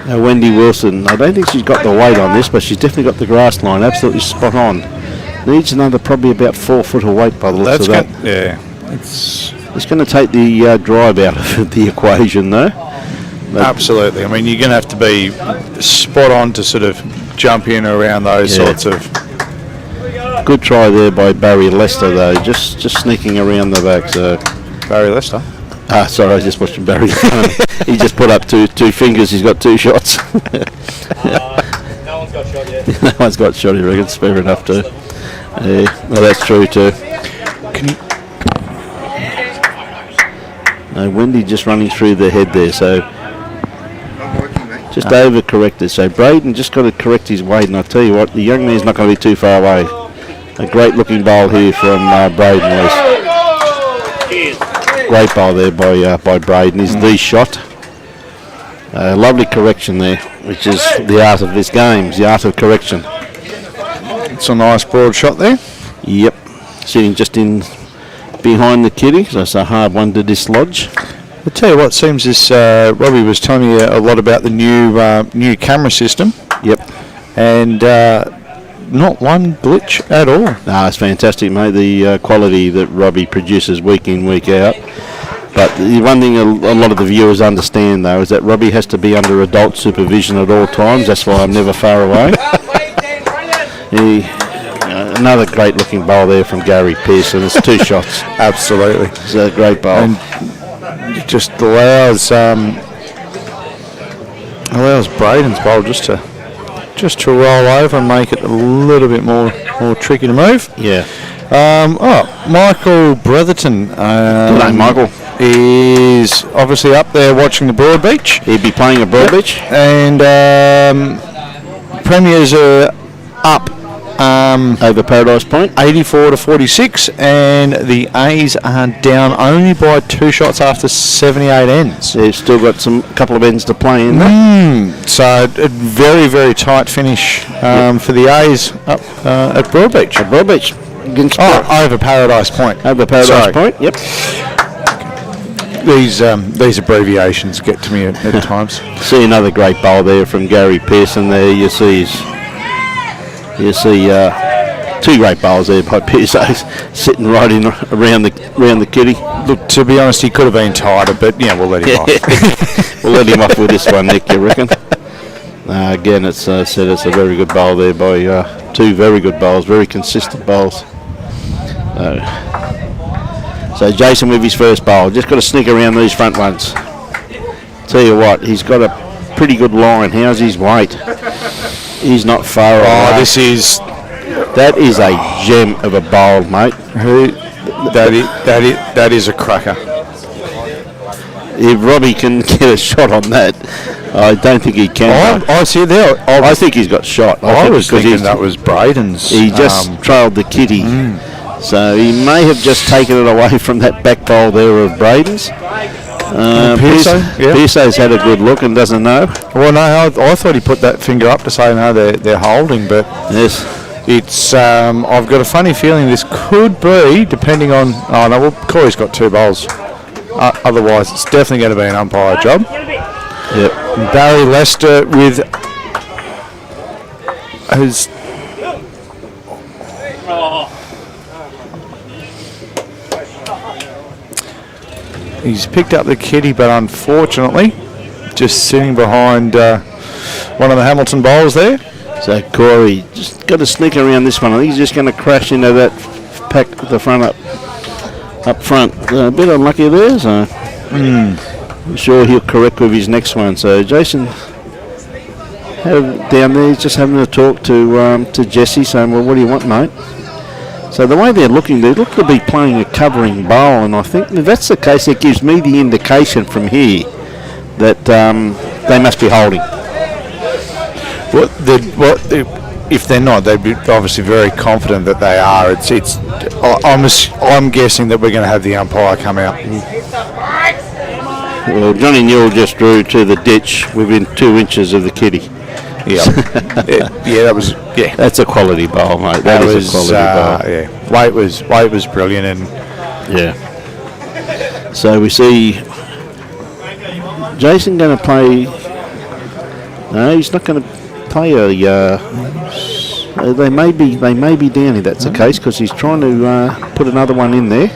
Now Wendy Wilson, I don't think she's got the weight on this, but she's definitely got the grass line absolutely spot on. Needs another probably about 4 foot of weight by the looks of that. Yeah. It's going to take the drive out of the equation though. Absolutely. I mean, you're going to have to be spot on to sort of jump in around those sorts of... Good try there by Barry Lester though, just sneaking around the back. So Barry Lester? Sorry, I was just watching Barry. He just put up two fingers. He's got 2 shots. No one's got shot yet. No one's got shot, he reckons. Fair enough too. Well, that's true too. Wendy just running through the head there, so just over-corrected. So Braden just got to correct his weight, and I tell you what, the young man's not going to be too far away. A great-looking bowl here from Braden West. Great bowl there by Braden. Is the shot. Lovely correction there, which is the art of this game, the art of correction. It's a nice broad shot there. Yep, sitting just in behind the kitty, so it's a hard one to dislodge. I'll tell you what, seems this Robbie was telling you a lot about the new camera system. Yep. And not one glitch at all. No, it's fantastic, mate, the quality that Robbie produces week in, week out. But the one thing a lot of the viewers understand, though, is that Robbie has to be under adult supervision at all times. That's why I'm never far away. Another great-looking bowl there from Gary Pearson. It's 2 shots. Absolutely. It's a great bowl. And just allows Braden's bowl just to roll over and make it a little bit more tricky to move. Yeah. Michael Brotherton. Good day, Michael. Is obviously up there watching the Broadbeach. He'd be playing at Broadbeach. And Premiers are up over Paradise Point, 84-46, and the A's are down only by 2 shots after 78 ends. They've still got couple of ends to play in there. So a very, very tight finish for the A's up at Broadbeach. against over Paradise Point. over Paradise Sorry. Point. Yep. These abbreviations get to me at times. See another great bowl there from Gary Pearson. There you see two great bowls there by Pearson sitting right in around the kitty. Look, to be honest, he could have been tighter, but yeah, we'll let him off. We'll let him off with this one, Nick. You reckon? Again, it's it's a very good bowl there by two very good bowls, very consistent bowls. So Jason with his first bowl, just got to sneak around these front ones. Tell you what, he's got a pretty good line. How's his weight? He's not far away. That is a gem of a bowl, mate. That is a cracker. If Robbie can get a shot on that, I don't think he can. I see there. I think he's got shot. I was thinking that was Braden's. He just trailed the kitty. So he may have just taken it away from that back bowl there of Braden's. Pearsay's had a good look and doesn't know. Well, no, I thought he put that finger up to say no, they're holding, but yes, it's. I've got a funny feeling this could be, depending on. Oh no, well, Corey's got two bowls. Otherwise, it's definitely going to be an umpire job. Yep. Barry Lester with his. He's picked up the kitty, but unfortunately, just sitting behind one of the Hamilton bowls there. So Corey just got to sneak around this one. I think he's just going to crash into that pack at the front up front. A bit unlucky there, so I'm sure he'll correct with his next one. So Jason down there, he's just having a talk to Jesse, saying, well, what do you want, mate? So the way they're looking, they look to be playing a covering bowl, and I think if that's the case, it gives me the indication from here that they must be holding. If they're not, they'd be obviously very confident that they are. I'm guessing that we're going to have the umpire come out. Well, Johnny Newell just drew to the ditch within 2 inches of the kitty. Yeah, That's a quality bowl, mate. That is a quality bowl. Yeah, weight was brilliant, and yeah. So we see Jason going to play. No, he's not going to play a. They may be down if that's the case, because he's trying to put another one in there.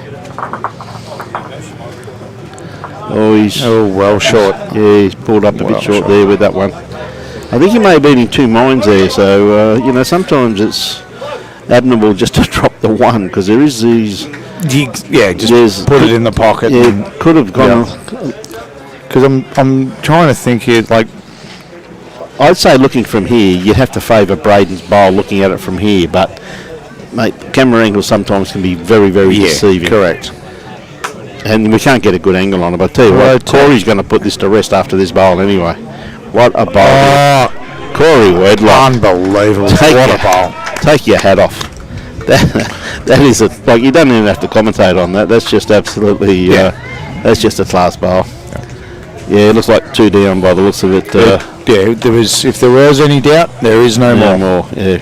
Oh, he's well short. Yeah, he's pulled up a bit short there with that one. I think he may have been in two minds there, so sometimes it's admirable just to drop the one, because there is these. Just put it in the pocket. Yeah, could have gone. Because I'm trying to think here, like. I'd say looking from here, you'd have to favour Braden's bowl looking at it from here, but mate, camera angles sometimes can be very, very deceiving. Correct. And we can't get a good angle on it. But I tell you what, Corey's going to put this to rest after this bowl anyway. What a bowl. Corey Wedlock. Unbelievable. What a bowl. Take your hat off. That is you don't even have to commentate on that. That's just absolutely, that's just a class bowl. Yeah, it looks like 2 down by the looks of it. If there was any doubt, there is no more. Yeah.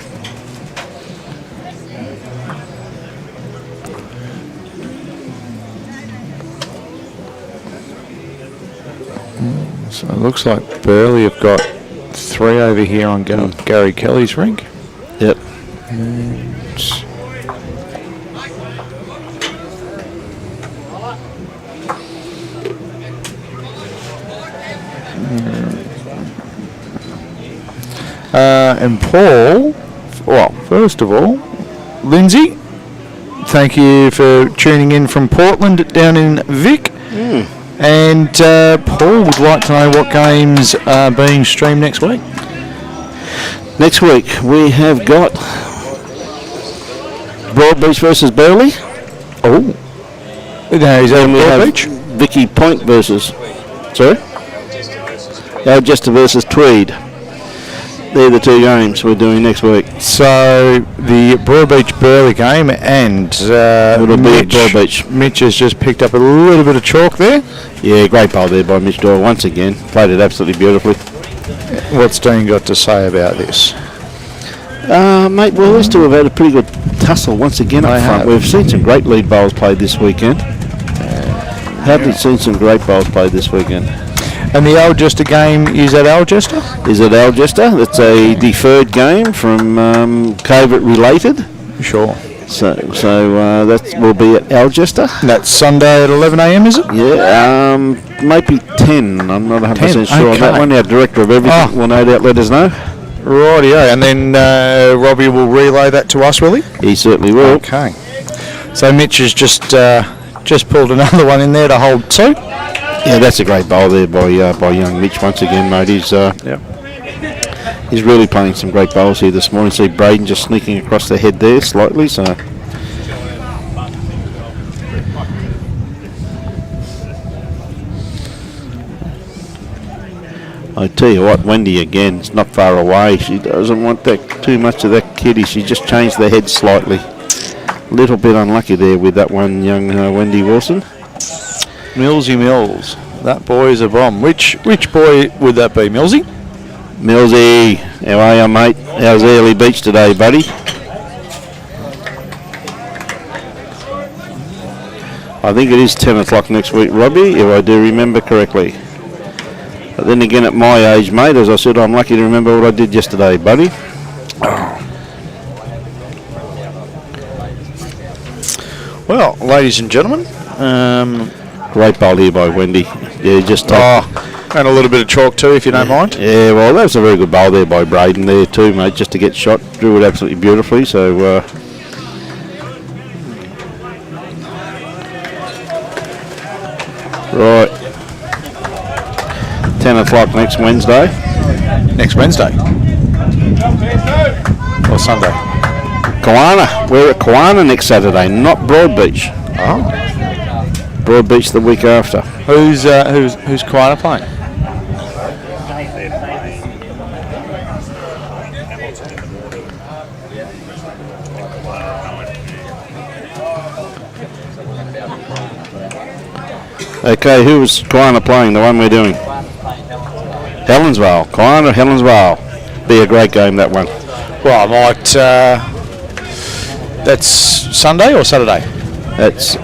So it looks like Burleigh have got 3 over here on Gary Kelly's rink. Yep. And Paul, well, first of all, Lindsay, thank you for tuning in from Portland down in Vic. And Paul would like to know what games are being streamed next week. Next week we have got Broadbeach versus Burleigh. Oh. No, is that Broadbeach? Vicky Point versus... Sorry? Algester versus Tweed. They're the 2 games we're doing next week. So the Broadbeach Burleigh game, and Mitch has just picked up a little bit of chalk there. Yeah, great bowl there by Mitch Doyle once again. Played it absolutely beautifully. What's Dean got to say about this? Mate, well, these two have had a pretty good tussle once again up front. We've seen some great lead bowls played this weekend. Haven't seen some great bowls played this weekend. And the Algester game is at Algester? Is at Algester. It's a deferred game from COVID related. Sure. So that will be at Algester. That's Sunday at 11 a.m, is it? Yeah, maybe 10. I'm not 100% sure on that one. Our director of everything will no doubt let us know. Rightio. And then Robbie will relay that to us, will he? He certainly will. Okay. So Mitch has just pulled another one in there to hold 2. Yeah, that's a great bowl there by young Mitch once again, mate. He's really playing some great bowls here this morning. See Braden just sneaking across the head there slightly. So I tell you what, Wendy again, it's not far away. She doesn't want that too much of that kiddie. She just changed the head slightly. A little bit unlucky there with that one, young Wendy Wilson. Millsy Mills. That boy is a bomb. Which boy would that be, Millsy? Millsy, how are you, mate? How's Early Beach today, buddy? I think it is 10 o'clock next week, Robbie, if I do remember correctly. But then again, at my age, mate, as I said, I'm lucky to remember what I did yesterday, buddy. Well, ladies and gentlemen, great bowl here by Wendy. Yeah, just and a little bit of chalk too, if you don't mind. Yeah, well, that was a very good bowl there by Braden there too, mate, just to get shot. Drew it absolutely beautifully, so right. 10 o'clock next Wednesday. Next Wednesday? Or Sunday? Kawana. We're at Kawana next Saturday, not Broadbeach. Oh. Broadbeach the week after. Who's Kawana playing? Okay, who was Kawana playing, the one we're doing? Helensvale. Kawana, Helensvale. Be a great game, that one. Well, I might... that's Sunday or Saturday? That's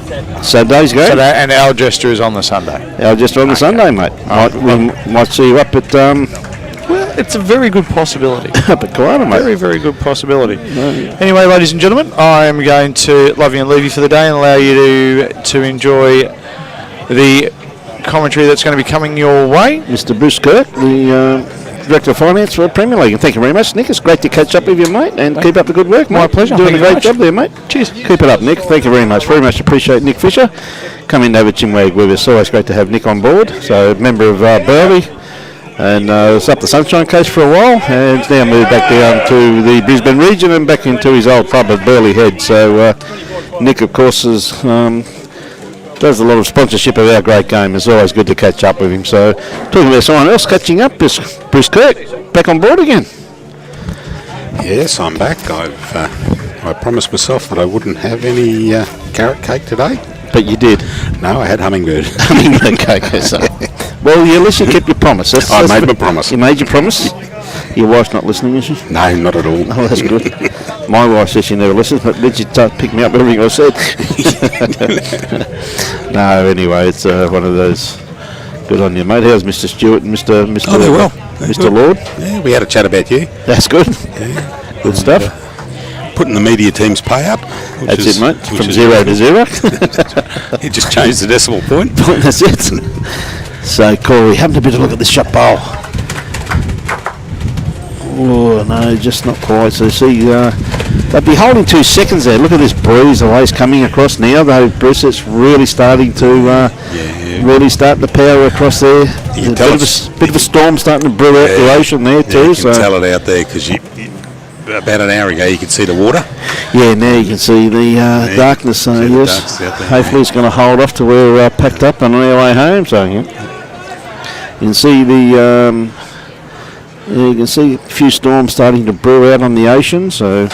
Saturday's game. Saturday, and Algester is on the Sunday. Algester on the Sunday, mate. We might see you up at... well, it's a very good possibility. Up at Kawana, mate. Very, very good possibility. Anyway, ladies and gentlemen, I am going to love you and leave you for the day and allow you to enjoy the commentary that's going to be coming your way. Mr. Bruce Kirk, the Director of Finance for Premier League. And thank you very much, Nick. It's great to catch up with you, mate, and keep up the good work, mate. My pleasure. Doing a great job there, mate. Cheers. Keep it up, Nick. Thank you very much. Very much appreciate Nick Fisher coming over Chinwag with us. Always great to have Nick on board. So, member of Burleigh, and was up the Sunshine Coast for a while, and it's now moved back down to the Brisbane region and back into his old club at Burleigh Head. So, Nick, of course, is... does a lot of sponsorship of our great game. It's always good to catch up with him. So, talking about someone else catching up is Bruce Kirk, back on board again. Yes, I'm back. I promised myself that I wouldn't have any carrot cake today. But you did. No, I had hummingbird. Hummingbird cake. So. Well, at least you kept your promise. I made my promise. You made your promise? Your wife's not listening, is she? No, not at all. Oh, that's good. My wife says she never listens, but then she'd pick me up everything I said. No, anyway, it's one of those. Good on you, mate. How's Mr. Stewart and Mr. Oh, they're well. Mr. Lord? Yeah, we had a chat about you. That's good. Yeah. Good stuff. Putting the media team's pay up. That's it, mate. From 0 to 0. He just changed the decimal point. That's it. So, Corey, having a bit of a look at this shot bowl. Oh, no, just not quite. So, see, they'd be holding 2 seconds there. Look at this breeze, the way it's coming across now, though, Bruce. It's really starting to really starting to power across there. You A bit of a storm starting to brew out the ocean there, too. You can tell it out there because about an hour ago you could see the water. Yeah, now you can see the darkness. So, yes, hopefully it's going to hold off to where we're packed up on our way home. So, yeah. You can see you can see a few storms starting to brew out on the ocean. So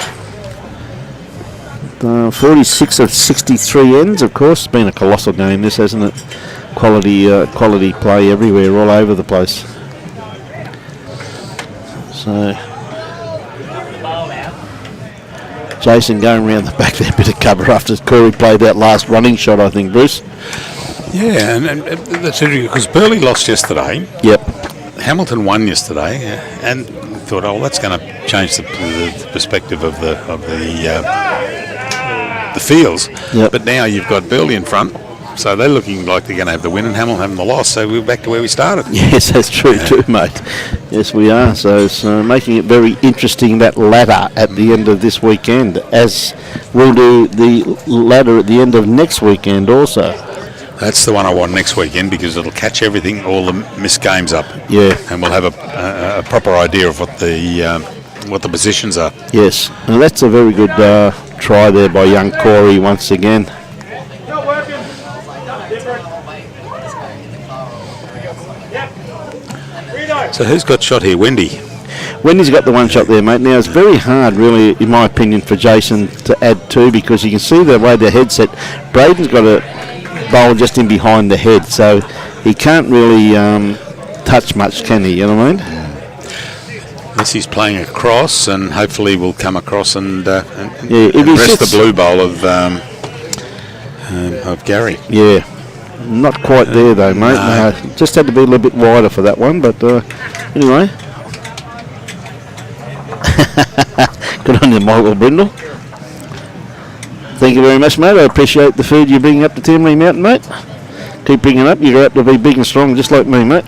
46 of 63 ends, of course. It's been a colossal game, this, hasn't it? Quality play everywhere, all over the place. So Jason going around the back there, bit of cover after Corey played that last running shot, I think, Bruce. Yeah, and that's interesting because Burleigh lost yesterday. Yep. Hamilton won yesterday, and thought, oh, that's going to change the perspective of the fields. Yep. But now you've got Burleigh in front, so they're looking like they're going to have the win, and Hamilton having the loss. So we're back to where we started. Yes, that's true too, mate. Yes, we are. So it's making it very interesting, that ladder at the end of this weekend, as we'll do the ladder at the end of next weekend also. That's the one I want next weekend because it'll catch everything, all the missed games up. Yeah. And we'll have a proper idea of what the positions are. Yes, and that's a very good try there by young Corey once again. So who's got shot here? Wendy. Wendy's got the one shot there, mate. Now, it's very hard, really, in my opinion, for Jason to add two because you can see the way the head's set. Braden's got a bowl just in behind the head, so he can't really touch much, can he? You know what I mean? Yes, he's playing across, and hopefully we'll come across and if he rest the sits, blue bowl of Gary. Yeah, not quite there though, mate. No. Just had to be a little bit wider for that one, but anyway. Good on you, Michael Brindle. Thank you very much, mate. I appreciate the food you're bringing up to Timley Mountain, mate. Keep bringing it up. You're up to be big and strong, just like me, mate.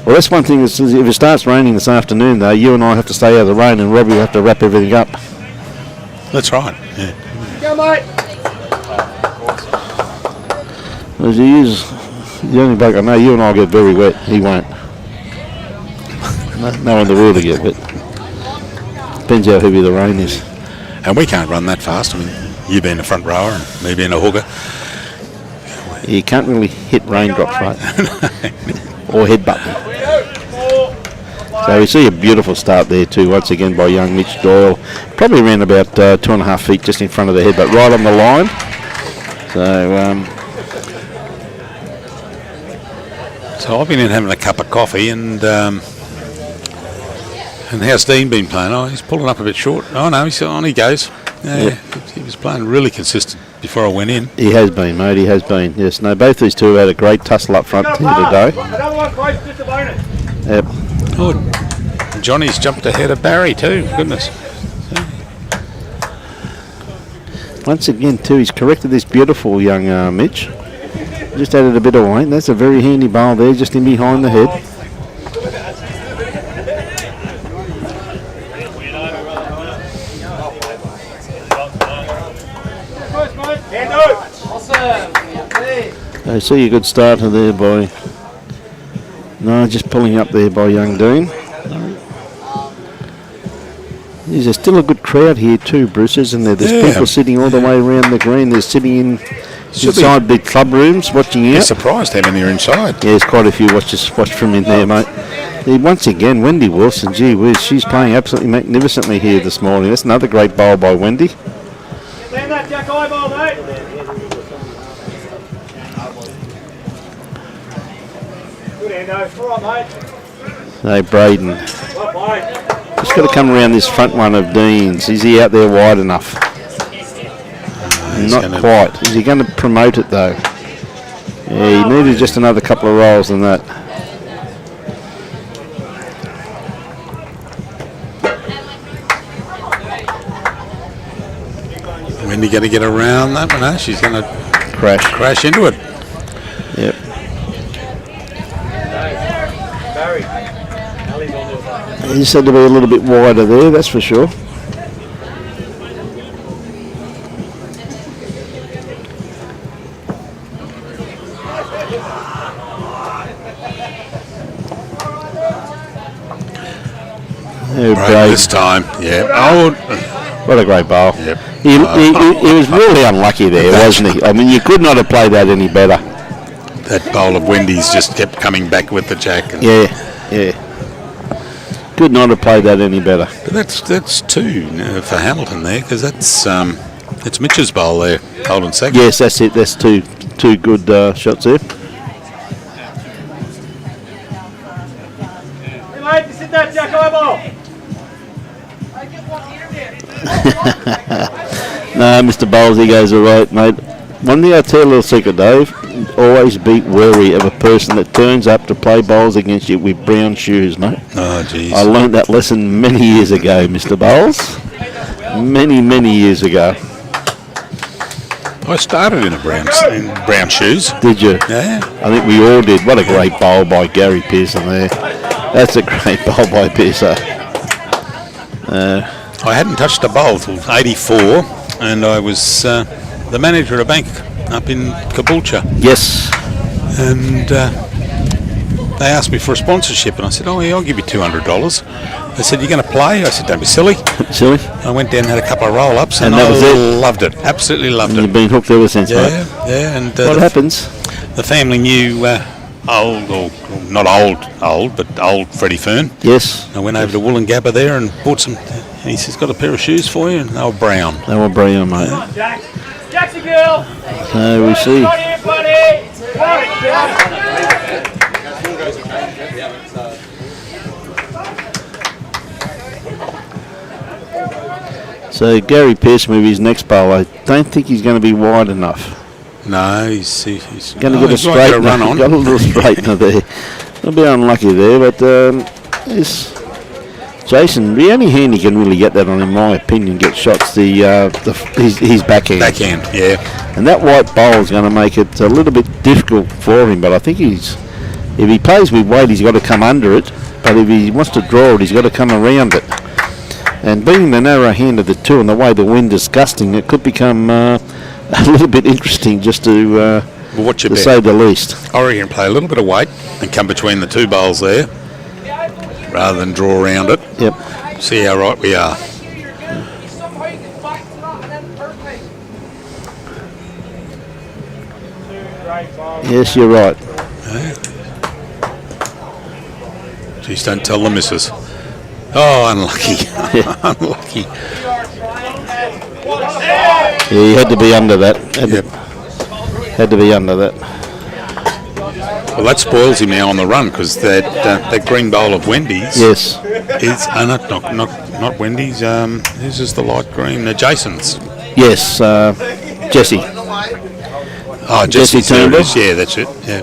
Well, that's one thing. Is if it starts raining this afternoon, though, you and I have to stay out of the rain, and Robbie will have to wrap everything up. That's right. Yeah. Go, mate. As he is the only bloke I know, you and I will get very wet. He won't. No one in the world will get wet. Depends how heavy the rain is. And we can't run that fast. I mean, you being a front rower and me being a hooker. You can't really hit raindrops, right? Or headbutt them. So we see a beautiful start there too, once again by young Mitch Doyle. Probably around about 2.5 feet just in front of the head, but right on the line. So I've been in having a cup of coffee and how's Dean been playing? Oh, he's pulling up a bit short. Oh no, he's on. He goes. Yeah. He was playing really consistent before I went in. He has been, mate. He has been. Yes. No, both these two had a great tussle up front here today. Another one close, just a bonus. Yep. Good. And Johnny's jumped ahead of Barry too. Goodness. Once again, too, he's corrected this beautiful young Mitch. Just added a bit of weight. That's a very handy bowl there, just in behind the head. I see a good starter there by... No, just pulling up there by young Dean. There's still a good crowd here too, Bruce, isn't there? There's people sitting all the way around the green. They're sitting inside the club rooms watching out. You're surprised how many are inside. Yeah, there's quite a few watch from in there, mate. Once again, Wendy Wilson, gee whiz, she's playing absolutely magnificently here this morning. That's another great bowl by Wendy. Stand that Jack eyeball, mate. Good Endo. All right, mate. So Braden. Well played. Just got to come around this front one of Dean's. Is he out there wide enough? Not quite. Is he going to promote it though? Yeah, he needed just another couple of rolls than that. Wendy going to get around that one? No, she's going to crash into it. Yep. He just had to be a little bit wider there, that's for sure. Right, this time, yeah. Oh, what a great bowl. Yep. He was really unlucky there, wasn't he? I mean, you could not have played that any better. That bowl of Wendy's just kept coming back with the jack. And Yeah. Could not have played that any better. But that's two for Hamilton there, because it's Mitch's bowl there, holding second. Yes, that's it. That's two good shots there. Hey, mate, you sit that Jack eyeball. No, Mr. Bowles, he goes all right, mate. One thing I'll tell you a little secret, Dave. Always be wary of a person that turns up to play bowls against you with brown shoes, mate. Oh, jeez. I learned that lesson many years ago, Mr. Bowles. Many years ago. I started in brown shoes. Did you? Yeah. I think we all did. What a great bowl by Gary Pearson there. That's a great bowl by Pearson. I hadn't touched a bowl till 84, and I was the manager of a bank up in Caboolture. Yes. And they asked me for a sponsorship, and I said, oh, yeah, I'll give you $200. They said, you're going to play? I said, don't be silly. Silly. I went down and had a couple of roll-ups, and that was I it? loved it. Absolutely loved You've it. been hooked ever since, mate. Yeah. And What happens? the family knew not old, but old Freddie Fern. Yes. I went over to Wollongabba there and bought some. And he says, got a pair of shoes for you, and they were brown. They were brown, mate. Jacksonville! So we see. Not here, buddy! So Gary Pearson with his next bowl, I don't think he's going to be wide enough. No, he's Going to get a straightener. run on. Got a little straightener there. A bit unlucky there, but Jason, the only hand he can really get that on, in my opinion, get shots his backhand. Backhand, yeah. And that white bowl is going to make it a little bit difficult for him, but I think if he plays with weight, he's got to come under it, but if he wants to draw it, he's got to come around it. And being the narrow hand of the two and the way the wind is gusting, it could become a little bit interesting, just to What's your to bet? say the least. I reckon play a little bit of weight and come between the two bowls there, rather than draw around it. Yep. See how right we are. Yes, you're right. Jeez, don't tell the missus. Oh, unlucky. Unlucky. Yeah, he had to be under that. Had to be under that. Well, that spoils him now on the run, because that green bowl of Wendy's Yes. is not Wendy's. This is the light green. Jason's. Yes, Jesse. Oh, Jesse Turnbull. Yeah, that's it. Yeah.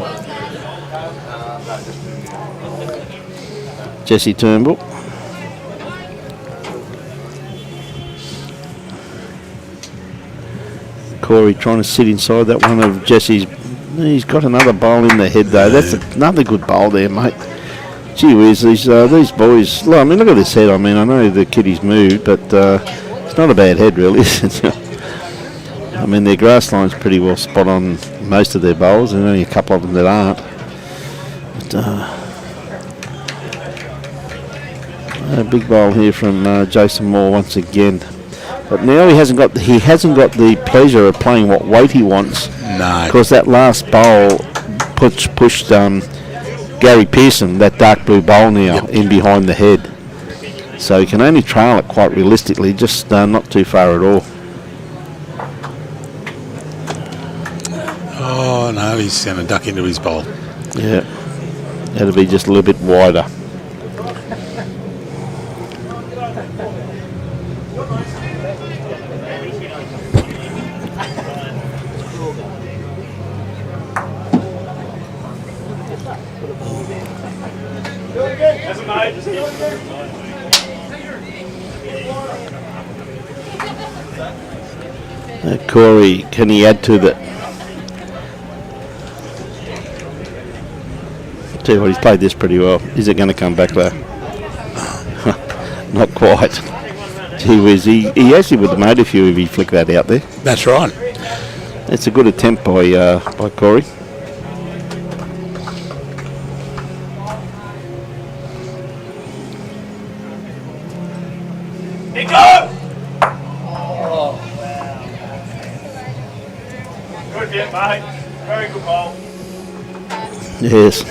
Jesse Turnbull. Corey trying to sit inside that one of Jesse's. He's got another bowl in the head though. That's another good bowl there, mate. Gee whiz, these boys. I mean, look at this head. I mean, I know the kiddies moved, but it's not a bad head really, is it? I mean, their grass line's pretty well spot on most of their bowls, and only a couple of them that aren't. But, a big bowl here from Jason Moore once again. But now he hasn't got the pleasure of playing what weight he wants. No. Because that last bowl pushed Gary Pearson, that dark blue bowl now, in behind the head. So he can only trail it quite realistically, just not too far at all. Oh no, he's going to duck into his bowl. Yeah, that'll be just a little bit wider. Corey, can he add to that? Tell you what, he's played this pretty well. Is it going to come back though? Not quite. Gee whiz, he actually would have made a few if he flicked that out there. That's right. It's a good attempt by Corey. Good hit, mate. Very good ball. Yes.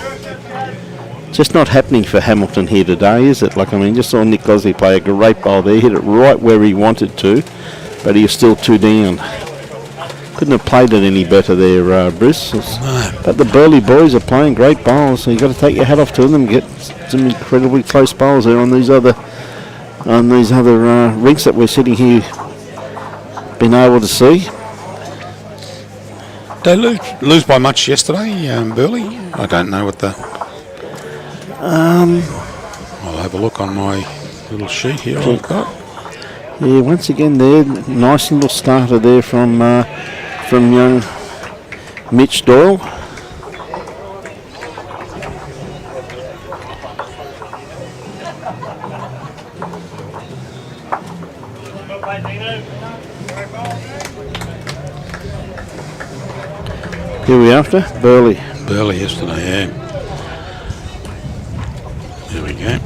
Just not happening for Hamilton here today, is it? Like, I mean, just saw Nick Gosley play a great ball there, hit it right where he wanted to, but he was still two down. Couldn't have played it any better there, Bruce. But the Burleigh boys are playing great bowls, so you've got to take your hat off to them, get some incredibly close bowls there on these other on these other rinks that we're sitting here been able to see. They lose by much yesterday, Burleigh? I don't know what the... I'll have a look on my little sheet here I've got. Yeah, once again there, nice little starter there from young Mitch Doyle. Who are we after? Burleigh. Burleigh yesterday, yeah. There we go.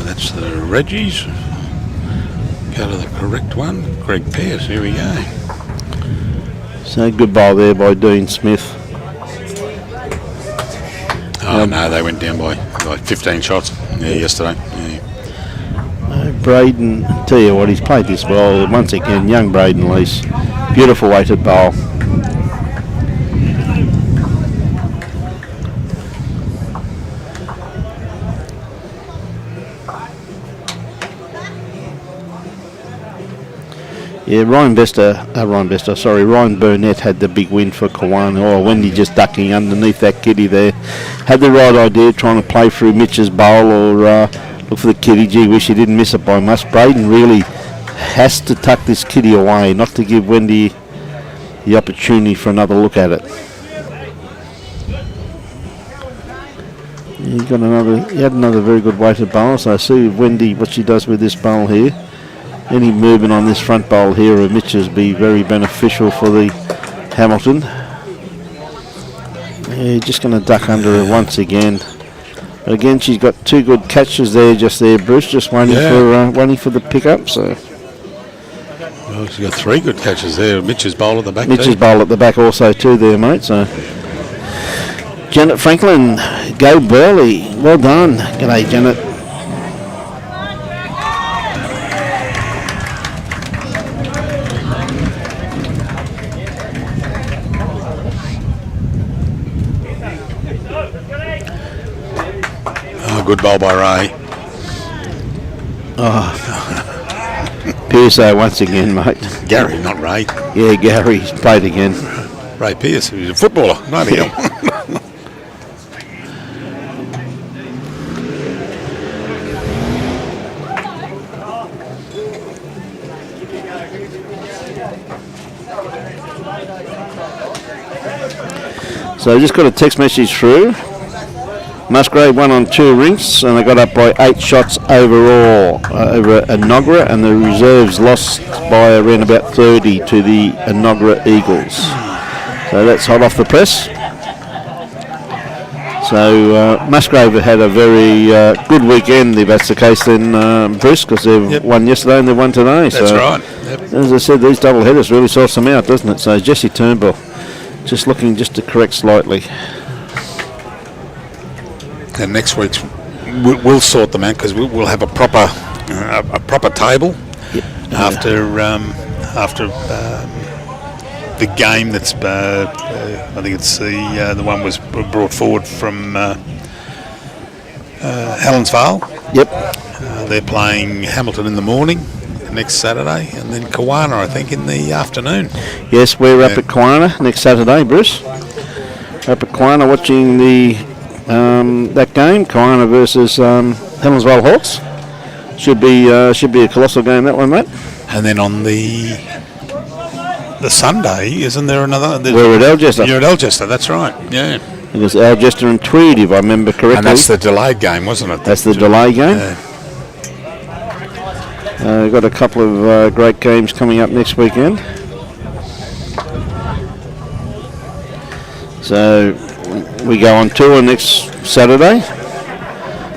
That's the Reggies. Go to the correct one. Greg Pearce, here we go. So good bowl there by Dean Smith. Oh no, they went down by 15 shots yesterday. Yeah. Braden, tell you what, he's played this well. Once again, young Braden Lease. Beautiful weighted bowl. Yeah, Ryan Burnett had the big win for Kiwana. Oh, Wendy just ducking underneath that kitty there. Had the right idea, trying to play through Mitch's bowl or look for the kitty. Gee, wish he didn't miss it by much. Braden really has to tuck this kitty away, not to give Wendy the opportunity for another look at it. He had another very good weighted bowl, so I see Wendy what she does with this bowl here. Any movement on this front bowl here of Mitch's be very beneficial for the Hamilton. Yeah, just going to duck under her once again. But again, she's got two good catches there, Bruce, just waiting for the pickup. So. Well, she's got three good catches there. Mitch's bowl at the back. Mitch's bowl at the back also too there, mate. So. Janet Franklin, go Burleigh. Well done. G'day, Janet. Good bowl by Ray. Oh. Pearce once again, mate. Gary, not Ray. Yeah, Gary's played again. Ray Pearce, he's a footballer. Not him. So I just got a text message through. Musgrave won on 2 rinks and they got up by 8 shots overall over Enoggera, and the reserves lost by around about 30 to the Enoggera Eagles. So that's hot off the press. So Musgrave had a very good weekend, if that's the case then, Bruce, because they've won yesterday and they've won today. That's so, right. Yep. As I said, these double headers really sorts them out, doesn't it? So Jesse Turnbull just looking just to correct slightly. And next week's we'll sort them out because we'll have a proper table after the game that's I think it's the one was brought forward from Helensvale. Yep. They're playing Hamilton in the morning next Saturday, and then Kiwana I think in the afternoon. Yes, we're up at Kiwana next Saturday, Bruce. Up at Kiwana watching the that game, Kiwana versus Helensvale Hawks. Should be a colossal game, that one, mate. And then on the Sunday, isn't there another? We're at Algester. You're at Algester, that's right. Yeah. It was Algester and Tweed, if I remember correctly. And that's the delayed game, wasn't it? That's the delay game. Yeah. We've got a couple of great games coming up next weekend. So we go on tour next Saturday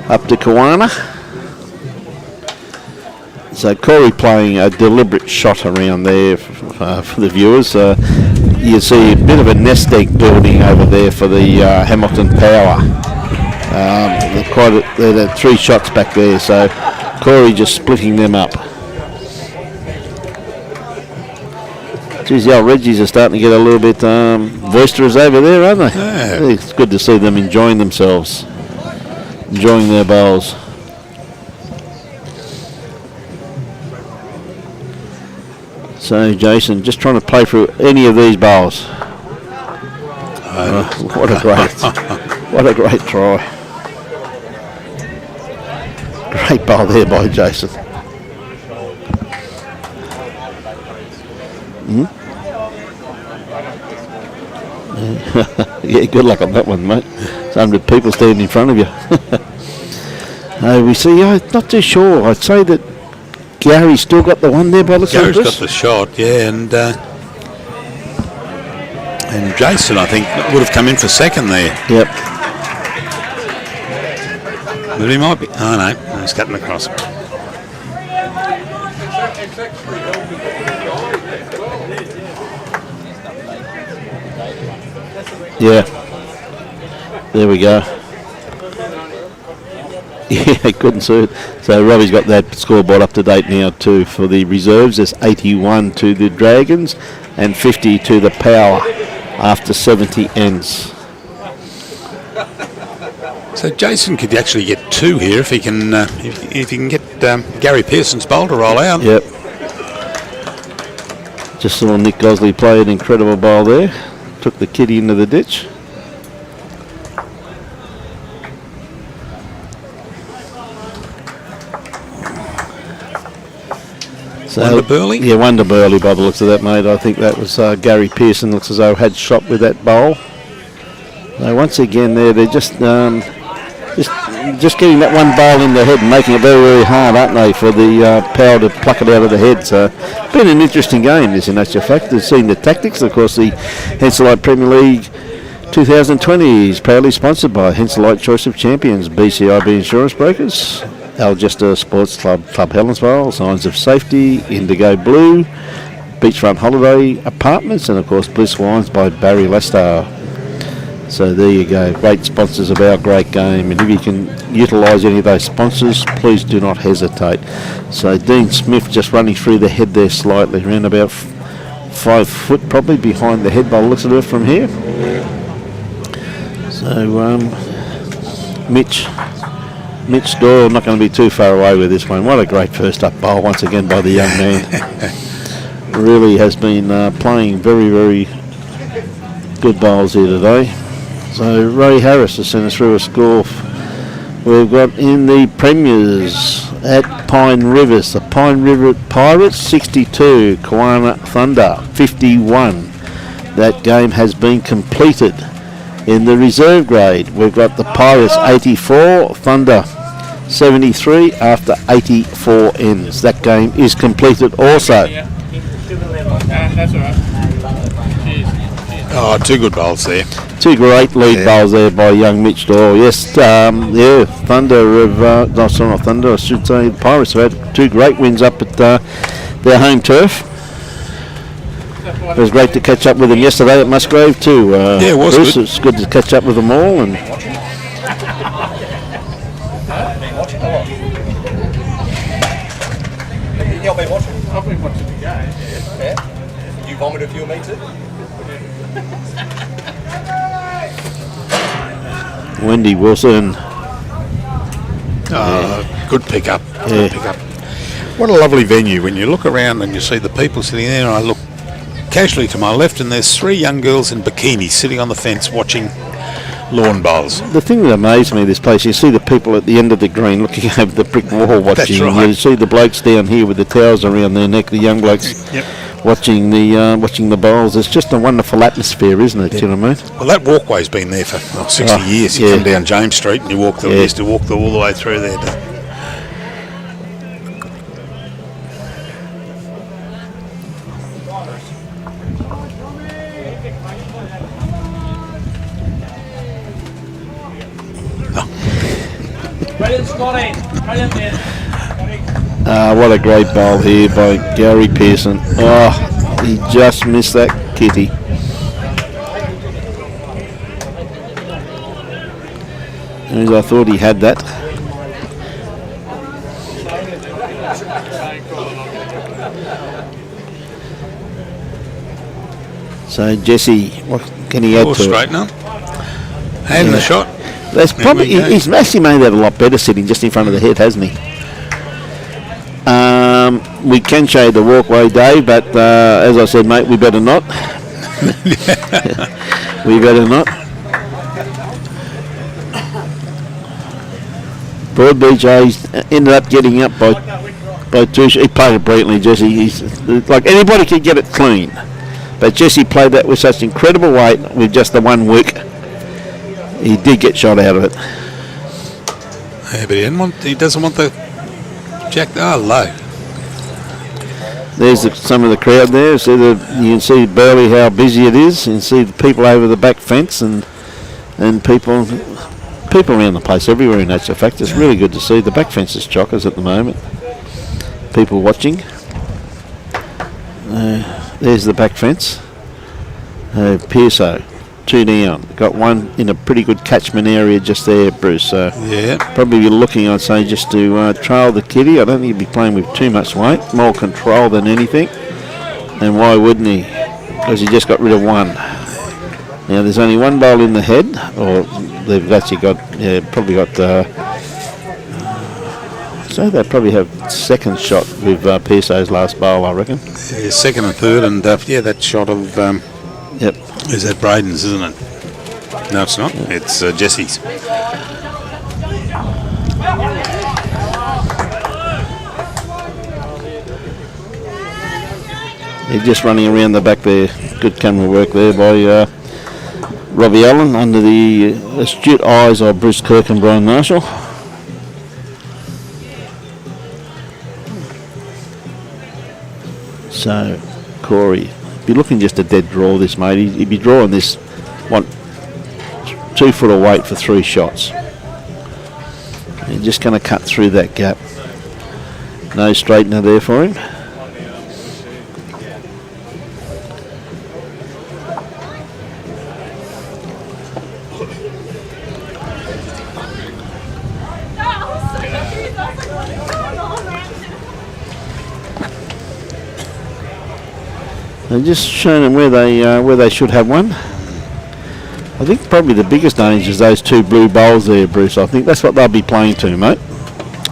up to Kiwana. So Corey playing a deliberate shot around there for the viewers. You see a bit of a nest egg building over there for the Hamilton Power. There are 3 shots back there, so Corey just splitting them up. Geez, the old Reggies are starting to get a little bit boisterous over there, aren't they? Yeah. It's good to see them enjoying themselves, enjoying their bowls. So, Jason, just trying to play through any of these bowls. What a great try. Great bowl there by Jason. Yeah, good luck on that one, mate. There's 100 people standing in front of you. We see, not too sure. I'd say that Gary's still got the one there by the looks of it. Gary's got the shot, yeah, and Jason, I think, would have come in for second there. Yep. But he might be. Oh, no, he's cutting across. Yeah. There we go. Yeah, couldn't see it. So Robbie's got that scoreboard up to date now too for the reserves. There's 81 to the Dragons and 50 to the Power after 70 ends. So Jason could actually get 2 here if he can if he can get Gary Pearson's bowl to roll out. Yep. Just saw Nick Gosley play an incredible bowl there. Took the kitty into the ditch. So, Wonder Burleigh? Yeah, Wonder Burleigh by the looks of that, mate. I think that was Gary Pearson. Looks as though had shot with that bowl. So once again there, they're just getting that one bowl in the head and making it very, very hard, aren't they, for the Power to pluck it out of the head. So it's been an interesting game, this in actual fact. They've seen the tactics. Of course, the Henselite PremierLeague 2020 is proudly sponsored by Henselite Choice of Champions, BCIB Insurance Brokers, Algesta Sports Club, Club Helensvale, Signs of Safety, Indigo Blue, Beachfront Holiday Apartments, and of course Bliss Wines by Barry Lester. So there you go, great sponsors of our great game, and if you can utilise any of those sponsors, please do not hesitate. So Dean Smith just running through the head there slightly, around about 5 foot probably behind the head by the looks of it from here. So Mitch Doyle not going to be too far away with this one. What a great first up bowl once again by the young man. Really has been playing very, very good bowls here today. So Ray Harris has sent us through a score. We've got in the Premiers at Pine Rivers, the Pine River Pirates 62, Kiwana Thunder 51. That game has been completed. In the reserve grade, we've got the Pirates 84, Thunder 73 after 84 ends. That game is completed also. That's all right. Oh, 2 good bowls there. 2 great lead bowls there by young Mitch Doyle. Yes, Thunder have, not Thunder, I should say, the Pirates have had 2 great wins up at their home turf. It was great to catch up with them yesterday at Musgrave too. Yeah, it was Bruce, good. It's good to catch up with them all. And You've been watching? I've been watching the game. Yeah. You vomit if you me too? Wendy Wilson. Good pickup. Yeah. Good pickup. What a lovely venue. When you look around and you see the people sitting there, and I look casually to my left and there's 3 young girls in bikinis sitting on the fence watching lawn bowls. The thing that amazed me, this place, you see the people at the end of the green looking over the brick wall watching. That's right. You see the blokes down here with the towels around their neck, the young blokes watching the bowls. It's just a wonderful atmosphere, isn't it? Do you know what I mean? Well, that walkway's been there for 60 years. You come down James Street and you walk you used to walk all the way through there. Brilliant, Scotty. Brilliant, man. What a great bowl here by Gary Pearson. Oh, he just missed that kitty. As I thought he had that. So Jesse, what can he add Or to it? straightener. And the shot. That's There probably we go. he's actually made that a lot better sitting just in front of the head, hasn't he? We can show you the walkway, Dave, but as I said, mate, we better not. We better not. Broadbeach he's ended up getting up by 2. He played it brilliantly, Jesse. He's like anybody can get it clean, but Jesse played that with such incredible weight with just the one wick. He did get shot out of it. Yeah, but he doesn't want the jack. Oh, low. There's some of the crowd there. So you can see Burleigh how busy it is. You can see the people over the back fence and people around the place everywhere. In actual fact, it's really good to see. The back fence is chockers at the moment. People watching. There's the back fence. Pearso, 2 down. Got one in a pretty good catchment area just there, Bruce. So Yeah. probably be looking, I'd say, just to trail the kitty. I don't think he'd be playing with too much weight. More control than anything. And why wouldn't he? Because he just got rid of one. Now there's only one bowl in the head, or they've actually got, probably got. So they probably have second shot with Pearso's last bowl, I reckon. Yeah, second and third, and that shot of Yep. is that Braden's, isn't it? No, it's not. It's Jesse's. They're just running around the back there. Good camera work there by Robbie Allen under the astute eyes of Bruce Kirk and Brian Marshall. So, Corey, be looking just a dead draw this, mate. He'd be drawing this, 2 foot of weight for 3 shots. You're just going to cut through that gap. No straightener there for him. They're just showing them where they should have one. I think probably the biggest danger is those 2 blue bowls there, Bruce. I think that's what they'll be playing to, mate.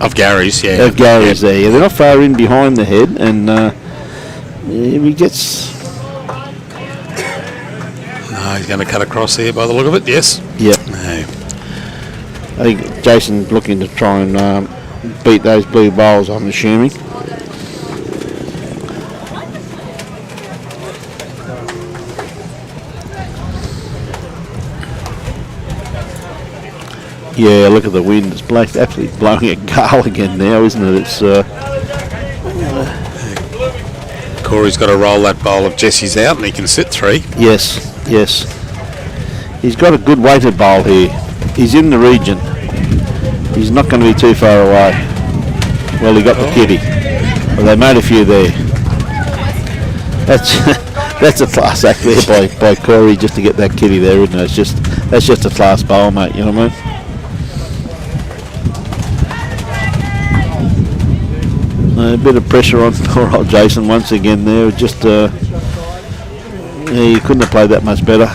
Of Gary's, yeah. Of Gary's there. Yeah, they're not far in behind the head, and if he gets... No, he's going to cut across here by the look of it, yes. Yep. No. I think Jason's looking to try and beat those blue bowls, I'm assuming. Yeah, look at the wind. It's absolutely blowing a gale again now, isn't it? It's Corey's got to roll that bowl of Jesse's out, and he can sit 3. yes. He's got a good weighted bowl here. He's in the region. He's not going to be too far away. Well, he got the kitty. Well, they made a few there. That's a class act there by Corey just to get that kitty there, isn't it? That's just a class bowl, mate. You know what I mean? A bit of pressure on poor old Jason once again there. Just he couldn't have played that much better.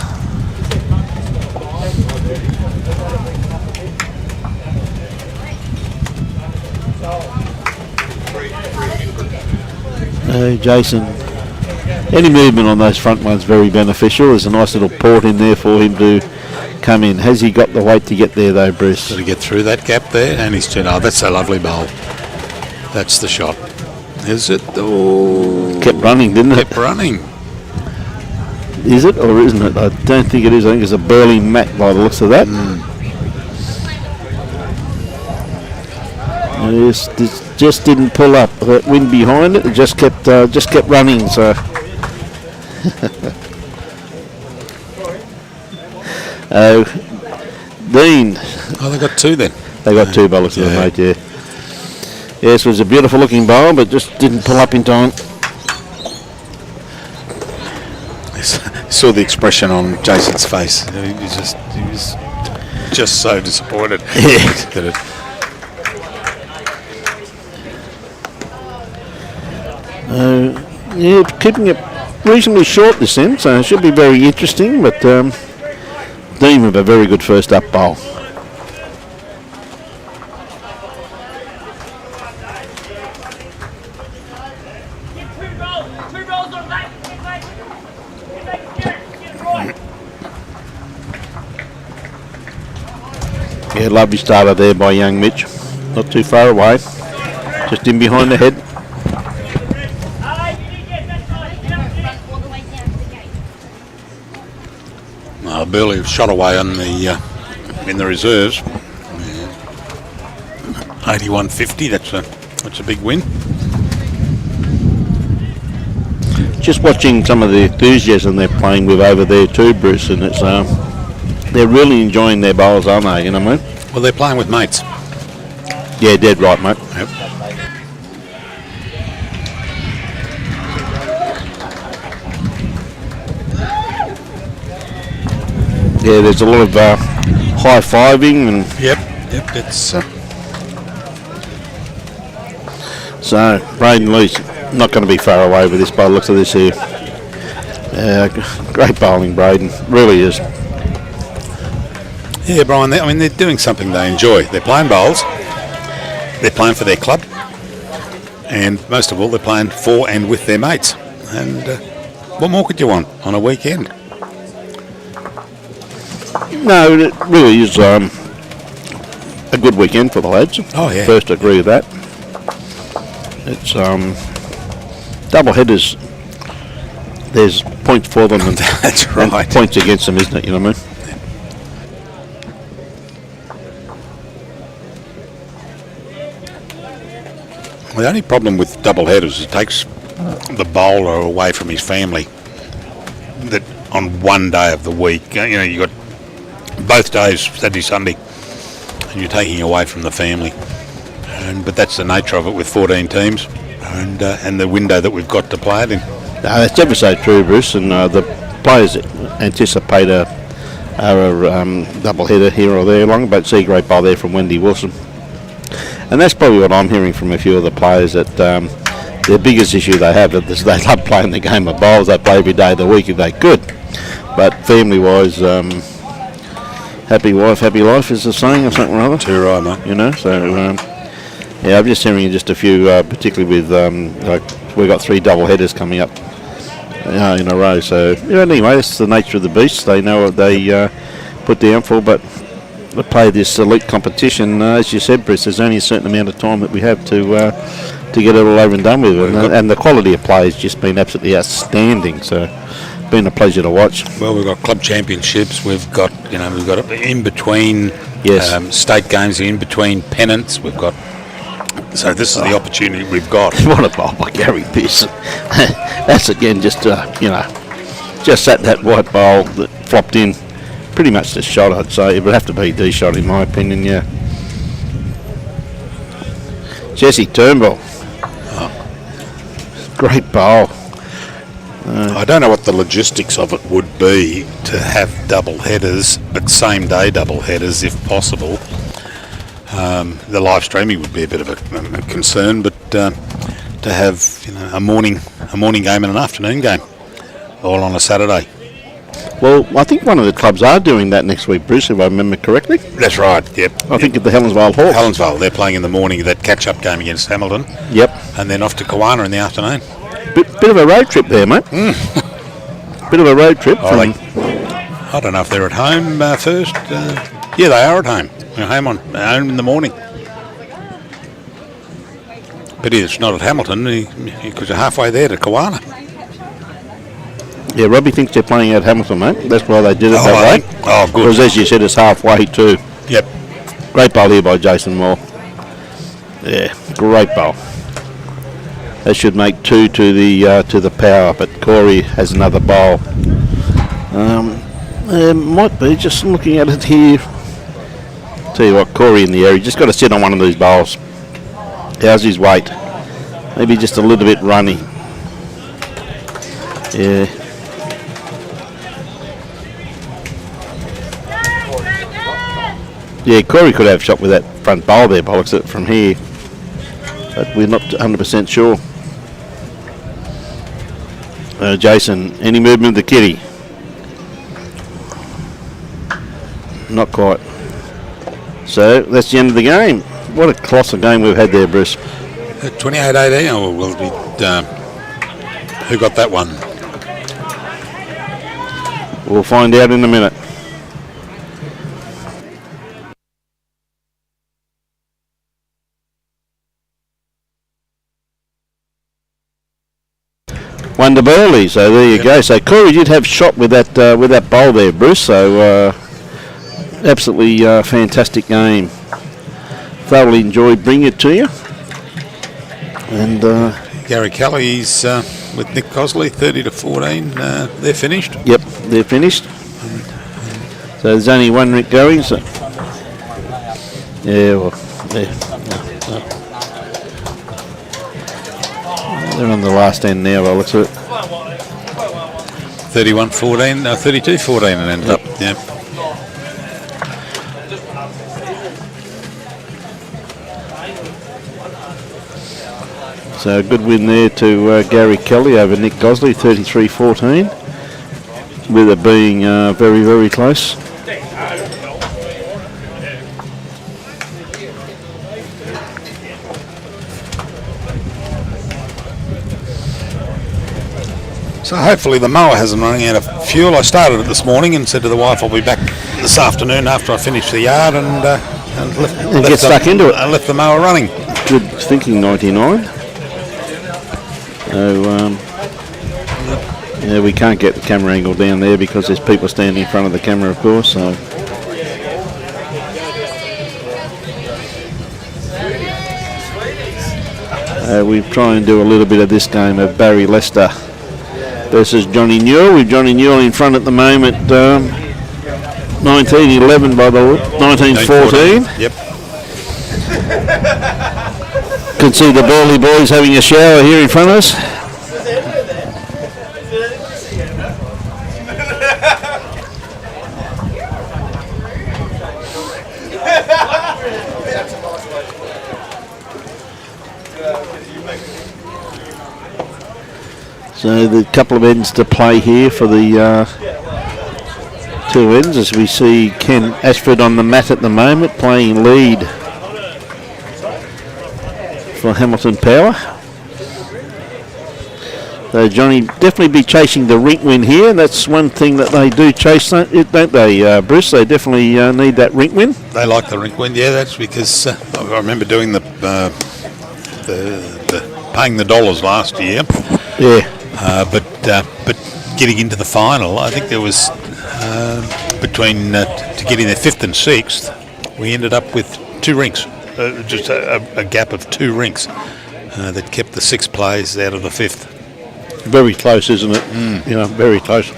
Jason, any movement on those front ones very beneficial. There's a nice little port in there for him to come in. Has he got the weight to get there though, Bruce? Got to get through that gap there, and he's turned. Oh, that's a lovely bowl. That's the shot. Is it? Oh, Kept running, didn't it? kept running. Is it or isn't it? I don't think it is. I think it's a Burleigh mat by the looks of that. Yes, this just didn't pull up. That wind behind it, it just kept running. So. Dean. Oh, they got 2 then. They got 2 bowlers to the mate, yeah. Yes, it was a beautiful looking bowl, but just didn't pull up in time. Saw the expression on Jason's face. He was just so disappointed. That it, Yeah, keeping it reasonably short this end, so it should be very interesting. But Dean with a very good first up bowl. Yeah, lovely starter there by young Mitch. Not too far away. Just in behind the head. Burleigh shot away on the in the reserves. 81.50. That's a big win. Just watching some of the enthusiasm they're playing with over there too, Bruce, and it's they're really enjoying their bowls, aren't they? You know what I mean? Well, they're playing with mates. Yeah, dead right, mate. Yep. Yeah, there's a lot of high-fiving and Yep. It's so Braden Lee's not going to be far away with this by the looks of this here. Great bowling, Braden. Really is. yeah, Brian. They're doing something they enjoy. They're playing bowls. They're playing for their club, and most of all, they're playing for and with their mates. And what more could you want on a weekend? No, it really is a good weekend for the lads. Oh, yeah. First, I agree with that. It's double headers. There's points for them and, That's and right. points against them, isn't it? You know what I mean? The only problem with double headers is it takes the bowler away from his family. That on one day of the week, you got both days, Saturday, Sunday, and you're taking away from the family. But that's the nature of it with 14 teams, and the window that we've got to play it in. No, that's ever so true, Bruce. And the players anticipate a double header here or there. Long about C great bowl there from Wendy Wilson. And that's probably what I'm hearing from a few of the players, that their biggest issue they have is they love playing the game of bowls. They play every day of the week if they could. But family-wise, happy wife, happy life is the saying or something or other. Too right, mate. You know, so yeah, I'm just hearing just a few, particularly with like we've got 3 double headers coming up in a row. So anyway, it's the nature of the beast. They know what they put down for, but to play this elite competition, as you said, Bruce, there's only a certain amount of time that we have to get it all over and done with. And the quality of play has just been absolutely outstanding. So it's been a pleasure to watch. Well, we've got club championships. We've got in between Yes. state games, in between pennants. We've got. So this is the opportunity we've got. What a bowl by Gary Pearson. That's again just just that white bowl that flopped in. Pretty much the shot, I'd say. It would have to be the shot in my opinion, yeah. Jesse Turnbull. Great bowl. I don't know what the logistics of it would be to have double headers, but same day double headers if possible. The live streaming would be a bit of a concern, but to have a morning game and an afternoon game, all on a Saturday. Well, I think one of the clubs are doing that next week, Bruce, if I remember correctly. That's right. Yep. I think at the Helensvale Hall. Helensvale, they're playing in the morning, that catch-up game against Hamilton. Yep. And then off to Kawana in the afternoon. Bit of a road trip there, mate. Bit of a road trip. I don't know if they're at home first. Yeah, they are at home. They're home in the morning. Pity it's not at Hamilton, because you're halfway there to Kawana. Yeah, Robbie thinks they're playing at Hamilton, mate. That's why they did it that way. Oh, good. Because as you said, it's halfway too. Yep. Great bowl here by Jason Moore. Yeah, great bowl. That should make 2 to the power, but Corey has another bowl. It might be, just looking at it here. Tell you what, Corey in the air, he just got to sit on one of these bowls. How's his weight? Maybe just a little bit runny. Yeah. Yeah, Corey could have shot with that front bowl there, by looks at it from here. But we're not 100% sure. Jason, any movement of the kitty? Not quite. So that's the end of the game. What a colossal game we've had there, Bruce. 28-18. Oh, well, who got that one? We'll find out in a minute. One to Burleigh, so there you go. So Corey did have shot with that bowl there, Bruce. So absolutely fantastic game. Thoroughly enjoyed bringing it to you. And Gary Kelly's with Nick Cosley, 30-14. They're finished. Yep, they're finished. So there's only one rink going. So yeah, well, they're on the last end now. Well, looks at it. 31-14, 32-14, and ended up. Yeah. So a good win there to Gary Kelly over Nick Gosley, 33-14, with it being very, very close. So hopefully the mower hasn't running out of fuel. I started it this morning and said to the wife I'll be back this afternoon after I finish the yard and get stuck into it. And left the mower running. Good thinking, 99. So, yeah, we can't get the camera angle down there because there's people standing in front of the camera, of course. So, we try and do a little bit of this game of Barry Lester versus Johnny Newell. With Johnny Newell in front at the moment, 19-11 by the 19-14. Yep. Can see the Burleigh boys having a shower here in front of us. So the couple of ends to play here for the two ends, as we see Ken Ashford on the mat at the moment playing lead for Hamilton Power. So Johnny definitely be chasing the rink win here. That's one thing that they do chase, don't they, Bruce? They definitely need that rink win. They like the rink win, yeah. That's because I remember doing the paying the dollars last year. Yeah. But getting into the final, I think there was between to get in the 5th and 6th, we ended up with 2 rinks. Just a gap of 2 rinks that kept the 6 plays out of the 5th. Very close, isn't it? You know, very close.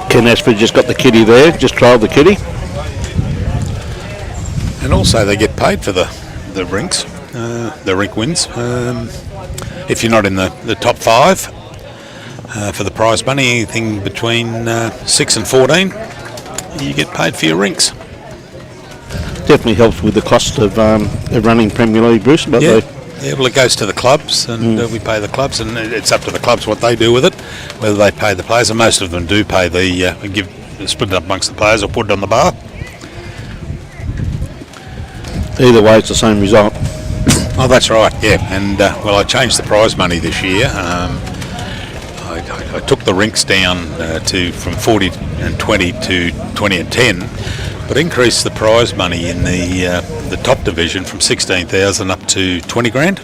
Ken Ashford just got the kitty there, just trialled the kitty. And also they get paid for the rinks, the rink wins. If you're not in the top 5 for the prize money, anything between 6 and 14, you get paid for your rinks. Definitely helps with the cost of running Premier League, Bruce. But yeah, well, it goes to the clubs, and we pay the clubs, and it's up to the clubs what they do with it, whether they pay the players, and most of them do pay split it up amongst the players or put it on the bar. Either way, it's the same result. Oh, that's right, yeah. And, well, I changed the prize money this year. I took the rinks down from 40 and 20 to 20 and 10, but increased the prize money in the top division from 16,000 up to 20 grand.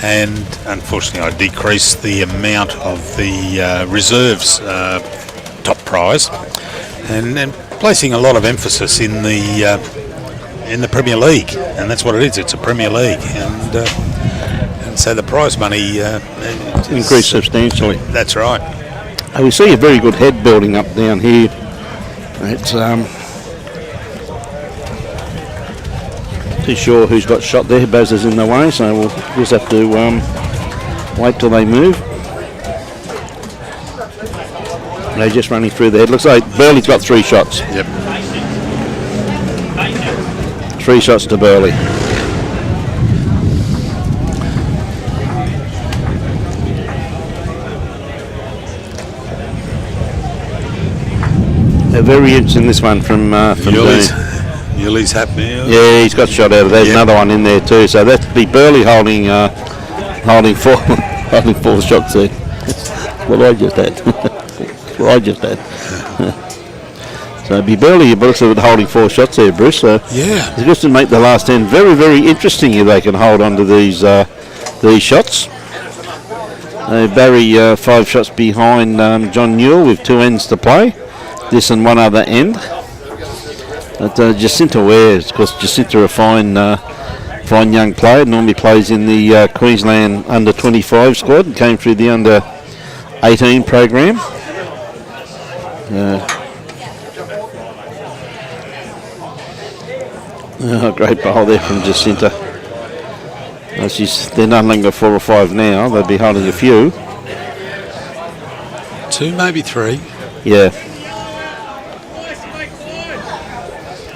And unfortunately, I decreased the amount of the reserves top prize, and placing a lot of emphasis in the Premier League, and that's what it is. It's a Premier League, and so the prize money increased substantially. That's right. We see a very good head building up down here. It's too sure who's got shot there. Baz is in the way, so we'll just have to wait till they move. They're just running through the head. Looks like Burleigh's got 3 shots. Yep. 3 shots to Burleigh. They're very interesting, this one from Dean. Yuli's happy. Yeah, he's got shot out of. There's another one in there too. So that'd be Burleigh holding 4 holding 4 shots there. What I just had. What I just had. So it'd be Burleigh, but also holding 4 shots there, Bruce. So Yeah. it's just to make the last 10 very, very interesting if they can hold on to these shots. Barry 5 shots behind John Newell with 2 ends to play. This and one other end. But Jacinta Ware, of course, Jacinta a fine young player. Normally plays in the Queensland under 25 squad and came through the under 18 program. Great bowl there from Jacinta. They're no longer 4 or 5 now. They'll be holding a few. 2, maybe 3. Yeah.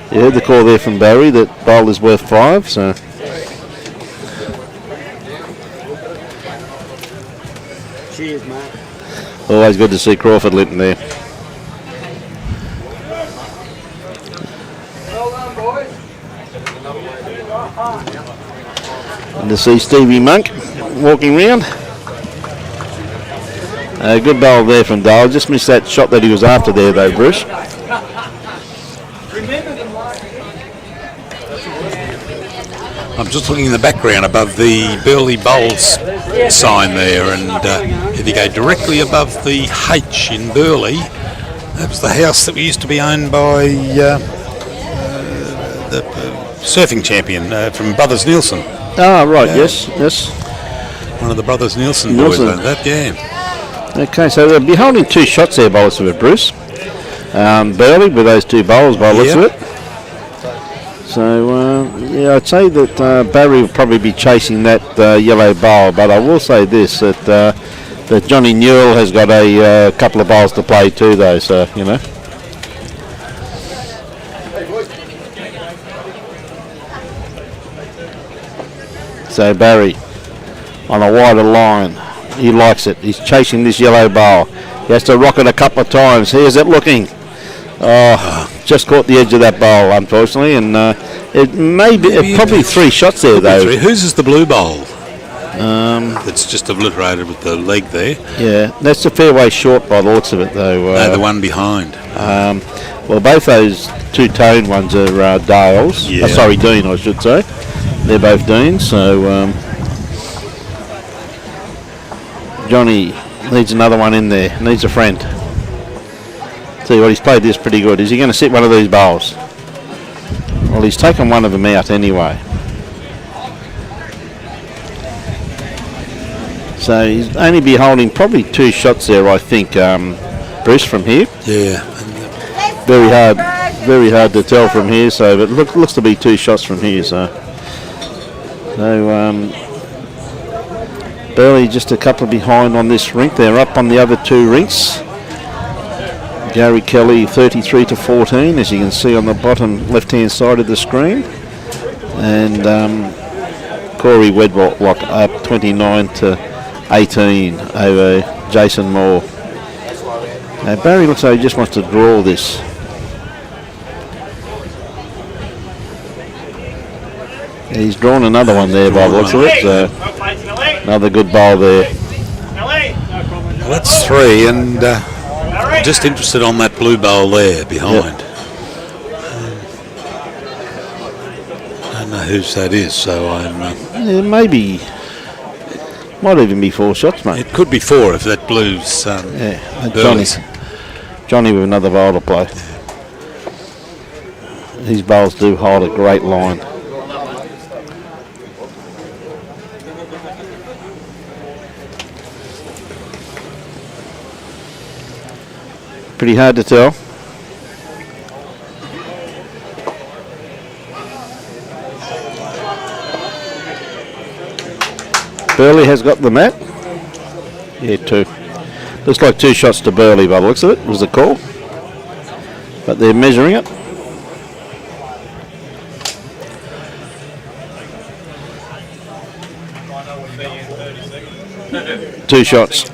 You heard the call there from Barry that bowl is worth 5, so. Cheers, mate. Always good to see Crawford Linton there. Well done, boys. And to see Stevie Monk walking round. Good bowl there from Dale. Just missed that shot that he was after there though, Bruce. I'm just looking in the background above the Burleigh Bowls sign there, and if you go directly above the H in Burleigh, that was the house that used to be owned by the surfing champion from Brothers Nielsen. Ah, right, yes. One of the Brothers Nielsen boys owned that, yeah. Okay, so they'll be holding 2 shots there by the looks of it, Bruce. Burleigh with those 2 bowls by the looks of it. So, yeah, I'd say that Barry will probably be chasing that yellow bowl, but I will say this, that Johnny Newell has got a couple of bowls to play too, though, so, you know. So, Barry on a wider line. He likes it. He's chasing this yellow bowl. He has to rock it a couple of times. Here's it looking. Oh, just caught the edge of that bowl, unfortunately, and it may be probably 3 shots there though. Whose is the blue bowl? It's just obliterated with the leg there. Yeah, that's a fairway short by the looks of it though. No, the one behind. Well, both those 2-tone ones are Dales. Yeah. Sorry, Dean, I should say. They're both Deans, so Johnny needs another one in there. Needs a friend. Tell you what, he's played this pretty good. Is he going to sit one of these bowls? Well, he's taken one of them out anyway. So he's only be holding probably 2 shots there, I think, Bruce, from here. Yeah. Very hard to tell from here. So, but looks to be 2 shots from here. So Burleigh just a couple behind on this rink. They're up on the other 2 rinks. Gary Kelly 33 to 14, as you can see on the bottom left-hand side of the screen, and Corey Wedlock up 29 to 18 over Jason Moore. Barry looks like he just wants to draw this. He's drawn another one there by the looks of it. So another good bowl there. Well, that's 3, and just interested on that blue bowl there behind. Yep. I don't know whose that is, so I'm. Maybe. Might even be 4 shots, mate. It could be 4 if that blue's. Johnny with another bowl to play. These bowls do hold a great line. Pretty hard to tell. Burleigh has got the mat. Yeah, 2. Looks like 2 shots to Burleigh by the looks of it, was the call. But they're measuring it. Two shots.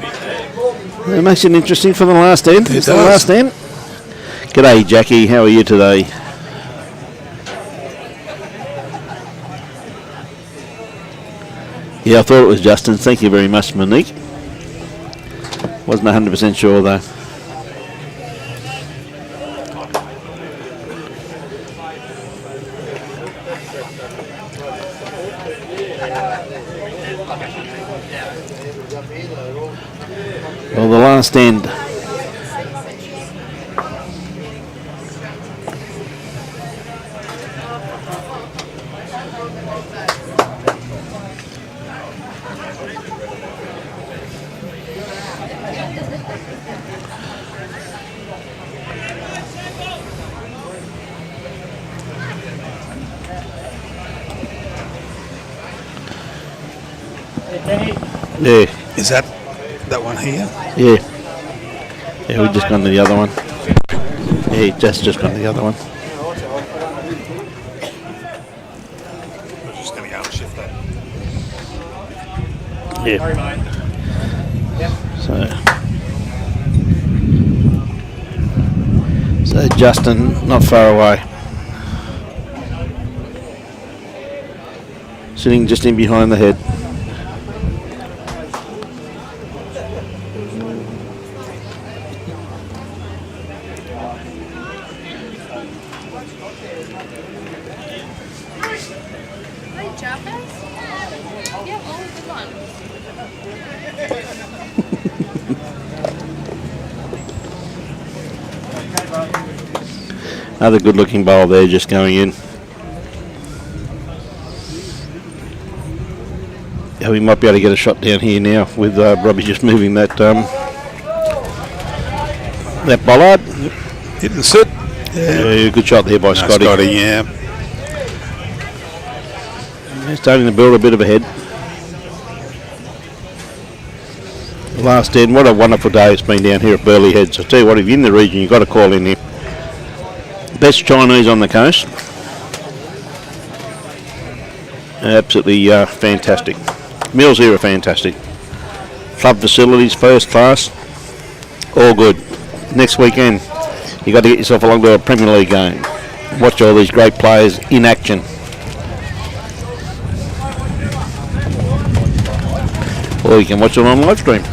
It makes it interesting for the last end. It It's the does. last end. G'day, Jackie. How are you today? Yeah, I thought it was Justin. Thank you very much, Monique. Wasn't 100% sure though. Well, the last end. Yeah, Is that one here? yeah. Yeah, we just gone to the other one. Yeah, just gone to the other one. I'm just going to go and shift that. Yeah. So Justin, not far away. Sitting just in behind the head. Another good looking bowl there just going in. Yeah, we might be able to get a shot down here now with Robbie just moving that that bollard. Didn't sit. Yeah, good shot there by No, Scotty. Scotty, yeah. He's starting to build a bit of a head. Last end, what a wonderful day it's been down here at Burleigh Heads. I tell you what, if you're in the region, you've got to call in here. Best Chinese on the coast. Absolutely fantastic. Meals here are fantastic. Club facilities, first class. All good. Next weekend, you've got to get yourself along to a Premier League game. Watch all these great players in action. Or you can watch it on Livestream.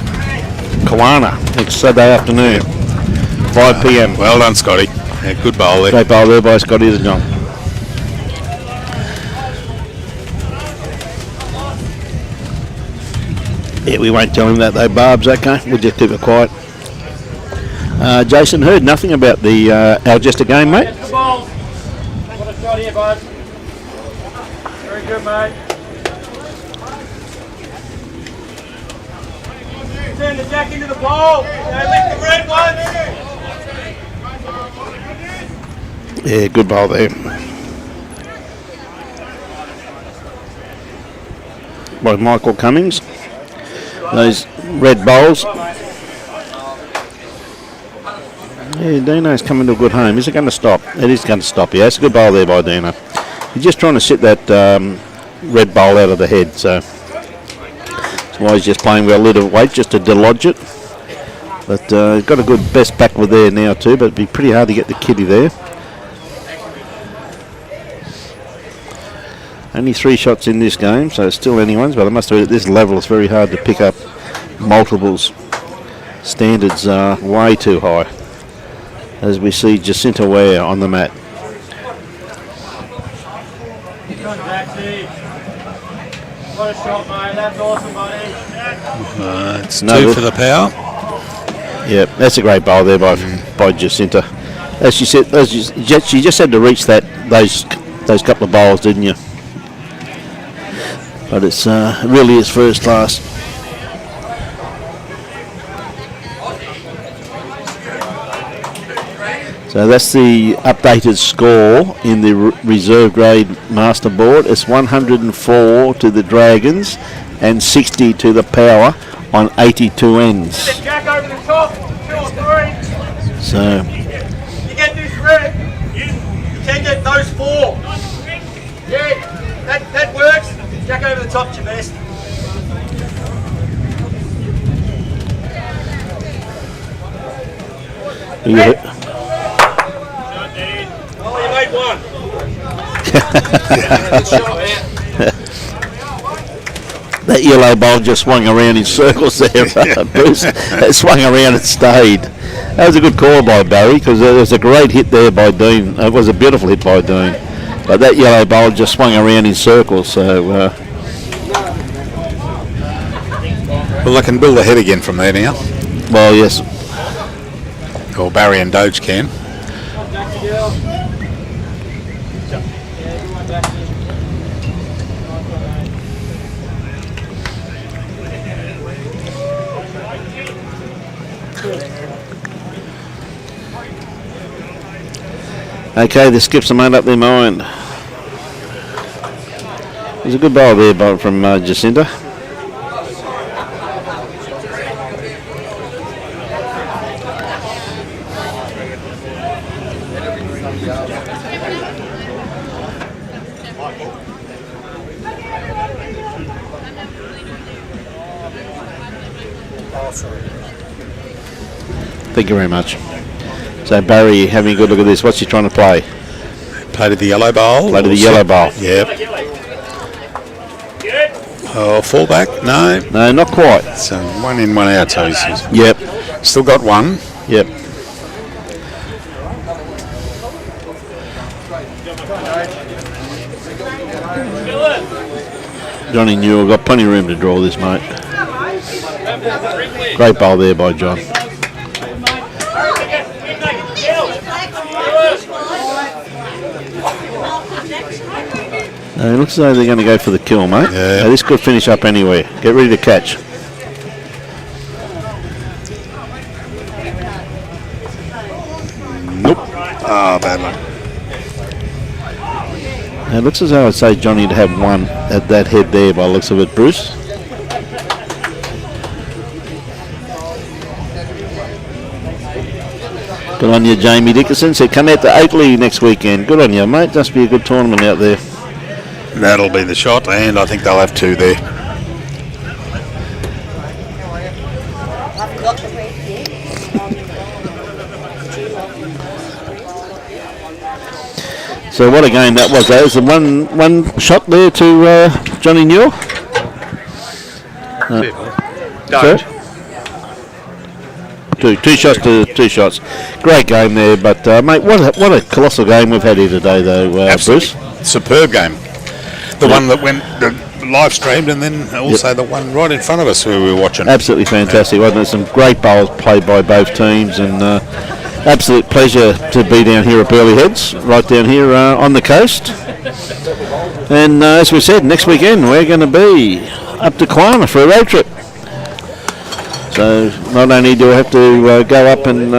Kawana, next Saturday afternoon, 5 p.m. Well done, Scotty. Yeah, good bowl there. Great bowl there by Scotty the John. Yeah, we won't tell him that though, Barb's okay. We'll just keep it quiet. Jason, heard nothing about the Algesta game, mate. Get the ball. What a shot here, bud. Very good, mate. Send the jack into the ball. Lift the red one. Yeah, good bowl there. By Michael Cummings. Those red bowls. Yeah, Dino's coming to a good home. Is it going to stop? It is going to stop, yeah. It's a good bowl there by Dino. He's just trying to sit that red bowl out of the head, so that's why he's just playing with a little weight just to delodge it. But he's got a good best backward there now too, but it'd be pretty hard to get the kitty there. Only 3 shots in this game, so it's still anyone's, but I must admit at this level it's very hard to pick up multiples. Standards are way too high. As we see Jacinta Ware on the mat. What a shot, mate. That's awesome, buddy. It's No two good. for the power. Yeah, that's a great bowl there by Jacinta. As she said, she just had to reach those couple of bowls, didn't you? But it's really is first class. So that's the updated score in the reserve grade master board. It's 104 to the Dragons and 60 to the Power on 82 ends. Jack over the top, 2 or 3. So You get this red, you can get those 4. Yeah, that works. Jack over the top's your best. you got it. Oh, you made 1. That yellow ball just swung around in circles there, Bruce. It swung around and stayed. That was a good call by Barry, because it was a great hit there by Dean. It was a beautiful hit by Dean. But that yellow ball just swung around in circles, so... Well, they can build ahead again from there now. well, yes. Or Barry and Doge can. Okay, the skips are made up their mind. There's a good ball there from Jacinta. Thank you very much. So Barry, having a good look at this. What's he trying to play? Play to the yellow bowl. Play to the yellow bowl. Yep. Oh, fullback? No. No, not quite. So 1 in, 1 out. So he's Yep. still got 1. Yep. Johnny Newell got plenty of room to draw this, mate. Great bowl there by John. It looks as though they're going to go for the kill, mate. Yeah. Now, this could finish up anywhere. Get ready to catch. Nope. Ah, bad luck. Now, it looks as though I'd say Johnny to have 1 at that head there by the looks of it, Bruce. Good on you, Jamie Dickinson. Said come out to Oakley next weekend. Good on you, mate. Must be a good tournament out there. That'll be the shot, and I think they'll have 2 there. So what a game that was. That was the one shot there to Johnny Newell. Doge. Two shots. Great game there, but mate, what a colossal game we've had here today, though, Bruce. Superb game. The one that went live streamed, and then also the one right in front of us who we were watching. Absolutely fantastic, wasn't it? Some great bowls played by both teams, and absolute pleasure to be down here at Burleigh Heads, right down here on the coast. And as we said, next weekend we're going to be up to Kiama for a road trip. So not only do I have to go up and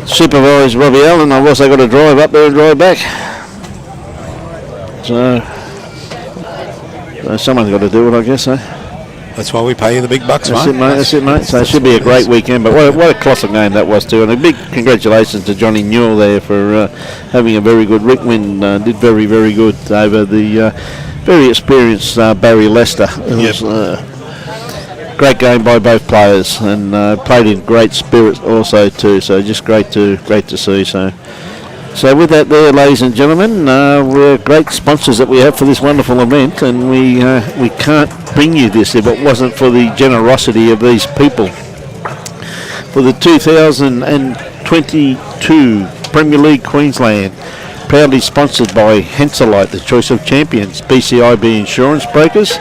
supervise Robbie Allen, I've also got to drive up there and drive back. So someone's got to do it, I guess. That's why we pay you the big bucks, That's mate. it, mate. That's it, mate. So it should be a great weekend. But what a colossal game that was too, and a big congratulations to Johnny Newell there for having a very good Rick win. Did very, very good over the very experienced Barry Lester. It was great game by both players, and played in great spirit also too. So just great to see. So with that there, ladies and gentlemen, we're great sponsors that we have for this wonderful event, and we can't bring you this if it wasn't for the generosity of these people. For the 2022 Premier League Queensland, proudly sponsored by Henselite, the choice of champions, BCIB Insurance Brokers,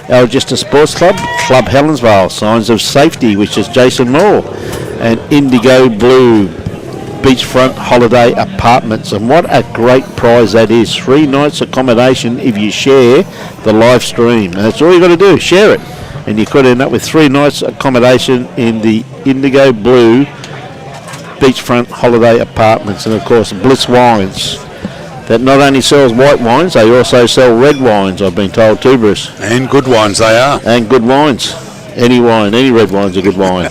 Algesta Sports Club, Club Helensvale, Signs of Safety, which is Jason Moore, and Indigo Blue Beachfront Holiday Apartments. And what a great prize that is. 3 nights accommodation if you share the live stream. And that's all you got to do, share it. And you could end up with 3 nights accommodation in the Indigo Blue Beachfront Holiday Apartments. And of course, Bliss Wines, that not only sells white wines, they also sell red wines, I've been told too, Bruce. And good wines they are. And good wines. Any wine, any red wine's a good wine.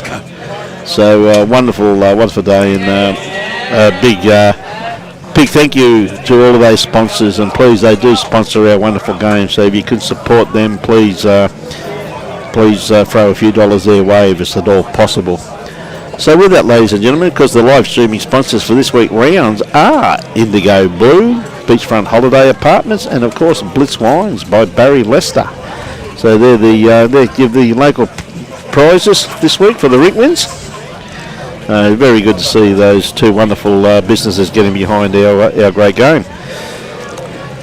So wonderful day, and big thank you to all of those sponsors, and please, they do sponsor our wonderful game, so if you could support them, please throw a few dollars their way if it's at all possible. So with that, ladies and gentlemen, because the live streaming sponsors for this week's rounds are Indigo Blue, Beachfront Holiday Apartments, and of course Blitz Wines by Barry Lester. So they're they give the local prizes this week for the rink wins. Very good to see those two wonderful businesses getting behind our great game.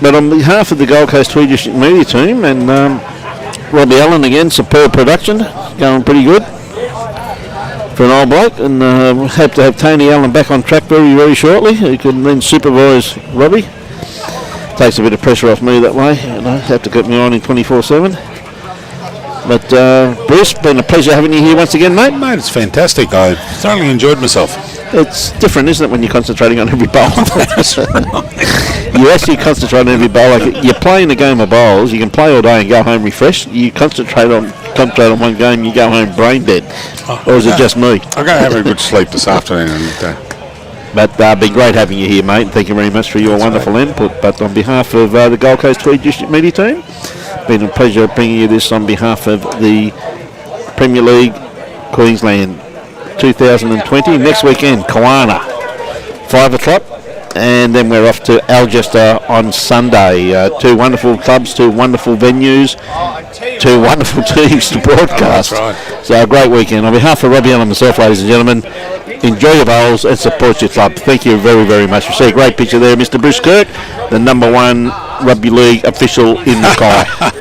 But on behalf of the Gold Coast Tweed District Media Team and Robbie Allen again, superb production, going pretty good for an old bloke, and hope to have Tony Allen back on track very shortly, who can then supervise Robbie. Takes a bit of pressure off me that way, and I have to keep me on in 24/7. But Bruce, been a pleasure having you here once again, mate. Mate, it's fantastic. I thoroughly enjoyed myself. It's different, isn't it, when you're concentrating on every bowl? You actually concentrate on every bowl. Like you're playing a game of bowls, you can play all day and go home refreshed. You concentrate on one game, you go home brain dead. Or is it just me? I'm going to have a good sleep this afternoon. But been great having you here, mate. Thank you very much for your wonderful input. But on behalf of the Gold Coast Tweed District Media Team, been a pleasure bringing you this on behalf of the Premier League Queensland 2020. Next weekend, Kawana, 5 o'clock, and then we're off to Alcester on Sunday. Two wonderful clubs, two wonderful venues, two wonderful teams to broadcast. That's right. So a great weekend. On behalf of Robbie Allen and myself, ladies and gentlemen, enjoy your bowls and support your club. Thank you very much. You see a great picture there, Mr. Bruce Kirk, the #1 rugby league official in Mackay.